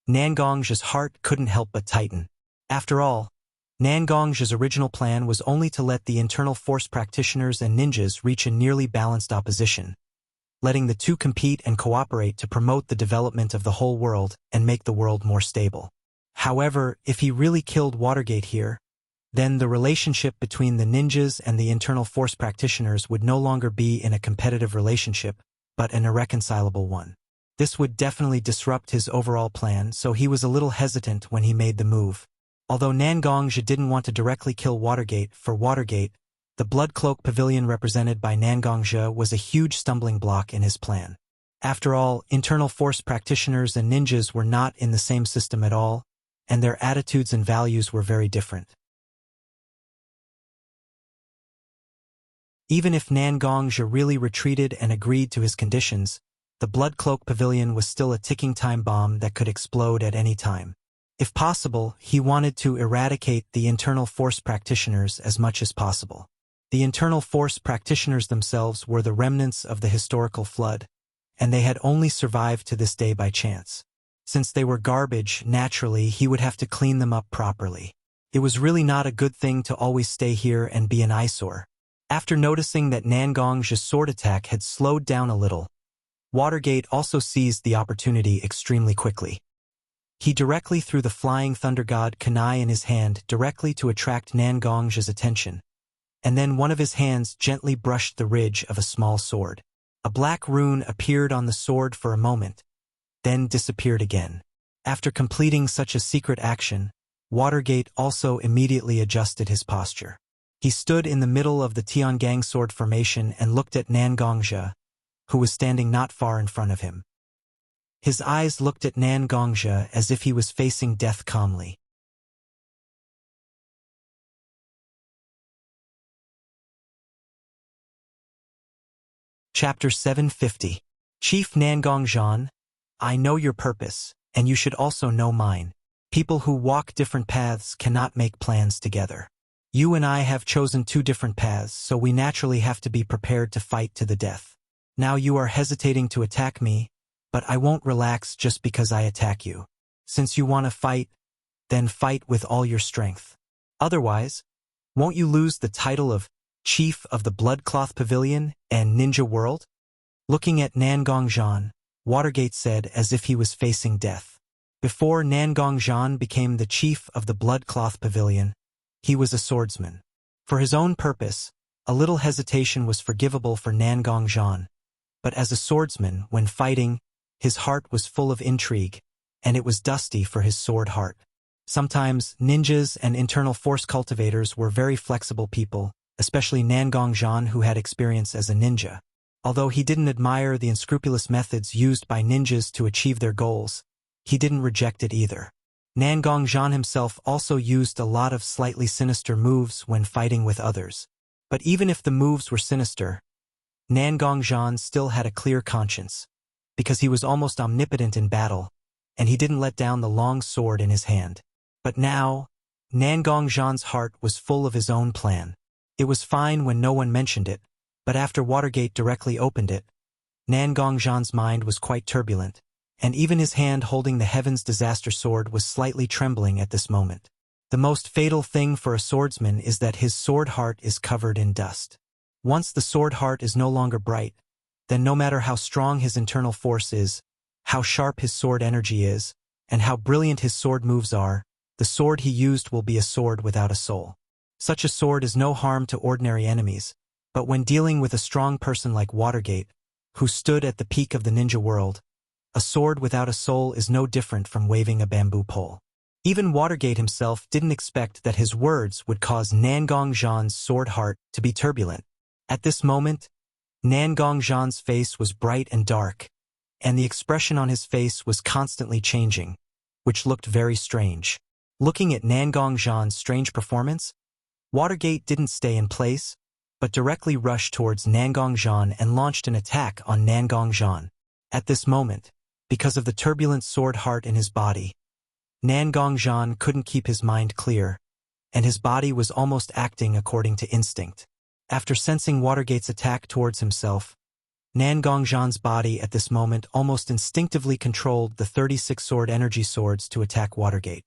Nangongja's heart couldn't help but tighten. After all, Nangong's original plan was only to let the internal force practitioners and ninjas reach a nearly balanced opposition, letting the two compete and cooperate to promote the development of the whole world and make the world more stable. However, if he really killed Watergate here, then the relationship between the ninjas and the internal force practitioners would no longer be in a competitive relationship, but an irreconcilable one. This would definitely disrupt his overall plan, so he was a little hesitant when he made the move. Although Nangongja didn't want to directly kill Watergate, for Watergate, the Blood Cloak Pavilion represented by Nangongja was a huge stumbling block in his plan. After all, internal force practitioners and ninjas were not in the same system at all, and their attitudes and values were very different. Even if Nangongja really retreated and agreed to his conditions, the Blood Cloak Pavilion was still a ticking time bomb that could explode at any time. If possible, he wanted to eradicate the internal force practitioners as much as possible. The internal force practitioners themselves were the remnants of the historical flood, and they had only survived to this day by chance. Since they were garbage, naturally, he would have to clean them up properly. It was really not a good thing to always stay here and be an eyesore. After noticing that Nangong's sword attack had slowed down a little, Watergate also seized the opportunity extremely quickly. He directly threw the flying thunder god kunai in his hand directly to attract Nangong's attention, and then one of his hands gently brushed the ridge of a small sword. A black rune appeared on the sword for a moment, then disappeared again. After completing such a secret action, Watergate also immediately adjusted his posture. He stood in the middle of the Tiangang sword formation and looked at Nangongja, who was standing not far in front of him. His eyes looked at Nangongja as if he was facing death calmly. Chapter 750. Chief Nangongjan, I know your purpose, and you should also know mine. People who walk different paths cannot make plans together. You and I have chosen two different paths, so we naturally have to be prepared to fight to the death. Now you are hesitating to attack me, but I won't relax just because I attack you. Since you want to fight, then fight with all your strength. Otherwise, won't you lose the title of Chief of the Bloodcloth Pavilion and Ninja World? Looking at Nangongjan, Watergate said as if he was facing death. Before Nangongjan became the Chief of the Bloodcloth Pavilion, he was a swordsman. For his own purpose, a little hesitation was forgivable for Nangongjan, but as a swordsman, when fighting, his heart was full of intrigue, and it was dusty for his sword heart. Sometimes, ninjas and internal force cultivators were very flexible people, especially Nangongjan, who had experience as a ninja. Although he didn't admire the unscrupulous methods used by ninjas to achieve their goals, he didn't reject it either. Nangongjan himself also used a lot of slightly sinister moves when fighting with others. But even if the moves were sinister, Nangongjan still had a clear conscience, because he was almost omnipotent in battle, and he didn't let down the long sword in his hand. But now, Nangongjan's heart was full of his own plan. It was fine when no one mentioned it, but after Watergate directly opened it, Nangongjan's mind was quite turbulent, and even his hand holding the Heaven's Disaster Sword was slightly trembling at this moment. The most fatal thing for a swordsman is that his sword heart is covered in dust. Once the sword heart is no longer bright, then no matter how strong his internal force is, how sharp his sword energy is, and how brilliant his sword moves are, the sword he used will be a sword without a soul. Such a sword is no harm to ordinary enemies, but when dealing with a strong person like Watergate, who stood at the peak of the ninja world, a sword without a soul is no different from waving a bamboo pole. Even Watergate himself didn't expect that his words would cause Nangongjan's sword heart to be turbulent. At this moment, Nangongjan's face was bright and dark, and the expression on his face was constantly changing, which looked very strange. Looking at Nangongjan's strange performance, Watergate didn't stay in place, but directly rushed towards Nangongjan and launched an attack on Nangongjan. At this moment, because of the turbulent sword heart in his body, Nangongjan couldn't keep his mind clear, and his body was almost acting according to instinct. After sensing Watergate's attack towards himself, Nangongjan's body at this moment almost instinctively controlled the 36 sword energy swords to attack Watergate.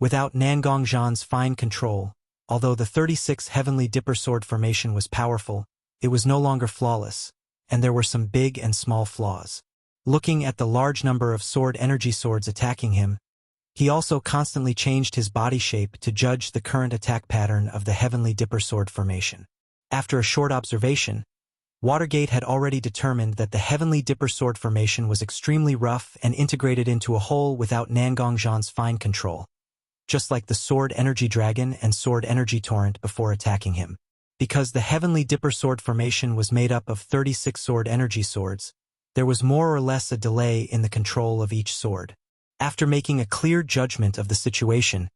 Without Nangongzhan's fine control, although the 36 Heavenly Dipper sword formation was powerful, it was no longer flawless, and there were some big and small flaws. Looking at the large number of sword energy swords attacking him, he also constantly changed his body shape to judge the current attack pattern of the Heavenly Dipper sword formation. After a short observation, Watergate had already determined that the Heavenly Dipper sword formation was extremely rough and integrated into a whole without Nangongzhan's fine control, just like the Sword Energy Dragon and Sword Energy Torrent before attacking him. Because the Heavenly Dipper sword formation was made up of 36 sword energy swords, there was more or less a delay in the control of each sword. After making a clear judgment of the situation,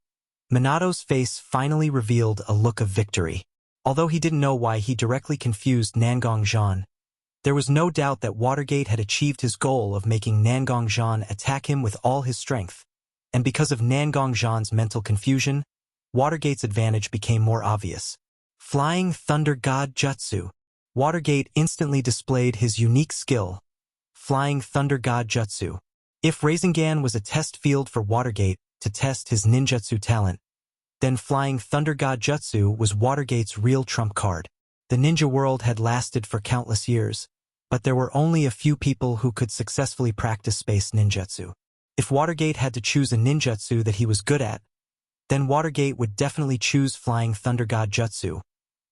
Minato's face finally revealed a look of victory. Although he didn't know why he directly confused Nangongzhan, there was no doubt that Watergate had achieved his goal of making Nangongzhan attack him with all his strength, and because of Nangongzhan's mental confusion, Watergate's advantage became more obvious. Flying Thunder God Jutsu. Watergate instantly displayed his unique skill, Flying Thunder God Jutsu. If Rasengan was a test field for Watergate to test his ninjutsu talent, then Flying Thunder God Jutsu was Watergate's real trump card. The ninja world had lasted for countless years, but there were only a few people who could successfully practice space ninjutsu. If Watergate had to choose a ninjutsu that he was good at, then Watergate would definitely choose Flying Thunder God Jutsu,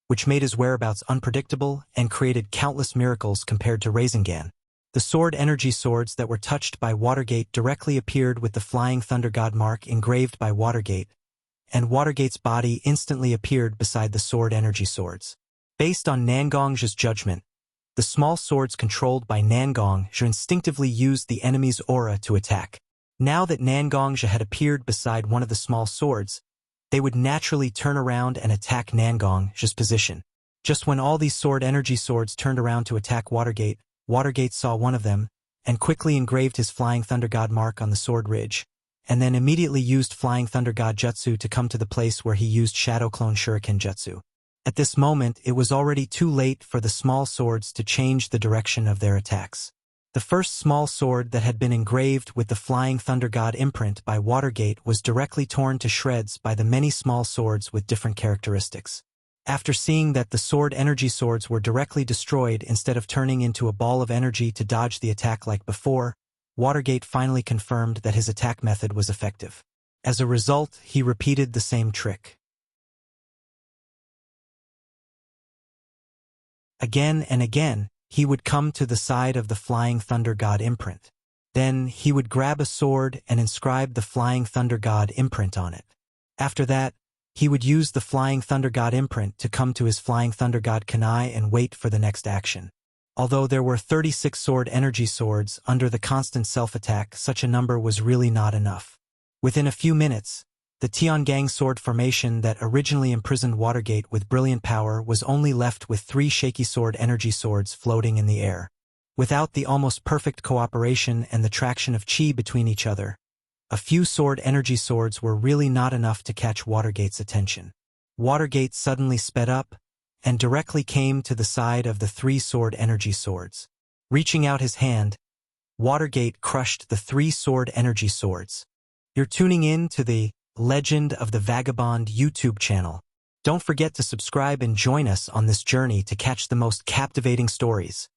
which made his whereabouts unpredictable and created countless miracles compared to Rasengan. The sword energy swords that were touched by Watergate directly appeared with the Flying Thunder God mark engraved by Watergate, and Watergate's body instantly appeared beside the sword energy swords. Based on Nangongzha's judgment, the small swords controlled by Nangongzha instinctively used the enemy's aura to attack. Now that Nangongzha had appeared beside one of the small swords, they would naturally turn around and attack Nangongzha's position. Just when all these sword energy swords turned around to attack Watergate, Watergate saw one of them, and quickly engraved his Flying Thunder God mark on the sword ridge, and then immediately used Flying Thunder God Jutsu to come to the place where he used Shadow Clone Shuriken Jutsu. At this moment, it was already too late for the small swords to change the direction of their attacks. The first small sword that had been engraved with the Flying Thunder God imprint by Watergate was directly torn to shreds by the many small swords with different characteristics. After seeing that the sword energy swords were directly destroyed instead of turning into a ball of energy to dodge the attack like before, Watergate finally confirmed that his attack method was effective. As a result, he repeated the same trick again and again. He would come to the side of the Flying Thunder God imprint. Then he would grab a sword and inscribe the Flying Thunder God imprint on it. After that, he would use the Flying Thunder God imprint to come to his Flying Thunder God kunai and wait for the next action. Although there were 36 sword energy swords under the constant self-attack, such a number was really not enough. Within a few minutes, the Tiangang sword formation that originally imprisoned Watergate with brilliant power was only left with 3 shaky sword energy swords floating in the air. Without the almost perfect cooperation and the traction of chi between each other, a few sword energy swords were really not enough to catch Watergate's attention. Watergate suddenly sped up and directly came to the side of the 3 sword energy swords. Reaching out his hand, Watergate crushed the 3 sword energy swords. You're tuning in to the Legend of the Vagabond YouTube channel. Don't forget to subscribe and join us on this journey to catch the most captivating stories.